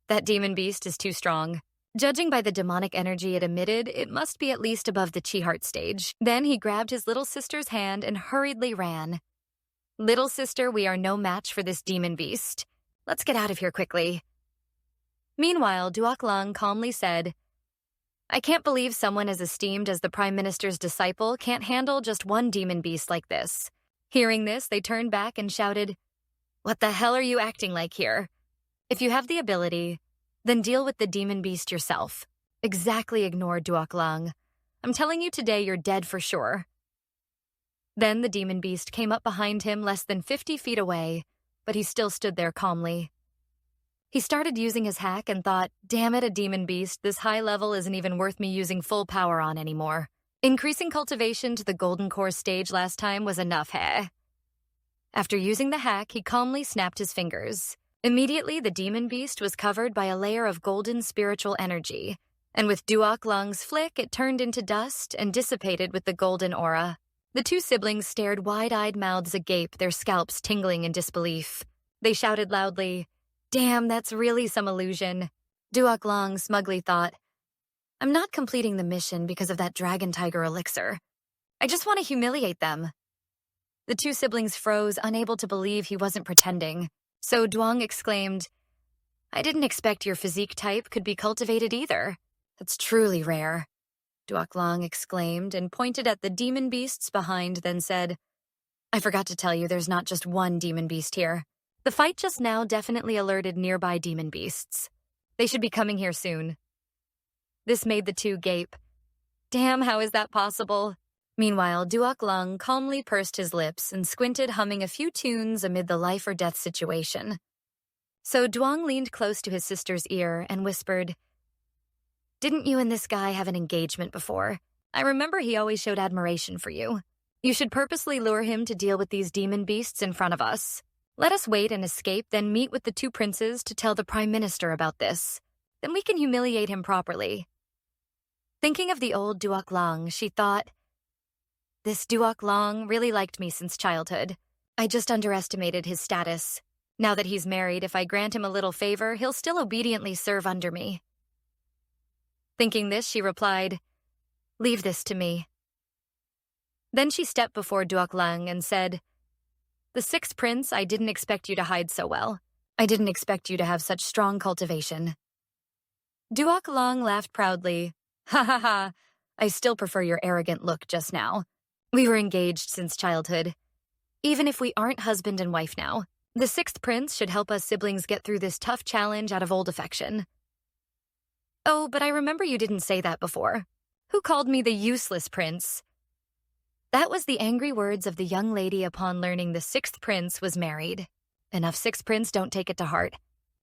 That demon beast is too strong. Judging by the demonic energy it emitted, it must be at least above the Chi-Heart stage. Then he grabbed his little sister's hand and hurriedly ran. "Little sister, we are no match for this demon beast. Let's get out of here quickly." Meanwhile, Duok Lang calmly said, "I can't believe someone as esteemed as the Prime Minister's disciple can't handle just one demon beast like this." Hearing this, they turned back and shouted, "What the hell are you acting like here? If you have the ability, then deal with the demon beast yourself." Exactly, ignored Duok Lang. "I'm telling you today you're dead for sure." Then the demon beast came up behind him less than 50 feet away, but he still stood there calmly. He started using his hack and thought, "Damn it, a demon beast, this high level isn't even worth me using full power on anymore. Increasing cultivation to the golden core stage last time was enough, heh?" After using the hack, he calmly snapped his fingers. Immediately, the demon beast was covered by a layer of golden spiritual energy, and with Duok Lung's flick, it turned into dust and dissipated with the golden aura. The two siblings stared wide-eyed mouths agape, their scalps tingling in disbelief. They shouted loudly, "Damn, that's really some illusion." Duok Lung smugly thought, "I'm not completing the mission because of that dragon tiger elixir. I just want to humiliate them." The two siblings froze, unable to believe he wasn't pretending. So Duong exclaimed, "I didn't expect your physique type could be cultivated either. That's truly rare." Duok Lung exclaimed and pointed at the demon beasts behind, then said, "I forgot to tell you there's not just one demon beast here. The fight just now definitely alerted nearby demon beasts. They should be coming here soon." This made the two gape. Damn, how is that possible? Meanwhile, Duok Lung calmly pursed his lips and squinted, humming a few tunes amid the life-or-death situation. So Duong leaned close to his sister's ear and whispered, "Didn't you and this guy have an engagement before? I remember he always showed admiration for you. You should purposely lure him to deal with these demon beasts in front of us. Let us wait and escape, then meet with the two princes to tell the Prime Minister about this. Then we can humiliate him properly." Thinking of the old Duok Lung, she thought, "This Duok Lung really liked me since childhood. I just underestimated his status. Now that he's married, if I grant him a little favor, he'll still obediently serve under me." Thinking this, she replied, "Leave this to me." Then she stepped before Duok Lung and said, "The sixth prince, I didn't expect you to hide so well. I didn't expect you to have such strong cultivation." Duok Lung laughed proudly. "Ha ha ha, I still prefer your arrogant look just now. We were engaged since childhood. Even if we aren't husband and wife now, the sixth prince should help us siblings get through this tough challenge out of old affection." "Oh, but I remember you didn't say that before. Who called me the useless prince?" That was the angry words of the young lady upon learning the sixth prince was married. Enough sixth prince don't take it to heart.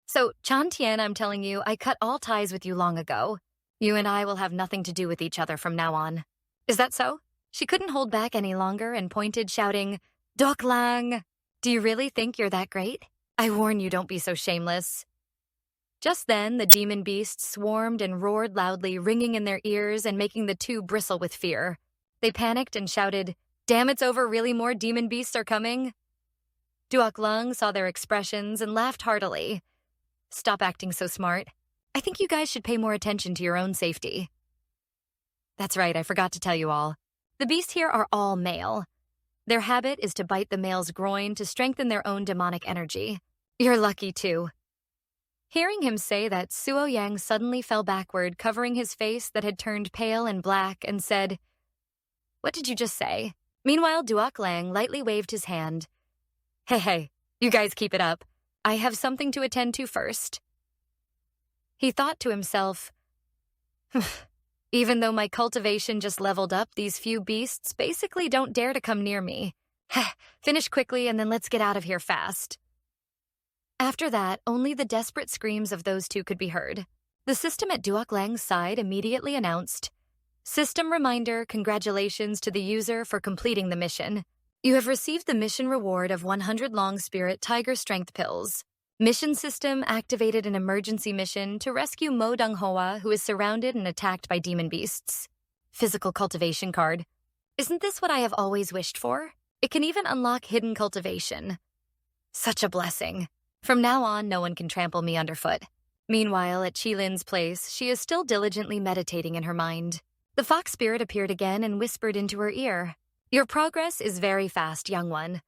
"So, Chan Tian, I'm telling you, I cut all ties with you long ago. You and I will have nothing to do with each other from now on. Is that so?" She couldn't hold back any longer and pointed, shouting, "Duok Lang! Do you really think you're that great? I warn you, don't be so shameless." Just then, the demon beasts swarmed and roared loudly, ringing in their ears and making the two bristle with fear. They panicked and shouted, "Damn, it's over, really more demon beasts are coming?" Duok Lung saw their expressions and laughed heartily. "Stop acting so smart. I think you guys should pay more attention to your own safety." That's right, I forgot to tell you all. The beasts here are all male. Their habit is to bite the male's groin to strengthen their own demonic energy. You're lucky, too. Hearing him say that, Suo Yang suddenly fell backward, covering his face that had turned pale and black, and said, "What did you just say?" Meanwhile, Duok Lang lightly waved his hand. Hey, you guys keep it up. I have something to attend to first." He thought to himself, "Even though my cultivation just leveled up, these few beasts basically don't dare to come near me. Finish quickly and then let's get out of here fast." After that, only the desperate screams of those two could be heard. The system at Duok Lang's side immediately announced, "System reminder, congratulations to the user for completing the mission. You have received the mission reward of 100 Long Spirit Tiger Strength Pills. Mission system activated an emergency mission to rescue Mo Dong Hoa, who is surrounded and attacked by demon beasts. Physical cultivation card. Isn't this what I have always wished for? It can even unlock hidden cultivation. Such a blessing. From now on, no one can trample me underfoot." Meanwhile, at Qilin's place, she is still diligently meditating in her mind. The fox spirit appeared again and whispered into her ear, "Your progress is very fast, young one.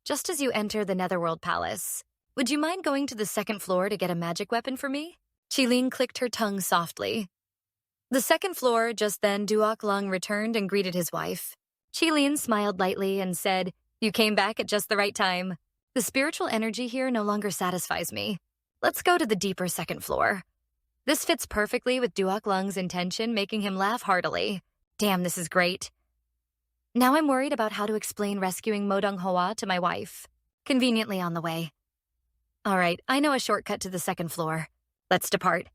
Just as you enter the Netherworld Palace, would you mind going to the second floor to get a magic weapon for me?" Qilin clicked her tongue softly. The second floor, just then Duok Lung returned and greeted his wife. Qilin smiled lightly and said, "You came back at just the right time. The spiritual energy here no longer satisfies me. Let's go to the deeper second floor." This fits perfectly with Duok Lung's intention, making him laugh heartily. Damn, this is great. Now I'm worried about how to explain rescuing Mo Dong Hoa to my wife. Conveniently on the way. All right, I know a shortcut to the second floor. Let's depart.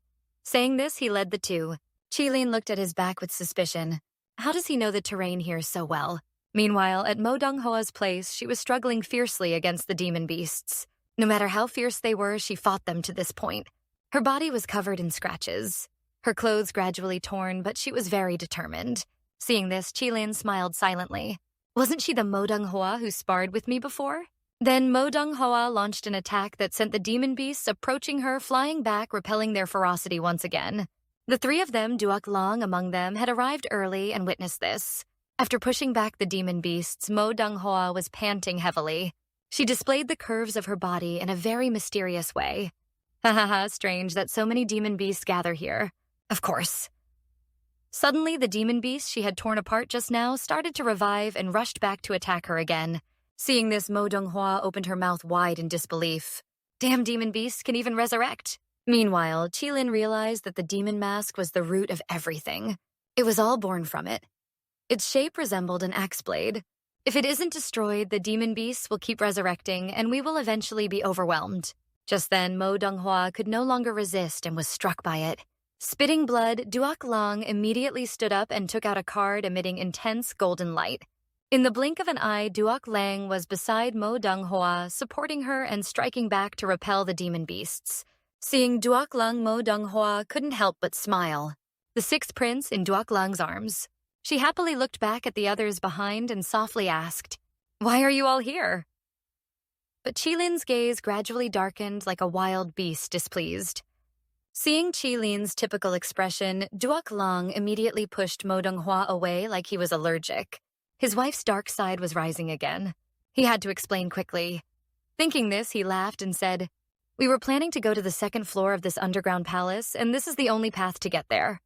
Saying this, he led the two. Qilin looked at his back with suspicion. How does he know the terrain here so well? Meanwhile, at Mo Dong Hoa's place, she was struggling fiercely against the demon beasts. No matter how fierce they were, she fought them to this point. Her body was covered in scratches. Her clothes gradually torn, but she was very determined. Seeing this, Qilin smiled silently. Wasn't she the Manhua who sparred with me before? Then Manhua launched an attack that sent the demon beasts approaching her, flying back, repelling their ferocity once again. The three of them, Duok Long among them, had arrived early and witnessed this. After pushing back the demon beasts, Manhua was panting heavily. She displayed the curves of her body in a very mysterious way. Ha ha ha, strange that so many demon beasts gather here. Of course. Suddenly, the demon beasts she had torn apart just now started to revive and rushed back to attack her again. Seeing this, Manhua opened her mouth wide in disbelief. Damn demon beasts can even resurrect. Meanwhile, Qilin realized that the demon mask was the root of everything. It was all born from it. Its shape resembled an axe blade. If it isn't destroyed, the demon beasts will keep resurrecting, and we will eventually be overwhelmed. Just then, Manhua could no longer resist and was struck by it. Spitting blood, Duok Long immediately stood up and took out a card emitting intense golden light. In the blink of an eye, Duok Lang was beside Manhua, supporting her and striking back to repel the demon beasts. Seeing Duok Lang, Manhua couldn't help but smile. The sixth prince in Duok Lang's arms. She happily looked back at the others behind and softly asked, "Why are you all here?" But Qilin's gaze gradually darkened like a wild beast displeased. Seeing Qilin's typical expression, Duok Lang immediately pushed Manhua away like he was allergic. His wife's dark side was rising again. He had to explain quickly. Thinking this, he laughed and said, "We were planning to go to the second floor of this underground palace, and this is the only path to get there."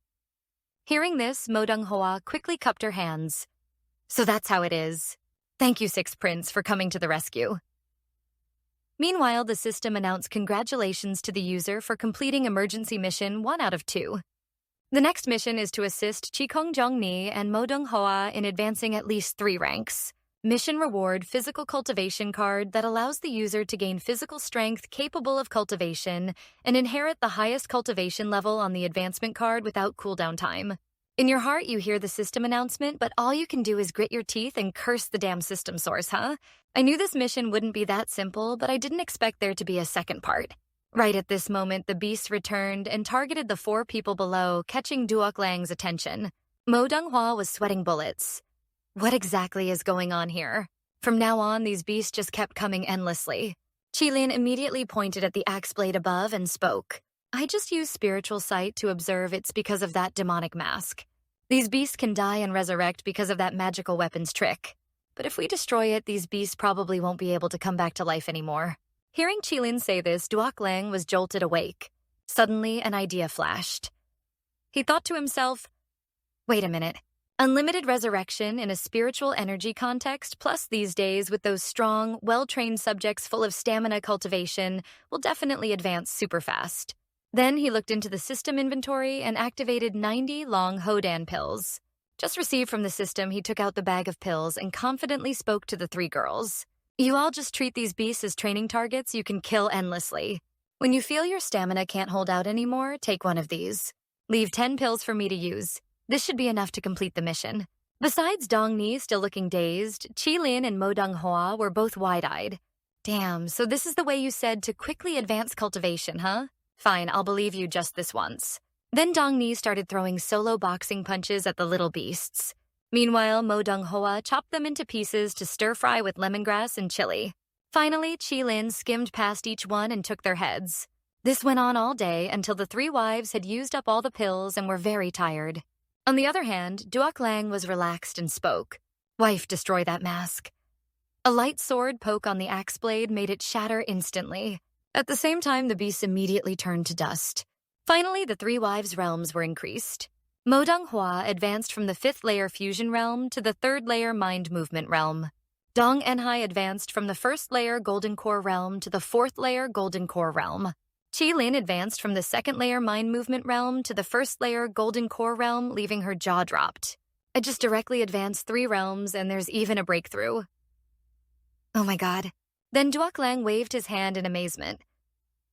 Hearing this, Manhua quickly cupped her hands. "So that's how it is. Thank you, Sixth Prince, for coming to the rescue." Meanwhile, the system announced congratulations to the user for completing emergency mission 1 out of 2. The next mission is to assist Chikong Jongni and Manhua in advancing at least 3 ranks. Mission reward physical cultivation card that allows the user to gain physical strength capable of cultivation and inherit the highest cultivation level on the advancement card without cooldown time. In your heart, you hear the system announcement, but all you can do is grit your teeth and curse the damn system source, huh? I knew this mission wouldn't be that simple, but I didn't expect there to be a second part. Right at this moment, the beasts returned and targeted the 4 people below, catching Duok Lang's attention. Manhua was sweating bullets. What exactly is going on here? From now on, these beasts just kept coming endlessly. Qilin immediately pointed at the axe blade above and spoke. "I just used spiritual sight to observe it's because of that demonic mask. These beasts can die and resurrect because of that magical weapon's trick. But if we destroy it, these beasts probably won't be able to come back to life anymore." Hearing Qilin say this, Duok Lang was jolted awake. Suddenly, an idea flashed. He thought to himself, wait a minute. Unlimited resurrection in a spiritual energy context, plus these days with those strong, well-trained subjects full of stamina cultivation, will definitely advance super fast. Then he looked into the system inventory and activated 90 long Hodan pills. Just received from the system, he took out the bag of pills and confidently spoke to the 3 girls. "You all just treat these beasts as training targets you can kill endlessly. When you feel your stamina can't hold out anymore, take one of these. Leave 10 pills for me to use. This should be enough to complete the mission." Besides Dongni still looking dazed, Qilin and Manhua were both wide-eyed. "Damn, so this is the way you said to quickly advance cultivation, huh? Fine, I'll believe you just this once." Then Dongni started throwing solo boxing punches at the little beasts. Meanwhile, Manhua chopped them into pieces to stir-fry with lemongrass and chili. Finally, Qilin skimmed past each one and took their heads. This went on all day until the 3 wives had used up all the pills and were very tired. On the other hand, Duok Lang was relaxed and spoke. "Wife, destroy that mask." A light sword poke on the axe blade made it shatter instantly. At the same time, the beasts immediately turned to dust. Finally, the 3 wives' realms were increased. Manhua advanced from the 5th layer fusion realm to the 3rd layer mind movement realm. Dong Enhai advanced from the 1st layer golden core realm to the 4th layer golden core realm. Qilin advanced from the 2nd layer mind movement realm to the 1st layer golden core realm, leaving her jaw dropped. I just directly advanced 3 realms and there's even a breakthrough. Oh my god. Then Duok Lang waved his hand in amazement.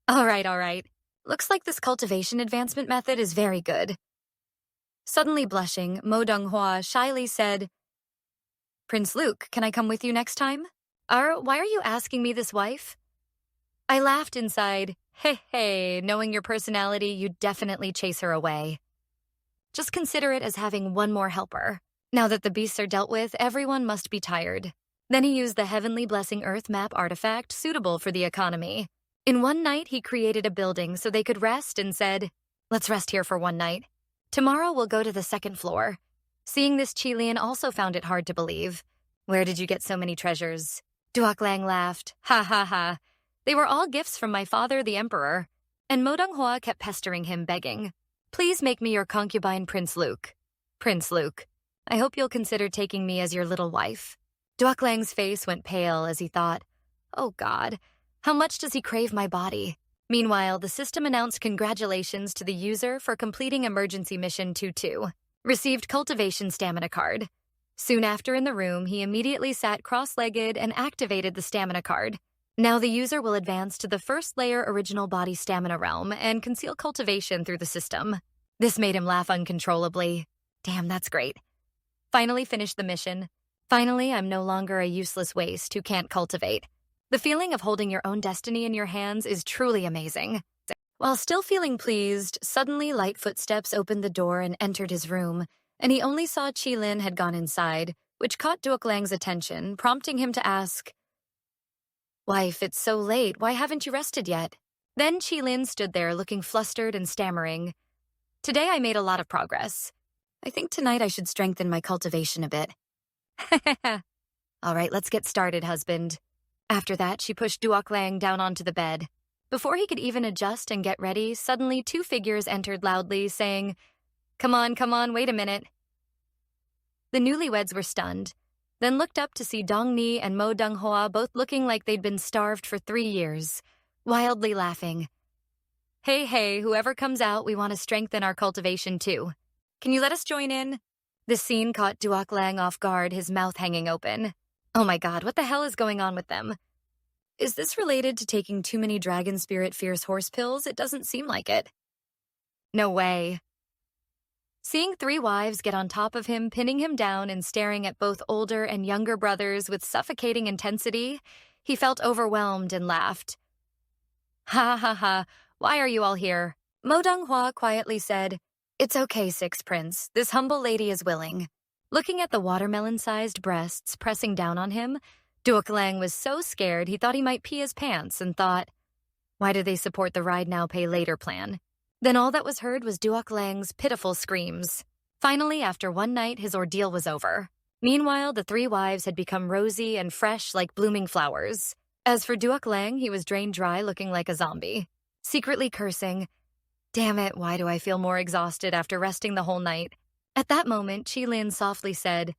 All right. Looks like this cultivation advancement method is very good." Suddenly blushing, Manhua shyly said, "Prince Luke, can I come with you next time?" Why are you asking me this, wife?" I laughed inside. Hey, knowing your personality, you'd definitely chase her away. Just consider it as having one more helper. Now that the beasts are dealt with, everyone must be tired. Then he used the Heavenly Blessing Earth map artifact suitable for the economy. In one night, he created a building so they could rest and said, "Let's rest here for one night. Tomorrow we'll go to the second floor." Seeing this, Qilian also found it hard to believe. "Where did you get so many treasures?" Duoklang laughed. "Ha ha ha. They were all gifts from my father, the emperor." And Manhua kept pestering him, begging, "Please make me your concubine, Prince Luke. Prince Luke, I hope you'll consider taking me as your little wife." Duoklang's face went pale as he thought, "Oh God, how much does he crave my body?" Meanwhile, the system announced congratulations to the user for completing Emergency Mission 2-2. Received Cultivation Stamina card. Soon after in the room, he immediately sat cross-legged and activated the Stamina card. Now the user will advance to the first layer Original Body Stamina realm and conceal cultivation through the system. This made him laugh uncontrollably. Damn, that's great. Finally finished the mission. Finally, I'm no longer a useless waste who can't cultivate. The feeling of holding your own destiny in your hands is truly amazing. While still feeling pleased, suddenly light footsteps opened the door and entered his room, and he only saw Qilin had gone inside, which caught Duoklang's attention, prompting him to ask, "Wife, it's so late. Why haven't you rested yet?" Then Qilin stood there looking flustered and stammering. "Today I made a lot of progress. I think tonight I should strengthen my cultivation a bit." "All right, let's get started, husband." After that, she pushed Duoklang down onto the bed. Before he could even adjust and get ready, suddenly 2 figures entered loudly, saying, come on, wait a minute." The newlyweds were stunned, then looked up to see Dongni and Mo Donghua both looking like they'd been starved for 3 years, wildly laughing. Hey, whoever comes out, we want to strengthen our cultivation too. Can you let us join in?" This scene caught Duoklang off guard, his mouth hanging open. Oh my God, what the hell is going on with them? Is this related to taking too many Dragon Spirit Fierce Horse pills? It doesn't seem like it. No way. Seeing 3 wives get on top of him, pinning him down and staring at both older and younger brothers with suffocating intensity, he felt overwhelmed and laughed. "Ha ha ha, why are you all here?" Mo Donghua quietly said, "It's okay, Sixth Prince. This humble lady is willing." Looking at the watermelon-sized breasts pressing down on him, Duoklang was so scared he thought he might pee his pants and thought, why do they support the ride now, pay later plan? Then all that was heard was Duoklang's pitiful screams. Finally, after one night, his ordeal was over. Meanwhile, the 3 wives had become rosy and fresh like blooming flowers. As for Duoklang, he was drained dry looking like a zombie. Secretly cursing, "Damn it, why do I feel more exhausted after resting the whole night?" At that moment, Qilin softly said,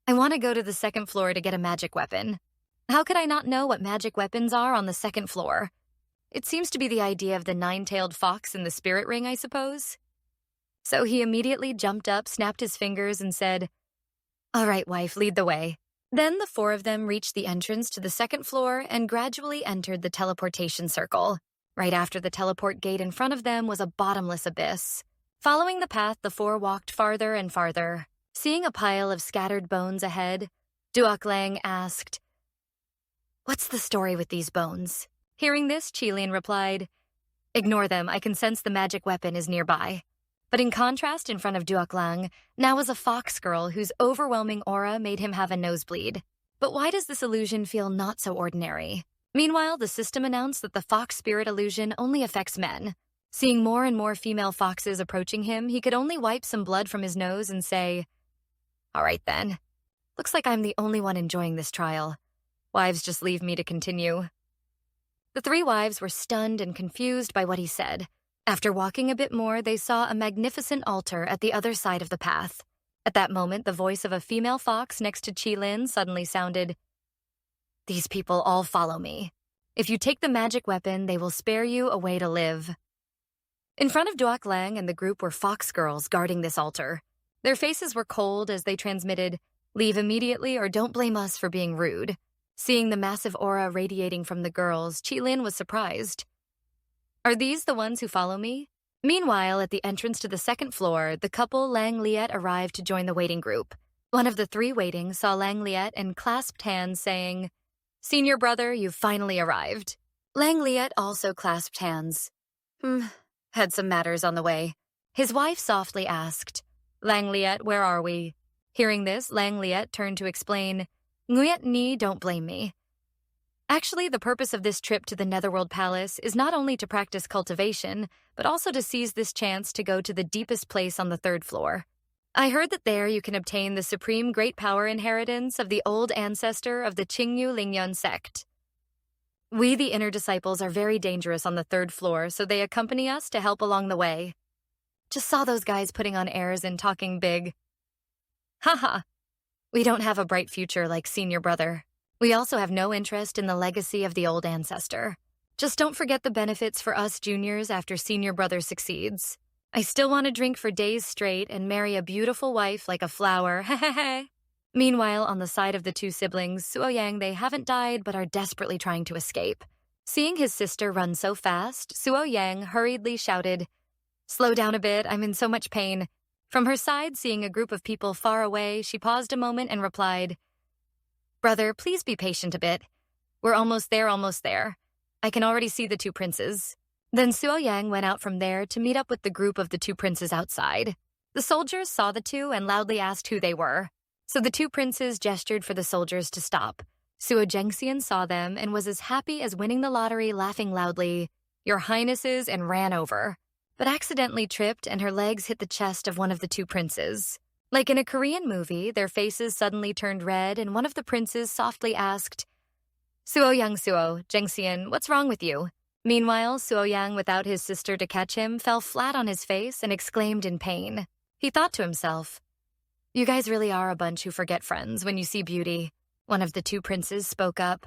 "I want to go to the second floor to get a magic weapon." How could I not know what magic weapons are on the second floor? It seems to be the idea of the 9-tailed fox in the spirit ring, I suppose. So he immediately jumped up, snapped his fingers, and said, "All right, wife, lead the way." Then the 4 of them reached the entrance to the second floor and gradually entered the teleportation circle. Right after the teleport gate in front of them was a bottomless abyss. Following the path, the 4 walked farther and farther. Seeing a pile of scattered bones ahead, Duoklang asked, "What's the story with these bones?" Hearing this, Qilin replied, "Ignore them, I can sense the magic weapon is nearby." But in contrast, in front of Duoklang, now was a fox girl whose overwhelming aura made him have a nosebleed. But why does this illusion feel not so ordinary? Meanwhile, the system announced that the fox spirit illusion only affects men. Seeing more and more female foxes approaching him, he could only wipe some blood from his nose and say, "All right then. Looks like I'm the only one enjoying this trial. Wives, just leave me to continue." The 3 wives were stunned and confused by what he said. After walking a bit more, they saw a magnificent altar at the other side of the path. At that moment, the voice of a female fox next to Qilin suddenly sounded, "These people all follow me. If you take the magic weapon, they will spare you a way to live." In front of Duoklang and the group were fox girls guarding this altar. Their faces were cold as they transmitted, "Leave immediately or don't blame us for being rude." Seeing the massive aura radiating from the girls, Qilin was surprised. "Are these the ones who follow me?" Meanwhile, at the entrance to the second floor, the couple Lang Liet arrived to join the waiting group. One of the 3 waiting saw Lang Liet and clasped hands, saying, "Senior brother, you've finally arrived." Lang Liet also clasped hands. Had some matters on the way. His wife softly asked, "Lang Liet, where are we?" Hearing this, Lang Liet turned to explain, "Nguyet ni, don't blame me. Actually, the purpose of this trip to the Netherworld Palace is not only to practice cultivation, but also to seize this chance to go to the deepest place on the 3rd floor. I heard that there you can obtain the supreme great power inheritance of the old ancestor of the Qingyu Lingyun sect. We, the inner disciples, are very dangerous on the 3rd floor, so they accompany us to help along the way." Just saw those guys putting on airs and talking big. Haha. We don't have a bright future like senior brother. We also have no interest in the legacy of the old ancestor. Just don't forget the benefits for us juniors after senior brother succeeds. I still want to drink for days straight and marry a beautiful wife like a flower. Hehehe. Meanwhile, on the side of the two siblings, Suoyang, they haven't died but are desperately trying to escape. Seeing his sister run so fast, Suoyang hurriedly shouted, "Slow down a bit, I'm in so much pain." From her side, seeing a group of people far away, she paused a moment and replied, "Brother, please be patient a bit. We're almost there, almost there. I can already see the two princes." Then Suoyang went out from there to meet up with the group of the two princes outside. The soldiers saw the two and loudly asked who they were. So the two princes gestured for the soldiers to stop. Suo Zhengxian saw them and was as happy as winning the lottery, laughing loudly, "Your Highnesses," and ran over, but accidentally tripped and her legs hit the chest of one of the two princes. Like in a Korean movie, their faces suddenly turned red and one of the princes softly asked, "Suoyang Suo, Zhengxian, what's wrong with you?" Meanwhile, Suoyang, without his sister to catch him, fell flat on his face and exclaimed in pain. He thought to himself, "You guys really are a bunch who forget friends when you see beauty." One of the two princes spoke up.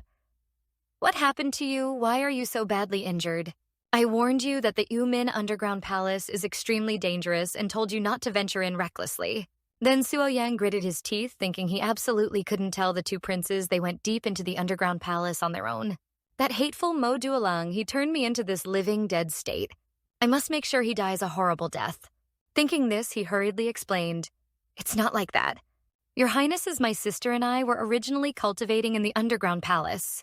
"What happened to you? Why are you so badly injured? I warned you that the Yumin underground palace is extremely dangerous and told you not to venture in recklessly." Then Suoyang gritted his teeth, thinking he absolutely couldn't tell the two princes they went deep into the underground palace on their own. That hateful Mo Duolang, he turned me into this living dead state. I must make sure he dies a horrible death. Thinking this, he hurriedly explained, "It's not like that. Your Highnesses, my sister and I were originally cultivating in the underground palace.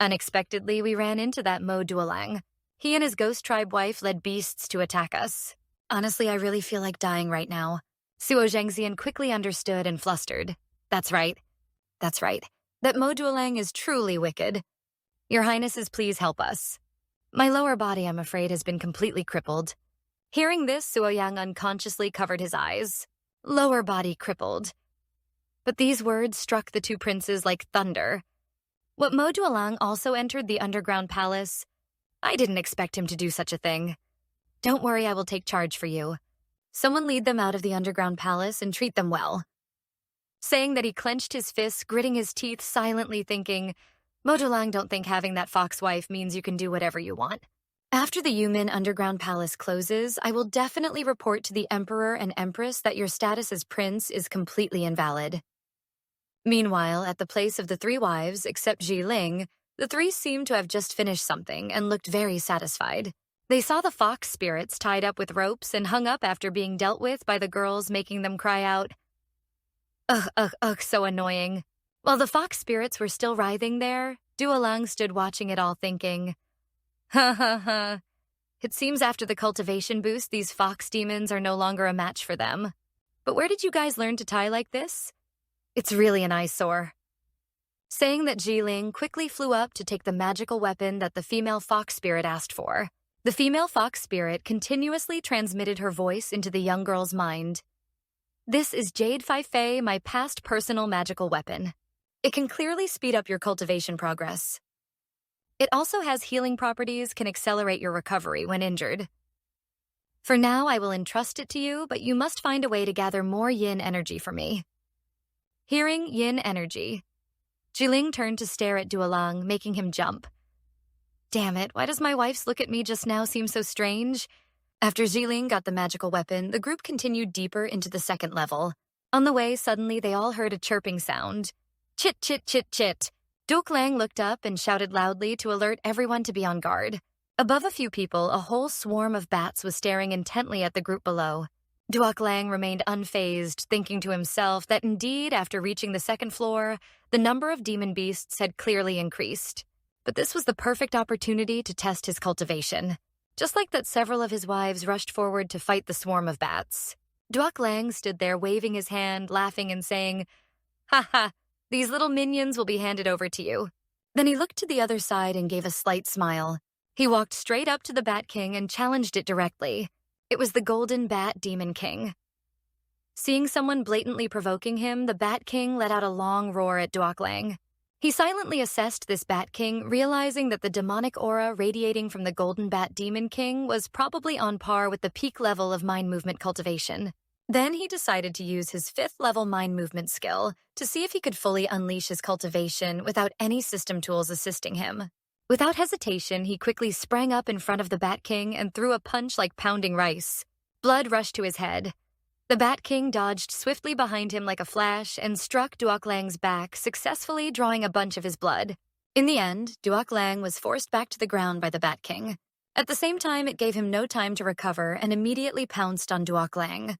Unexpectedly, we ran into that Mo Duolang. He and his ghost tribe wife led beasts to attack us. Honestly, I really feel like dying right now." Suo Zhengxian quickly understood and flustered. That's right. That Mo Duolang is truly wicked. Your Highnesses, please help us. My lower body, I'm afraid, has been completely crippled." Hearing this, Suoyang unconsciously covered his eyes. Lower body crippled. But these words struck the two princes like thunder. What Mo Duolang also entered the underground palace? I didn't expect him to do such a thing. Don't worry, I will take charge for you. Someone lead them out of the underground palace and treat them well. Saying that, he clenched his fists, gritting his teeth, silently thinking, Mo Duolang don't think having that fox wife means you can do whatever you want. After the Yumin underground palace closes, I will definitely report to the Emperor and Empress that your status as prince is completely invalid. Meanwhile, at the place of the three wives, except Ji Ling, the three seemed to have just finished something and looked very satisfied. They saw the fox spirits tied up with ropes and hung up after being dealt with by the girls, making them cry out, Ugh, so annoying. While the fox spirits were still writhing there, Duolang stood watching it all thinking, Ha. It seems after the cultivation boost, these fox demons are no longer a match for them. But where did you guys learn to tie like this? It's really an eyesore. Saying that, Ji Ling quickly flew up to take the magical weapon that the female fox spirit asked for. The female fox spirit continuously transmitted her voice into the young girl's mind. This is Jade Fai Fei, my past personal magical weapon. It can clearly speed up your cultivation progress. It also has healing properties, can accelerate your recovery when injured. For now, I will entrust it to you, but you must find a way to gather more yin energy for me. Hearing yin energy, Jiling turned to stare at Duolang, making him jump. Damn it, why does my wife's look at me just now seem so strange? After Jiling got the magical weapon, the group continued deeper into the second level. On the way, suddenly they all heard a chirping sound. Chit, chit, chit, chit. Duke Lang looked up and shouted loudly to alert everyone to be on guard. Above a few people, a whole swarm of bats was staring intently at the group below. Duok Lang remained unfazed, thinking to himself that indeed, after reaching the second floor, the number of demon beasts had clearly increased. But this was the perfect opportunity to test his cultivation. Just like that, several of his wives rushed forward to fight the swarm of bats. Duok Lang stood there waving his hand, laughing and saying, "Ha ha, these little minions will be handed over to you." Then he looked to the other side and gave a slight smile. He walked straight up to the Bat King and challenged it directly. It was the Golden Bat Demon King. Seeing someone blatantly provoking him, the Bat King let out a long roar at Duok Lang. He silently assessed this Bat King, realizing that the demonic aura radiating from the Golden Bat Demon King was probably on par with the peak level of mind movement cultivation. Then he decided to use his 5th level mind movement skill to see if he could fully unleash his cultivation without any system tools assisting him. Without hesitation, he quickly sprang up in front of the Bat King and threw a punch like pounding rice. Blood rushed to his head. The Bat King dodged swiftly behind him like a flash and struck Duok Lang's back, successfully drawing a bunch of his blood. In the end, Duok Lang was forced back to the ground by the Bat King. At the same time, it gave him no time to recover and immediately pounced on Duok Lang.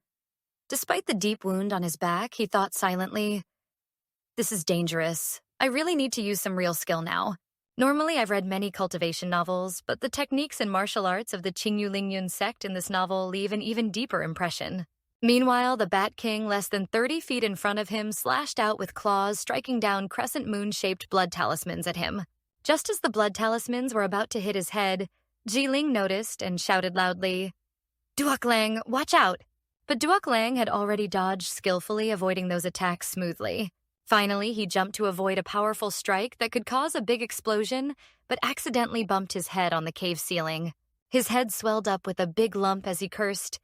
Despite the deep wound on his back, he thought silently, "This is dangerous. I really need to use some real skill now. Normally, I've read many cultivation novels, but the techniques and martial arts of the Qingyu Lingyun sect in this novel leave an even deeper impression." Meanwhile, the Bat King, less than 30 feet in front of him, slashed out with claws, striking down crescent moon-shaped blood talismans at him. Just as the blood talismans were about to hit his head, Jiling noticed and shouted loudly, "Duok Lang, watch out!" But Duok Lang had already dodged skillfully, avoiding those attacks smoothly. Finally, he jumped to avoid a powerful strike that could cause a big explosion, but accidentally bumped his head on the cave ceiling. His head swelled up with a big lump as he cursed,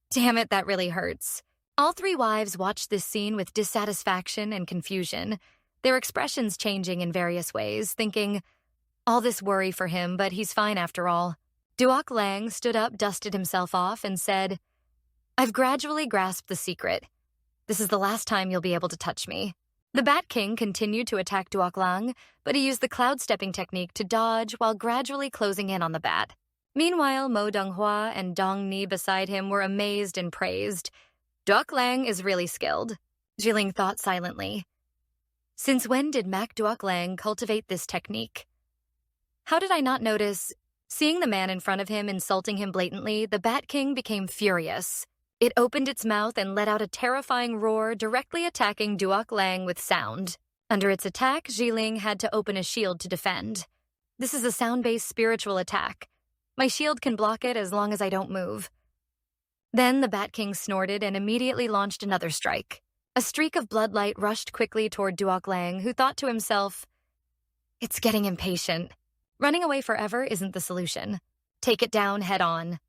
"Damn it, that really hurts." All 3 wives watched this scene with dissatisfaction and confusion, their expressions changing in various ways, thinking, all this worry for him, but he's fine after all. Duok Lang stood up, dusted himself off, and said, "I've gradually grasped the secret. This is the last time you'll be able to touch me." The Bat King continued to attack Duok Lang, but he used the cloud stepping technique to dodge while gradually closing in on the bat. Meanwhile, Mo Donghua and Dong Ni beside him were amazed and praised. "Duok Lang is really skilled," Jiling thought silently. Since when did Mak Duok Lang cultivate this technique? How did I not notice? Seeing the man in front of him insulting him blatantly, the Bat King became furious. It opened its mouth and let out a terrifying roar, directly attacking Duok Lang with sound. Under its attack, Jiling had to open a shield to defend. "This is a sound-based spiritual attack. My shield can block it as long as I don't move." Then the Bat King snorted and immediately launched another strike. A streak of bloodlight rushed quickly toward Duok Lang, who thought to himself, "It's getting impatient. Running away forever isn't the solution. Take it down head on."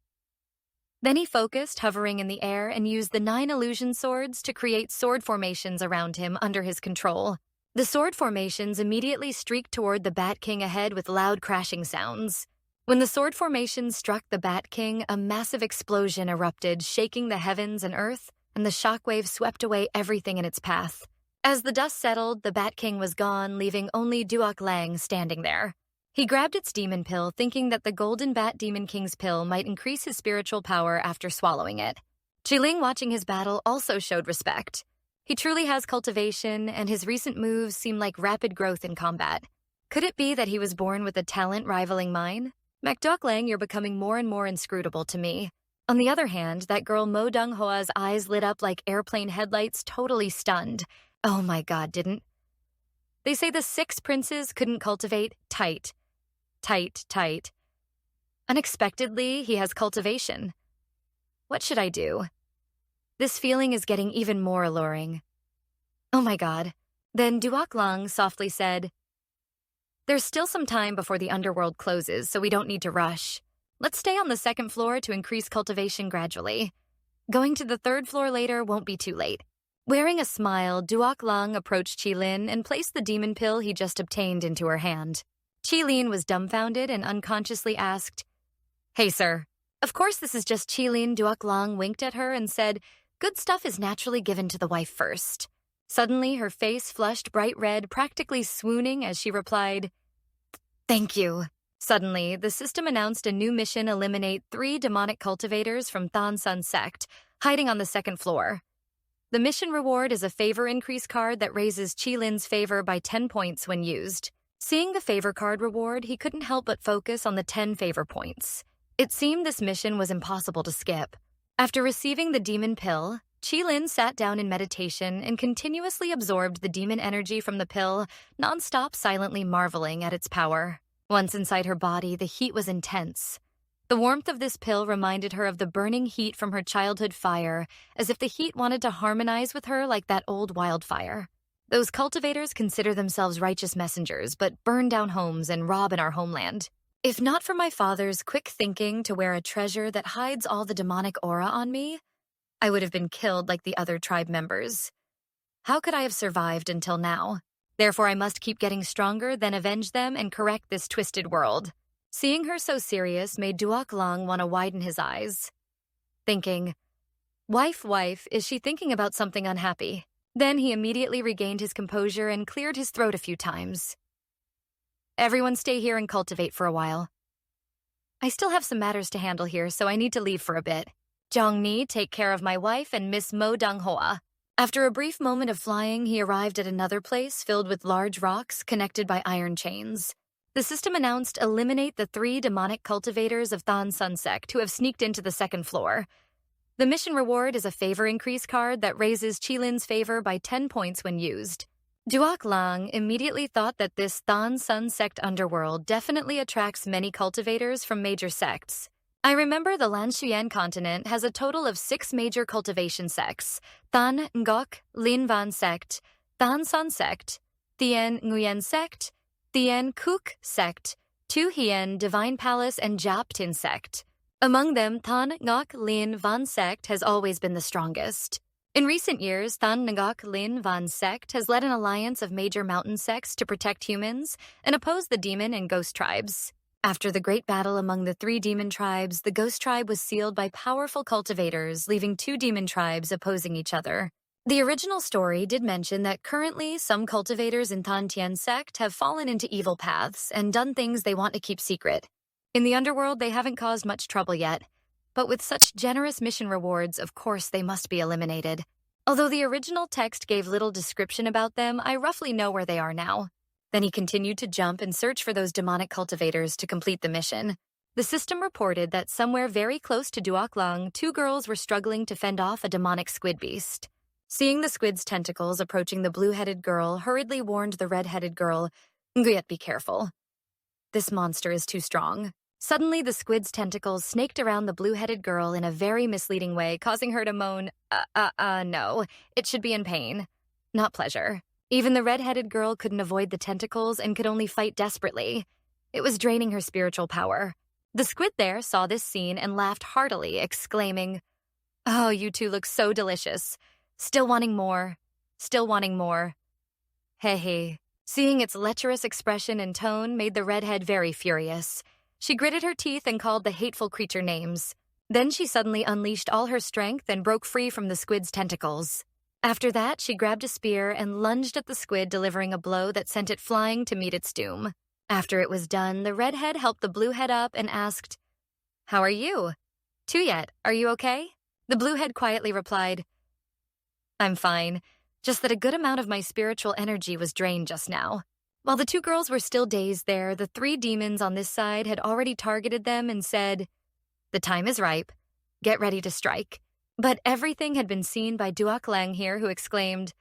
Then he focused, hovering in the air, and used the 9 illusion swords to create sword formations around him under his control. The sword formations immediately streaked toward the Bat King ahead with loud crashing sounds. When the sword formation struck the Bat King, a massive explosion erupted, shaking the heavens and earth, and the shockwave swept away everything in its path. As the dust settled, the Bat King was gone, leaving only Duok Lang standing there. He grabbed its demon pill, thinking that the Golden Bat Demon King's pill might increase his spiritual power after swallowing it. Jiling, watching his battle, also showed respect. He truly has cultivation, and his recent moves seem like rapid growth in combat. Could it be that he was born with a talent rivaling mine? Mak Duok Lang, you're becoming more and more inscrutable to me. On the other hand, that girl Mo Donghua's eyes lit up like airplane headlights, totally stunned. Oh my god, didn't... They say the 6 princes couldn't cultivate tight. Unexpectedly, he has cultivation. What should I do? This feeling is getting even more alluring. Oh my god. Then Duok Lang softly said, "There's still some time before the underworld closes, so we don't need to rush. Let's stay on the 2nd floor to increase cultivation gradually. Going to the 3rd floor later won't be too late." Wearing a smile, Duok Lang approached Qilin and placed the demon pill he just obtained into her hand. Qilin was dumbfounded and unconsciously asked, "Hey, sir." Of course, this is just Qilin. Duok Lang winked at her and said, "Good stuff is naturally given to the wife first." Suddenly, her face flushed bright red, practically swooning as she replied, "Thank you." Suddenly, the system announced a new mission: eliminate 3 demonic cultivators from Than Sun sect, hiding on the 2nd floor. The mission reward is a favor increase card that raises Qilin's favor by 10 points when used. Seeing the favor card reward, he couldn't help but focus on the 10 favor points. It seemed this mission was impossible to skip. After receiving the demon pill, Qilin sat down in meditation and continuously absorbed the demon energy from the pill, nonstop silently marveling at its power. Once inside her body, the heat was intense. The warmth of this pill reminded her of the burning heat from her childhood fire, as if the heat wanted to harmonize with her like that old wildfire. Those cultivators consider themselves righteous messengers, but burn down homes and rob in our homeland. If not for my father's quick thinking to wear a treasure that hides all the demonic aura on me, I would have been killed like the other tribe members. How could I have survived until now? Therefore, I must keep getting stronger, then avenge them and correct this twisted world. Seeing her so serious made Duok Long want to widen his eyes. Thinking, wife, is she thinking about something unhappy? Then he immediately regained his composure and cleared his throat a few times. Everyone stay here and cultivate for a while. I still have some matters to handle here, so I need to leave for a bit. Jong-mi, take care of my wife and Miss Mo Dong-hoa. After a brief moment of flying, he arrived at another place filled with large rocks connected by iron chains. The system announced eliminate the 3 demonic cultivators of Than Sun sect who have sneaked into the 2nd floor. The mission reward is a favor increase card that raises Qilin's favor by 10 points when used. Duok Lang immediately thought that this Than Sun sect underworld definitely attracts many cultivators from major sects. I remember the Lanshuyan continent has a total of 6 major cultivation sects: Than Ngok Lin Van sect, Than Sun sect, Thien Nguyen sect, Thien Kuk sect, Tu Hien Divine Palace, and Japtin sect. Among them, Than Ngok Lin Van sect has always been the strongest. In recent years, Than Ngok Lin Van sect has led an alliance of major mountain sects to protect humans and oppose the demon and ghost tribes. After the great battle among the 3 demon tribes, the ghost tribe was sealed by powerful cultivators, leaving 2 demon tribes opposing each other. The original story did mention that currently some cultivators in Than Tien sect have fallen into evil paths and done things they want to keep secret. In the underworld, they haven't caused much trouble yet, but with such generous mission rewards, of course they must be eliminated. Although the original text gave little description about them, I roughly know where they are now. Then he continued to jump and search for those demonic cultivators to complete the mission. The system reported that somewhere very close to Duok Lang, 2 girls were struggling to fend off a demonic squid beast. Seeing the squid's tentacles approaching the blue-headed girl, hurriedly warned the red-headed girl, "Nguyet, be careful. This monster is too strong." Suddenly, the squid's tentacles snaked around the blue-headed girl in a very misleading way, causing her to moan, no, it should be in pain, not pleasure. Even the red-headed girl couldn't avoid the tentacles and could only fight desperately. It was draining her spiritual power. The squid there saw this scene and laughed heartily, exclaiming, "Oh, you 2 look so delicious. Still wanting more. Still wanting more." Hey. Seeing its lecherous expression and tone made the redhead very furious. She gritted her teeth and called the hateful creature names. Then she suddenly unleashed all her strength and broke free from the squid's tentacles. After that, she grabbed a spear and lunged at the squid, delivering a blow that sent it flying to meet its doom. After it was done, the redhead helped the bluehead up and asked, "How are you? Tuyet, are you okay?" The bluehead quietly replied, "I'm fine, just that a good amount of my spiritual energy was drained just now." While the 2 girls were still dazed there, the 3 demons on this side had already targeted them and said, "The time is ripe. Get ready to strike." But everything had been seen by Duok Lang here, who exclaimed,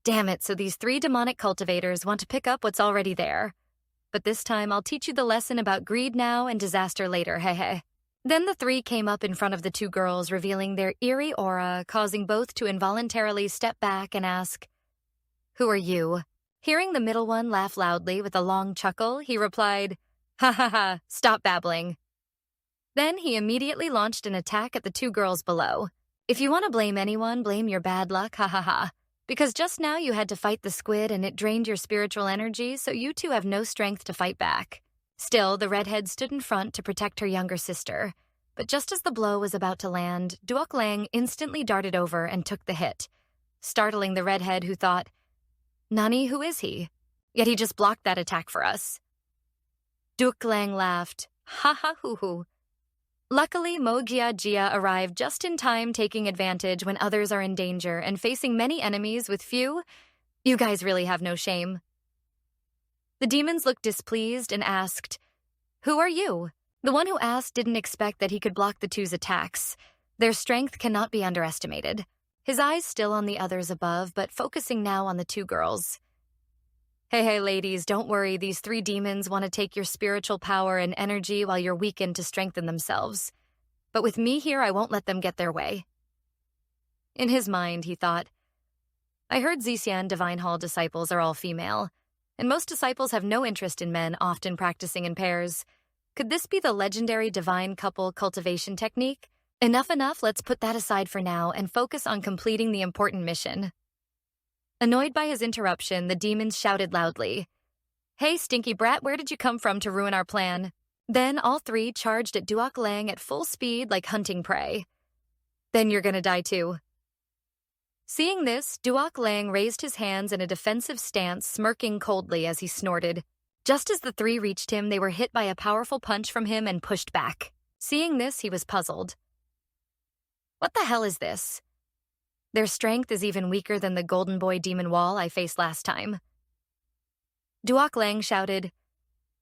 "Damn it, so these 3 demonic cultivators want to pick up what's already there. But this time I'll teach you the lesson about greed now and disaster later, hehe." Then the 3 came up in front of the 2 girls, revealing their eerie aura, causing both to involuntarily step back and ask, "Who are you?" Hearing the middle one laugh loudly with a long chuckle, he replied, "Ha, stop babbling." Then he immediately launched an attack at the 2 girls below. "If you want to blame anyone, blame your bad luck, ha. Because just now you had to fight the squid and it drained your spiritual energy, so you 2 have no strength to fight back." Still, the redhead stood in front to protect her younger sister. But just as the blow was about to land, Duok Lang instantly darted over and took the hit, startling the redhead, who thought, "Nani, who is he? Yet he just blocked that attack for us." Duok Lang laughed, "Ha hoo. Luckily, Mo Jia arrived just in time, taking advantage when others are in danger and facing many enemies with few. You guys really have no shame." The demons looked displeased and asked, "Who are you?" The one who asked didn't expect that he could block the two's attacks. Their strength cannot be underestimated. His eyes still on the others above, but focusing now on the two girls. Hey, ladies, don't worry. These three demons want to take your spiritual power and energy while you're weakened to strengthen themselves. But with me here, I won't let them get their way. In his mind, he thought, I heard Xixian Divine Hall disciples are all female, and most disciples have no interest in men, often practicing in pairs. Could this be the legendary divine couple cultivation technique? Enough, let's put that aside for now and focus on completing the important mission. Annoyed by his interruption, the demons shouted loudly, Hey, stinky brat, where did you come from to ruin our plan? Then all three charged at Duok Lang at full speed like hunting prey. Then you're gonna die too. Seeing this, Duok Lang raised his hands in a defensive stance, smirking coldly as he snorted. Just as the three reached him, they were hit by a powerful punch from him and pushed back. Seeing this, he was puzzled. What the hell is this? Their strength is even weaker than the Golden Boy Demon Wall I faced last time. Duok Lang shouted,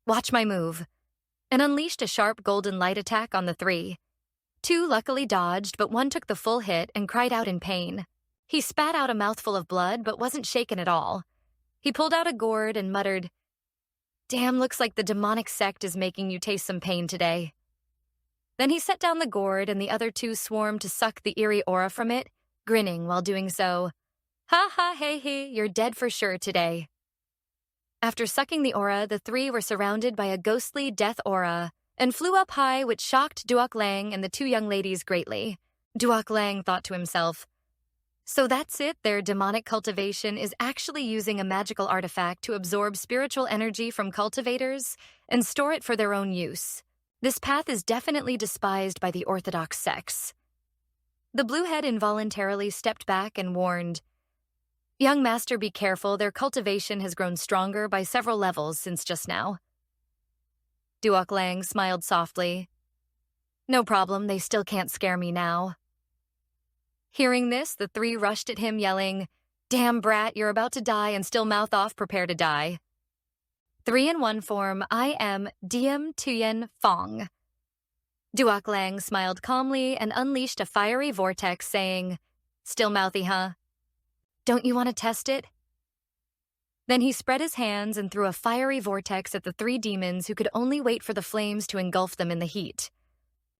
Watch my move, and unleashed a sharp golden light attack on the three. Two luckily dodged, but one took the full hit and cried out in pain. He spat out a mouthful of blood, but wasn't shaken at all. He pulled out a gourd and muttered, Damn, looks like the demonic sect is making you taste some pain today. Then he set down the gourd and the other two swarmed to suck the eerie aura from it, grinning while doing so. Ha ha, hey, you're dead for sure today. After sucking the aura, the three were surrounded by a ghostly death aura and flew up high, which shocked Duok Lang and the two young ladies greatly. Duok Lang thought to himself, So that's it, their demonic cultivation is actually using a magical artifact to absorb spiritual energy from cultivators and store it for their own use. This path is definitely despised by the orthodox sects. The bluehead involuntarily stepped back and warned, Young master, be careful, their cultivation has grown stronger by several levels since just now. Duok Lang smiled softly. No problem, they still can't scare me now. Hearing this, the three rushed at him, yelling, Damn brat, you're about to die and still mouth off, prepare to die. 3-in-1 form, I am Diem Tuyen Fong. Duok Lang smiled calmly and unleashed a fiery vortex, saying, Still mouthy, huh? Don't you want to test it? Then he spread his hands and threw a fiery vortex at the three demons who could only wait for the flames to engulf them in the heat.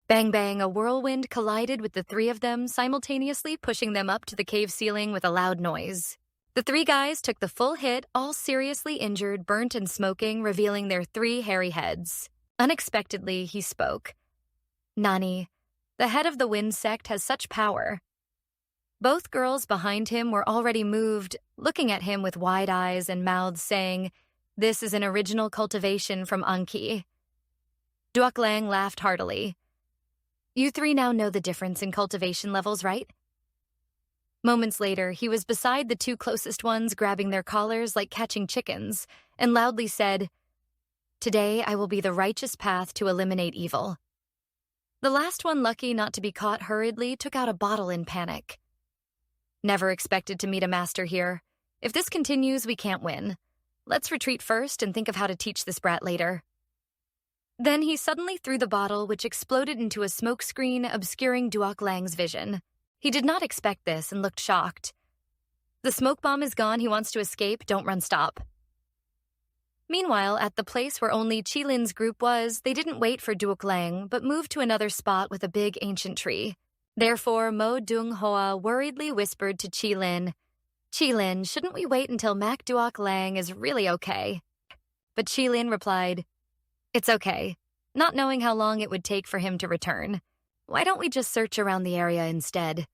Bang bang, a whirlwind collided with the three of them, simultaneously pushing them up to the cave ceiling with a loud noise. The three guys took the full hit, all seriously injured, burnt and smoking, revealing their three hairy heads. Unexpectedly, he spoke. Nani, the head of the Wind Sect has such power. Both girls behind him were already moved, looking at him with wide eyes and mouths, saying, This is an original cultivation from Anki. Duok Lang laughed heartily. You three now know the difference in cultivation levels, right? Moments later, he was beside the two closest ones, grabbing their collars like catching chickens, and loudly said, Today I will be the righteous path to eliminate evil. The last one, lucky not to be caught, hurriedly took out a bottle in panic. Never expected to meet a master here. If this continues, we can't win. Let's retreat first and think of how to teach this brat later. Then he suddenly threw the bottle, which exploded into a smokescreen, obscuring Duok Lang's vision. He did not expect this and looked shocked. The smoke bomb is gone, he wants to escape, don't run, stop. Meanwhile, at the place where only Qilin's group was, they didn't wait for Duok Lang, but moved to another spot with a big ancient tree. Therefore, Mo Dung Hoa worriedly whispered to Qilin, Qilin, shouldn't we wait until Mac Duok Lang is really okay? But Qilin replied, It's okay, not knowing how long it would take for him to return. Why don't we just search around the area instead?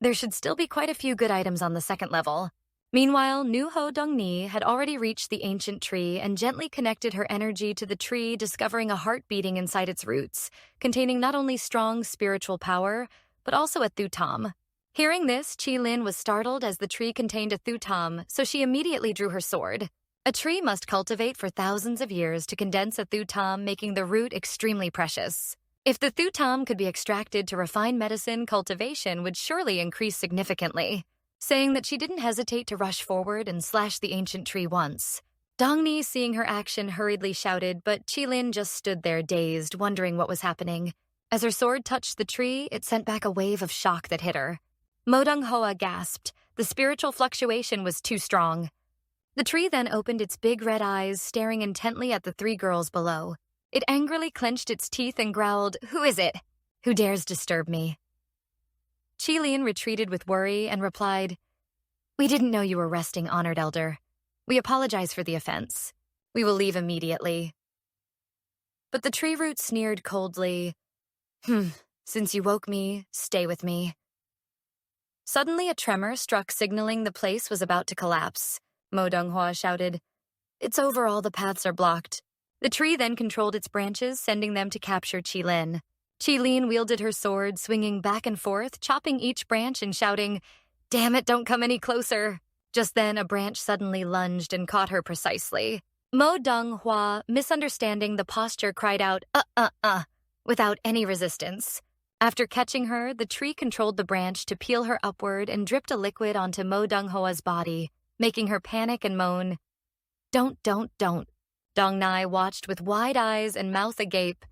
There should still be quite a few good items on the second level. Meanwhile, Nu Ho Dong Ni had already reached the ancient tree and gently connected her energy to the tree, discovering a heart beating inside its roots, containing not only strong spiritual power, but also a thutam. Hearing this, Qilin was startled as the tree contained a thutam, so she immediately drew her sword. A tree must cultivate for thousands of years to condense a thutam, making the root extremely precious. If the thutam could be extracted to refine medicine, cultivation would surely increase significantly. Saying that she didn't hesitate to rush forward and slash the ancient tree once. Dongni, seeing her action, hurriedly shouted, but Qilin just stood there dazed, wondering what was happening. As her sword touched the tree, it sent back a wave of shock that hit her. Manhua gasped. The spiritual fluctuation was too strong. The tree then opened its big red eyes, staring intently at the three girls below. It angrily clenched its teeth and growled, "Who is it? Who dares disturb me?" Qilin retreated with worry and replied, "We didn't know you were resting, honored elder. We apologize for the offense. We will leave immediately." But the tree root sneered coldly, "Since you woke me, stay with me." Suddenly a tremor struck, signaling the place was about to collapse. Mo Donghua shouted, "It's over, all the paths are blocked." The tree then controlled its branches, sending them to capture Qilin. Qilin wielded her sword, swinging back and forth, chopping each branch and shouting, "Damn it, don't come any closer." Just then, a branch suddenly lunged and caught her precisely. Mo Donghua, misunderstanding the posture, cried out, without any resistance. After catching her, the tree controlled the branch to peel her upward and dripped a liquid onto Mo Donghua's body, making her panic and moan. Don't. Dong Nai watched with wide eyes and mouth agape.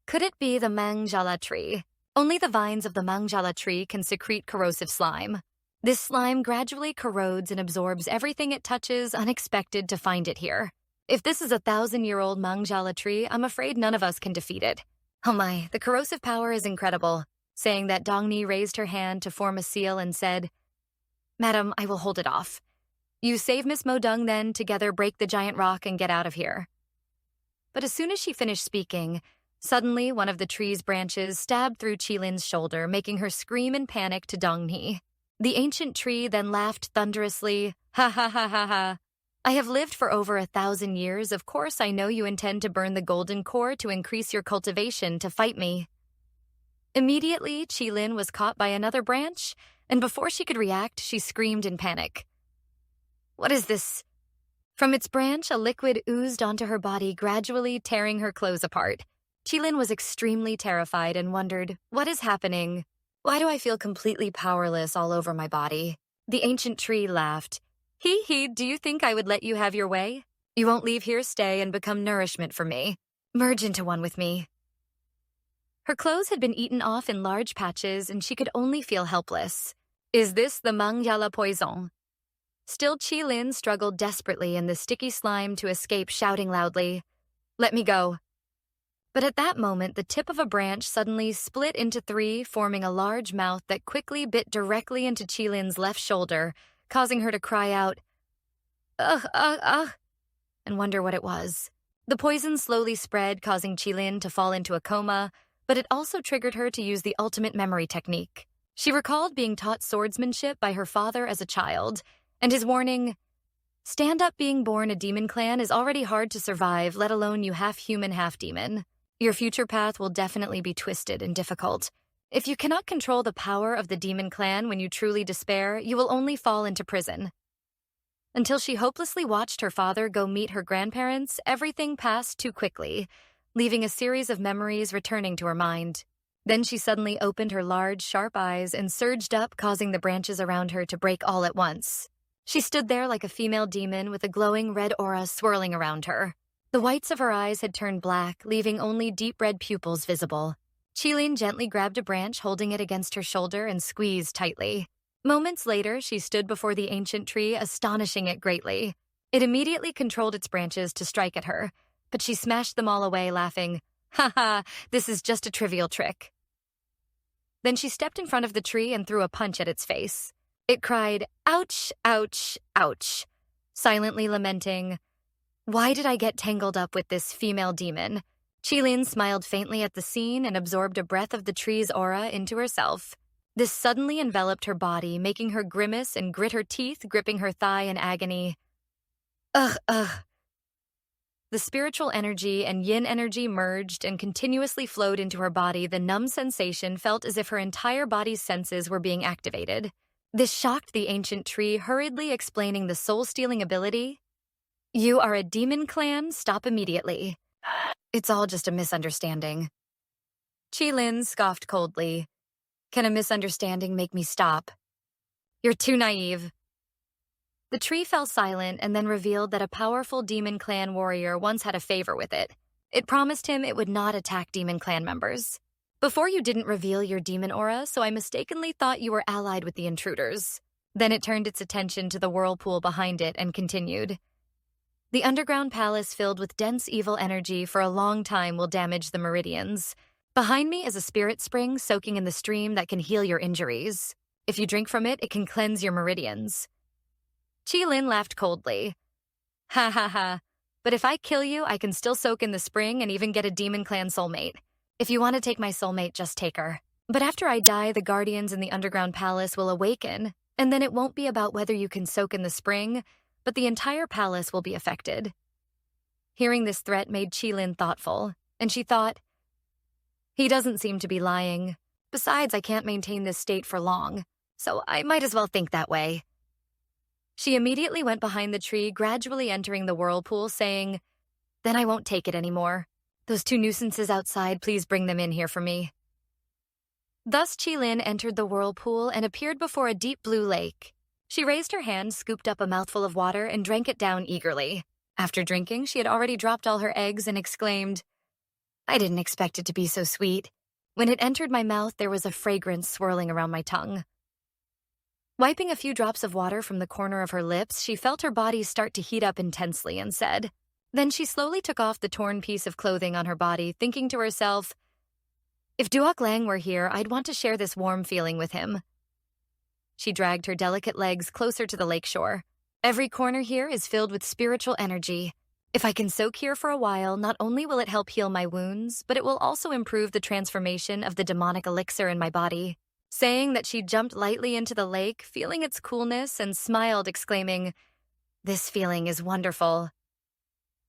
Could it be the Mangjala tree? Only the vines of the Mangjala tree can secrete corrosive slime. This slime gradually corrodes and absorbs everything it touches, unexpected to find it here. If this is a 1,000-year-old Mangjala tree, I'm afraid none of us can defeat it. Oh my, the corrosive power is incredible. Saying that, Dongni raised her hand to form a seal and said, "Madam, I will hold it off. You save Miss Mo Dung, then together break the giant rock and get out of here." But as soon as she finished speaking, suddenly one of the tree's branches stabbed through Qilin's shoulder, making her scream in panic to Dongni. The ancient tree then laughed thunderously, "Ha ha ha ha ha. I have lived for over 1,000 years. Of course I know you intend to burn the golden core to increase your cultivation to fight me." Immediately, Qilin was caught by another branch, and before she could react, she screamed in panic. "What is this?" From its branch, a liquid oozed onto her body, gradually tearing her clothes apart. Qilin was extremely terrified and wondered, "What is happening? Why do I feel completely powerless all over my body?" The ancient tree laughed. Hee, do you think I would let you have your way? You won't leave here, stay, and become nourishment for me. Merge into one with me." Her clothes had been eaten off in large patches, and she could only feel helpless. Is this the Mangyala poison? Still, Qilin struggled desperately in the sticky slime to escape, shouting loudly, "Let me go." But at that moment, the tip of a branch suddenly split into three, forming a large mouth that quickly bit directly into Qilin's left shoulder, causing her to cry out, and wonder what it was. The poison slowly spread, causing Qilin to fall into a coma, but it also triggered her to use the ultimate memory technique. She recalled being taught swordsmanship by her father as a child, and his warning, "Stand up, being born a demon clan is already hard to survive, let alone you half human, half demon. Your future path will definitely be twisted and difficult. If you cannot control the power of the demon clan when you truly despair, you will only fall into prison." Until she hopelessly watched her father go meet her grandparents, everything passed too quickly, leaving a series of memories returning to her mind. Then she suddenly opened her large, sharp eyes and surged up, causing the branches around her to break all at once. She stood there like a female demon with a glowing red aura swirling around her. The whites of her eyes had turned black, leaving only deep red pupils visible. Qilin gently grabbed a branch, holding it against her shoulder, and squeezed tightly. Moments later, she stood before the ancient tree, astonishing it greatly. It immediately controlled its branches to strike at her, but she smashed them all away, laughing, "Ha, this is just a trivial trick." Then she stepped in front of the tree and threw a punch at its face. It cried, "Ouch, ouch, ouch," silently lamenting, "Why did I get tangled up with this female demon?" Qilin smiled faintly at the scene and absorbed a breath of the tree's aura into herself. This suddenly enveloped her body, making her grimace and grit her teeth, gripping her thigh in agony. Ugh. The spiritual energy and yin energy merged and continuously flowed into her body. The numb sensation felt as if her entire body's senses were being activated. This shocked the ancient tree, hurriedly explaining the soul-stealing ability. "You are a demon clan, stop immediately. It's all just a misunderstanding." Qilin scoffed coldly. "Can a misunderstanding make me stop? You're too naive." The tree fell silent and then revealed that a powerful demon clan warrior once had a favor with it. It promised him it would not attack demon clan members. Before you didn't reveal your demon aura, so I mistakenly thought you were allied with the intruders. Then it turned its attention to the whirlpool behind it and continued. The underground palace filled with dense evil energy for a long time will damage the meridians. Behind me is a spirit spring soaking in the stream that can heal your injuries. If you drink from it, it can cleanse your meridians. Qilin laughed coldly. Ha ha ha. But if I kill you, I can still soak in the spring and even get a demon clan soulmate. If you want to take my soulmate, just take her. But after I die, the guardians in the underground palace will awaken, and then it won't be about whether you can soak in the spring, but the entire palace will be affected. Hearing this threat made Qilin thoughtful, and she thought, he doesn't seem to be lying. Besides, I can't maintain this state for long, so I might as well think that way. She immediately went behind the tree, gradually entering the whirlpool, saying, then I won't take it anymore. Those two nuisances outside, please bring them in here for me. Thus Qilin entered the whirlpool and appeared before a deep blue lake. She raised her hand, scooped up a mouthful of water, and drank it down eagerly. After drinking, she had already dropped all her eggs and exclaimed, I didn't expect it to be so sweet. When it entered my mouth, there was a fragrance swirling around my tongue. Wiping a few drops of water from the corner of her lips, she felt her body start to heat up intensely and said. Then she slowly took off the torn piece of clothing on her body, thinking to herself, if Duok Lang were here, I'd want to share this warm feeling with him. She dragged her delicate legs closer to the lakeshore. Every corner here is filled with spiritual energy. If I can soak here for a while, not only will it help heal my wounds, but it will also improve the transformation of the demonic elixir in my body. Saying that, she jumped lightly into the lake, feeling its coolness, and smiled, exclaiming, this feeling is wonderful.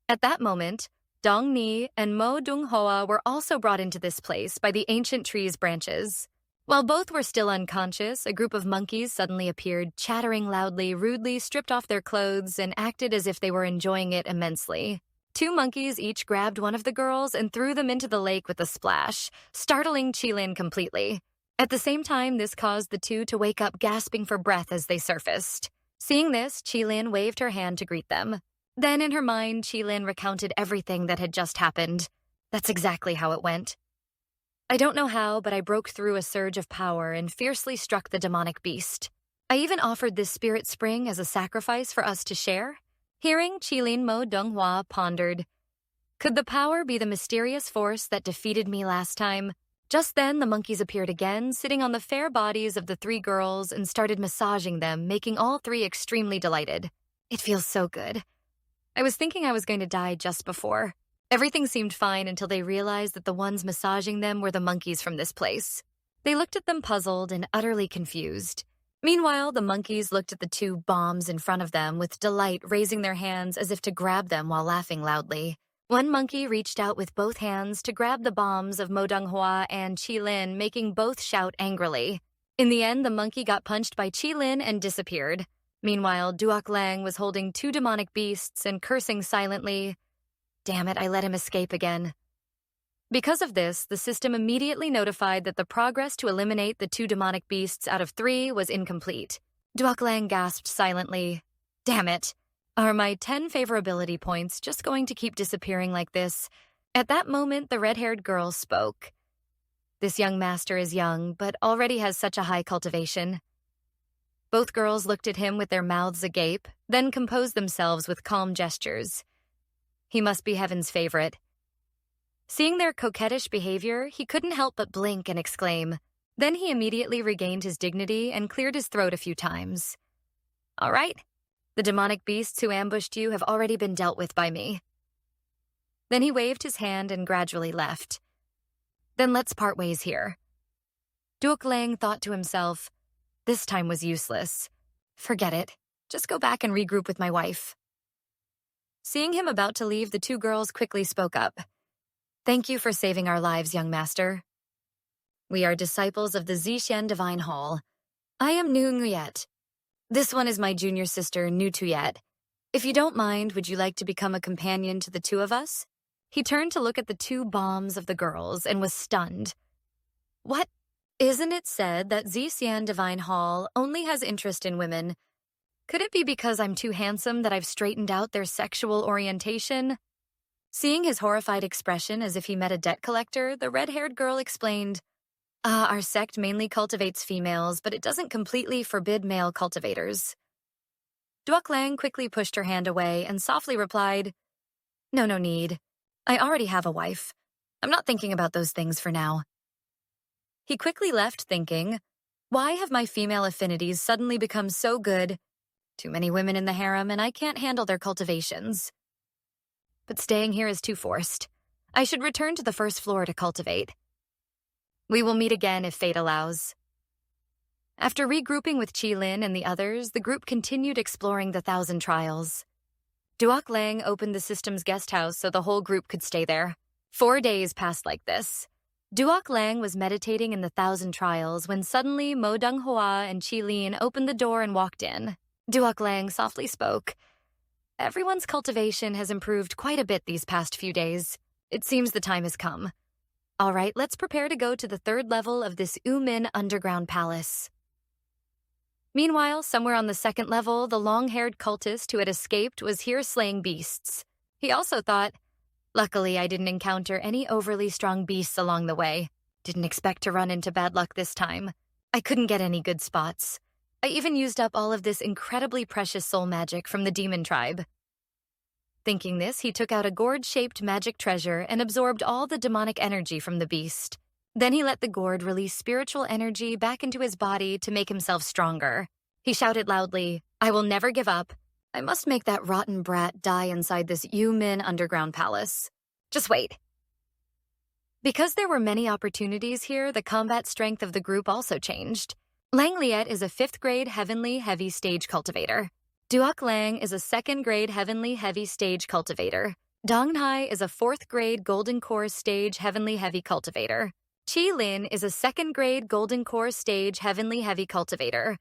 At that moment, Dong Ni and Mo Dung Hoa were also brought into this place by the ancient tree's branches. While both were still unconscious, a group of monkeys suddenly appeared, chattering loudly, rudely stripped off their clothes, and acted as if they were enjoying it immensely. Two monkeys each grabbed one of the girls and threw them into the lake with a splash, startling Qilin completely. At the same time, this caused the two to wake up gasping for breath as they surfaced. Seeing this, Qilin waved her hand to greet them. Then in her mind, Qilin recounted everything that had just happened. That's exactly how it went. I don't know how, but I broke through a surge of power and fiercely struck the demonic beast. I even offered this spirit spring as a sacrifice for us to share. Hearing, Qilin Mo Donghua pondered, could the power be the mysterious force that defeated me last time? Just then, the monkeys appeared again, sitting on the fair bodies of the three girls and started massaging them, making all three extremely delighted. It feels so good. I was thinking I was going to die just before. Everything seemed fine until they realized that the ones massaging them were the monkeys from this place. They looked at them puzzled and utterly confused. Meanwhile, the monkeys looked at the two bombs in front of them with delight, raising their hands as if to grab them while laughing loudly. One monkey reached out with both hands to grab the bombs of Mo Donghua and Qilin, making both shout angrily. In the end, the monkey got punched by Qilin and disappeared. Meanwhile, Duok Lang was holding two demonic beasts and cursing silently. Damn it, I let him escape again. Because of this, the system immediately notified that the progress to eliminate the two demonic beasts out of 3 was incomplete. Duok Lang gasped silently. Damn it. Are my 10 favorability points just going to keep disappearing like this? At that moment, the red-haired girl spoke. This young master is young, but already has such a high cultivation. Both girls looked at him with their mouths agape, then composed themselves with calm gestures. He must be heaven's favorite. Seeing their coquettish behavior, he couldn't help but blink and exclaim. Then he immediately regained his dignity and cleared his throat a few times. All right. The demonic beasts who ambushed you have already been dealt with by me. Then he waved his hand and gradually left. Then let's part ways here. Duok Lang thought to himself, this time was useless. Forget it. Just go back and regroup with my wife. Seeing him about to leave, the two girls quickly spoke up. Thank you for saving our lives, young master. We are disciples of the Zixian Divine Hall. I am Nu Nguyet. This one is my junior sister, Nu Tuyet. If you don't mind, would you like to become a companion to the two of us? He turned to look at the two bombs of the girls and was stunned. What? Isn't it said that Zixian Divine Hall only has interest in women? Could it be because I'm too handsome that I've straightened out their sexual orientation? Seeing his horrified expression as if he met a debt collector, the red-haired girl explained, our sect mainly cultivates females, but it doesn't completely forbid male cultivators. Duok Lang quickly pushed her hand away and softly replied, No need. I already have a wife. I'm not thinking about those things for now. He quickly left thinking, why have my female affinities suddenly become so good? Too many women in the harem and I can't handle their cultivations. But staying here is too forced. I should return to the first floor to cultivate. We will meet again if fate allows. After regrouping with Qilin and the others, the group continued exploring the Thousand Trials. Duok Lang opened the system's guest house so the whole group could stay there. 4 days passed like this. Duok Lang was meditating in the Thousand Trials when suddenly Manhua and Qilin opened the door and walked in. Duok Lang softly spoke. Everyone's cultivation has improved quite a bit these past few days. It seems the time has come. All right, let's prepare to go to the 3rd level of this Umin underground palace. Meanwhile, somewhere on the 2nd level, the long-haired cultist who had escaped was here slaying beasts. He also thought, luckily I didn't encounter any overly strong beasts along the way. Didn't expect to run into bad luck this time. I couldn't get any good spots. I even used up all of this incredibly precious soul magic from the demon tribe. Thinking this, he took out a gourd-shaped magic treasure and absorbed all the demonic energy from the beast. Then he let the gourd release spiritual energy back into his body to make himself stronger. He shouted loudly, I will never give up. I must make that rotten brat die inside this Yumin underground palace. Just wait. Because there were many opportunities here, the combat strength of the group also changed. Langliet is a 5th grade Heavenly Heavy Stage Cultivator. Duok Lang is a 2nd grade Heavenly Heavy Stage Cultivator. Donghai is a 4th grade Golden Core Stage Heavenly Heavy Cultivator. Qilin is a 2nd grade Golden Core Stage Heavenly Heavy Cultivator.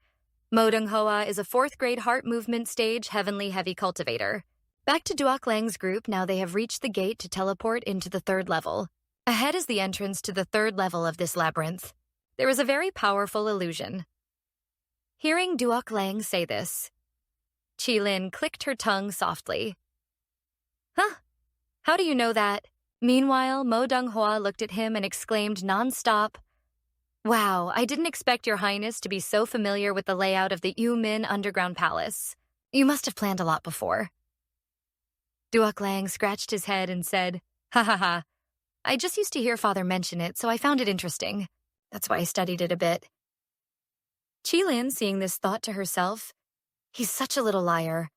Modonghua is a 4th grade Heart Movement Stage Heavenly Heavy Cultivator. Back to Duok Lang's group, now they have reached the gate to teleport into the 3rd level. Ahead is the entrance to the 3rd level of this labyrinth. There is a very powerful illusion. Hearing Duok Lang say this, Qilin clicked her tongue softly. Huh? How do you know that? Meanwhile, Mo Donghua looked at him and exclaimed non-stop, Wow, I didn't expect your highness to be so familiar with the layout of the Yumin underground palace. You must have planned a lot before. Duok Lang scratched his head and said, Ha ha ha. I just used to hear father mention it, so I found it interesting. That's why I studied it a bit. Qilin, seeing this, thought to herself, he's such a little liar.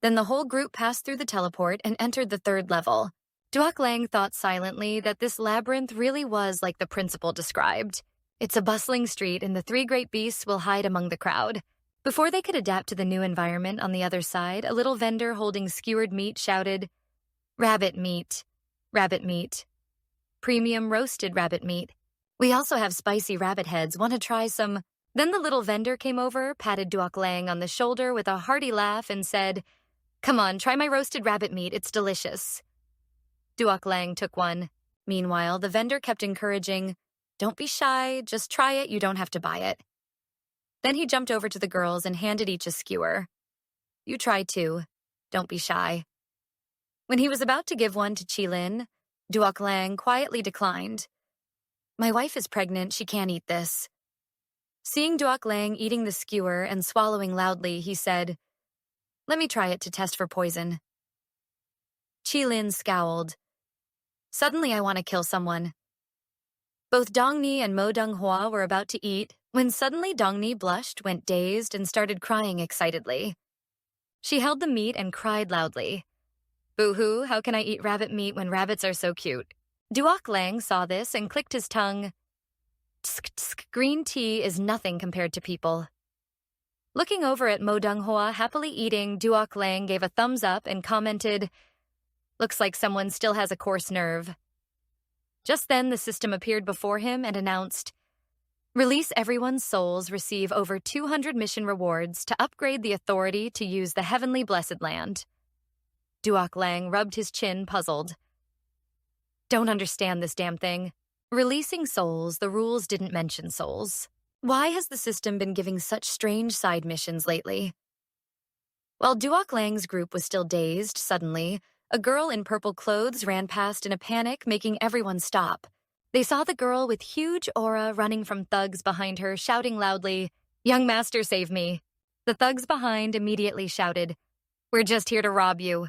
Then the whole group passed through the teleport and entered the 3rd level. Duok Lang thought silently that this labyrinth really was like the principal described. It's a bustling street and the 3 great beasts will hide among the crowd. Before they could adapt to the new environment on the other side, a little vendor holding skewered meat shouted, Rabbit meat. Rabbit meat. Premium roasted rabbit meat. We also have spicy rabbit heads. Want to try some? Then the little vendor came over, patted Duok Lang on the shoulder with a hearty laugh and said, Come on, try my roasted rabbit meat. It's delicious. Duok Lang took one. Meanwhile, the vendor kept encouraging, Don't be shy. Just try it. You don't have to buy it. Then he jumped over to the girls and handed each a skewer. You try too. Don't be shy. When he was about to give one to Qilin, Duok Lang quietly declined. My wife is pregnant, she can't eat this. Seeing Duok Lang eating the skewer and swallowing loudly, he said, Let me try it to test for poison. Qilin scowled. Suddenly I want to kill someone. Both Dongni and Mo Donghua were about to eat, when suddenly Dongni blushed, went dazed, and started crying excitedly. She held the meat and cried loudly. Boo-hoo, how can I eat rabbit meat when rabbits are so cute? Duok Lang saw this and clicked his tongue. Tsk, tsk, green tea is nothing compared to people. Looking over at Mo Donghua happily eating, Duok Lang gave a thumbs up and commented, Looks like someone still has a coarse nerve. Just then the system appeared before him and announced, Release everyone's souls receive over 200 mission rewards to upgrade the authority to use the heavenly blessed land. Duok Lang rubbed his chin, puzzled. Don't understand this damn thing. Releasing souls, the rules didn't mention souls. Why has the system been giving such strange side missions lately? While Duok Lang's group was still dazed, suddenly, a girl in purple clothes ran past in a panic, making everyone stop. They saw the girl with huge aura running from thugs behind her, shouting loudly, "Young master, save me." The thugs behind immediately shouted, "We're just here to rob you.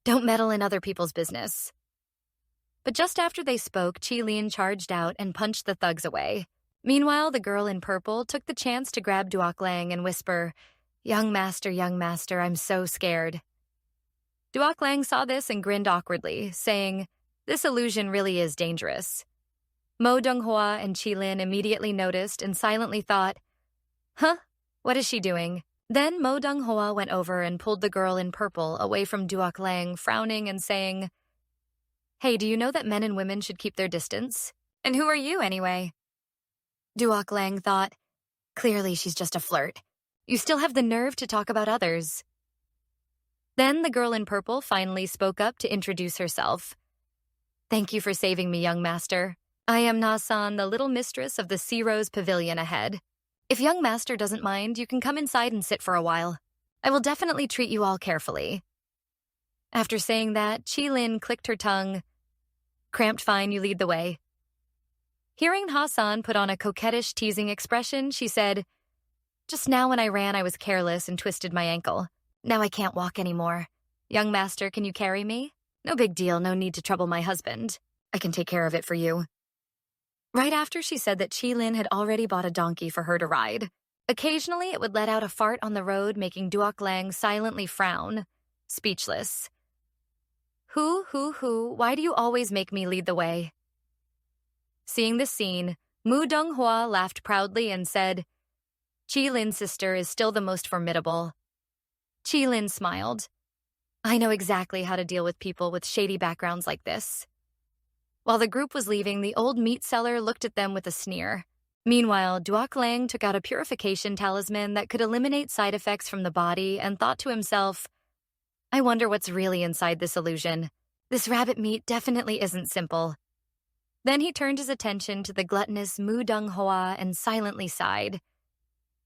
Don't meddle in other people's business." But just after they spoke, Qilin charged out and punched the thugs away. Meanwhile, the girl in purple took the chance to grab Duok Lang and whisper, young master, I'm so scared." Duok Lang saw this and grinned awkwardly, saying, "This illusion really is dangerous." Mo Donghua and Qilin immediately noticed and silently thought, "Huh? What is she doing?" Then Mo Donghua went over and pulled the girl in purple away from Duok Lang, frowning and saying, "Hey, do you know that men and women should keep their distance? And who are you, anyway?" Duok Lang thought, "Clearly she's just a flirt. You still have the nerve to talk about others." Then the girl in purple finally spoke up to introduce herself. "Thank you for saving me, young master. I am Na-san, the little mistress of the Sea Rose Pavilion ahead. If young master doesn't mind, you can come inside and sit for a while. I will definitely treat you all carefully." After saying that, Qilin clicked her tongue. "Cramped fine, you lead the way." Hearing Hassan put on a coquettish, teasing expression, she said, "Just now when I ran, I was careless and twisted my ankle. Now I can't walk anymore. Young master, can you carry me? No big deal, no need to trouble my husband. I can take care of it for you." Right after she said that Qilin had already bought a donkey for her to ride. Occasionally, it would let out a fart on the road, making Duok Lang silently frown, speechless. Who, why do you always make me lead the way?" Seeing this scene, Mu Donghua laughed proudly and said, "Qilin's sister is still the most formidable." Qilin smiled. "I know exactly how to deal with people with shady backgrounds like this." While the group was leaving, the old meat seller looked at them with a sneer. Meanwhile, Duok Lang took out a purification talisman that could eliminate side effects from the body and thought to himself, "I wonder what's really inside this illusion. This rabbit meat definitely isn't simple." Then he turned his attention to the gluttonous Mu Donghua and silently sighed.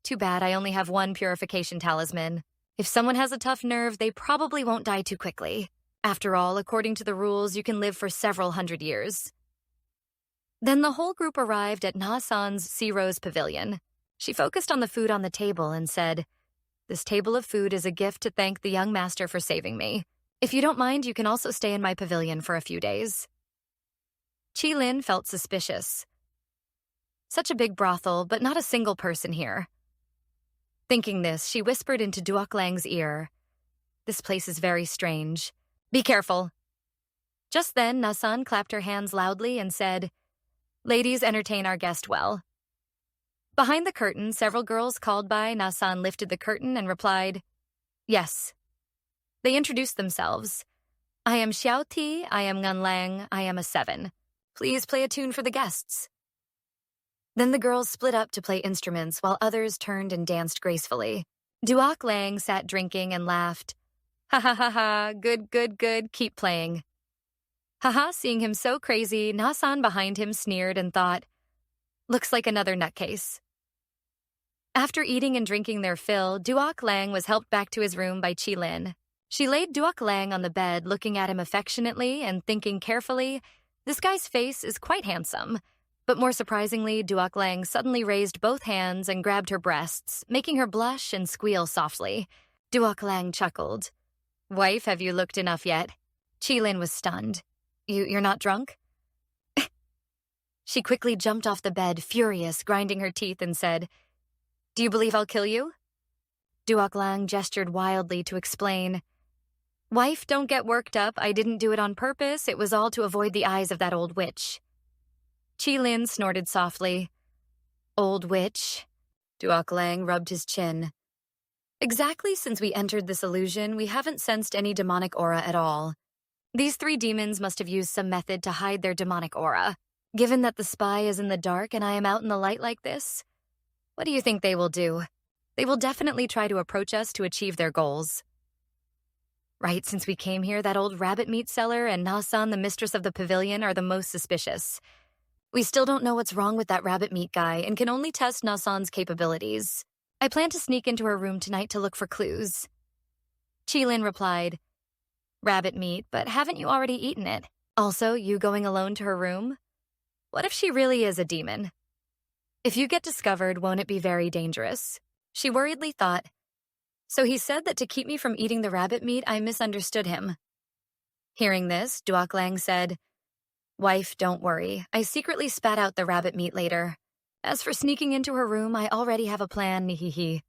"Too bad I only have one purification talisman. If someone has a tough nerve, they probably won't die too quickly. After all, according to the rules, you can live for several hundred years." Then the whole group arrived at Na-san's Sea Rose Pavilion. She focused on the food on the table and said, "This table of food is a gift to thank the young master for saving me. If you don't mind, you can also stay in my pavilion for a few days." Qilin felt suspicious. Such a big brothel, but not a single person here. Thinking this, she whispered into Duok Lang's ear, "This place is very strange. Be careful." Just then, Na-san clapped her hands loudly and said, "Ladies, entertain our guest well." Behind the curtain, several girls called by Na-san lifted the curtain and replied, "Yes." They introduced themselves. "I am Xiao Ti, I am Ngan Lang, I am a 7. Please play a tune for the guests." Then the girls split up to play instruments while others turned and danced gracefully. Duok Lang sat drinking and laughed. "Ha ha ha ha, good, keep playing." Haha, seeing him so crazy, Na-san behind him sneered and thought, "Looks like another nutcase." After eating and drinking their fill, Duok Lang was helped back to his room by Qilin. She laid Duok Lang on the bed, looking at him affectionately and thinking carefully, this guy's face is quite handsome. But more surprisingly, Duok Lang suddenly raised both hands and grabbed her breasts, making her blush and squeal softly. Duok Lang chuckled. "Wife, have you looked enough yet?" Qilin was stunned. You're not drunk?" She quickly jumped off the bed, furious, grinding her teeth, and said, "Do you believe I'll kill you?" Duok Lang gestured wildly to explain, "Wife, don't get worked up. I didn't do it on purpose. It was all to avoid the eyes of that old witch." Qilin snorted softly. "Old witch?" Duok Lang rubbed his chin. "Exactly since we entered this illusion, we haven't sensed any demonic aura at all. These 3 demons must have used some method to hide their demonic aura. Given that the spy is in the dark and I am out in the light like this, what do you think they will do? They will definitely try to approach us to achieve their goals. Right, since we came here, that old rabbit meat seller and Na-san, the mistress of the pavilion, are the most suspicious. We still don't know what's wrong with that rabbit meat guy and can only test Na-san's capabilities. I plan to sneak into her room tonight to look for clues." Qilin replied, "Rabbit meat, but haven't you already eaten it? Also, you going alone to her room? What if she really is a demon? If you get discovered, won't it be very dangerous?" She worriedly thought, "So he said that to keep me from eating the rabbit meat, I misunderstood him." Hearing this, Duoklang said, "Wife, don't worry. I secretly spat out the rabbit meat later. As for sneaking into her room, I already have a plan, nihihi."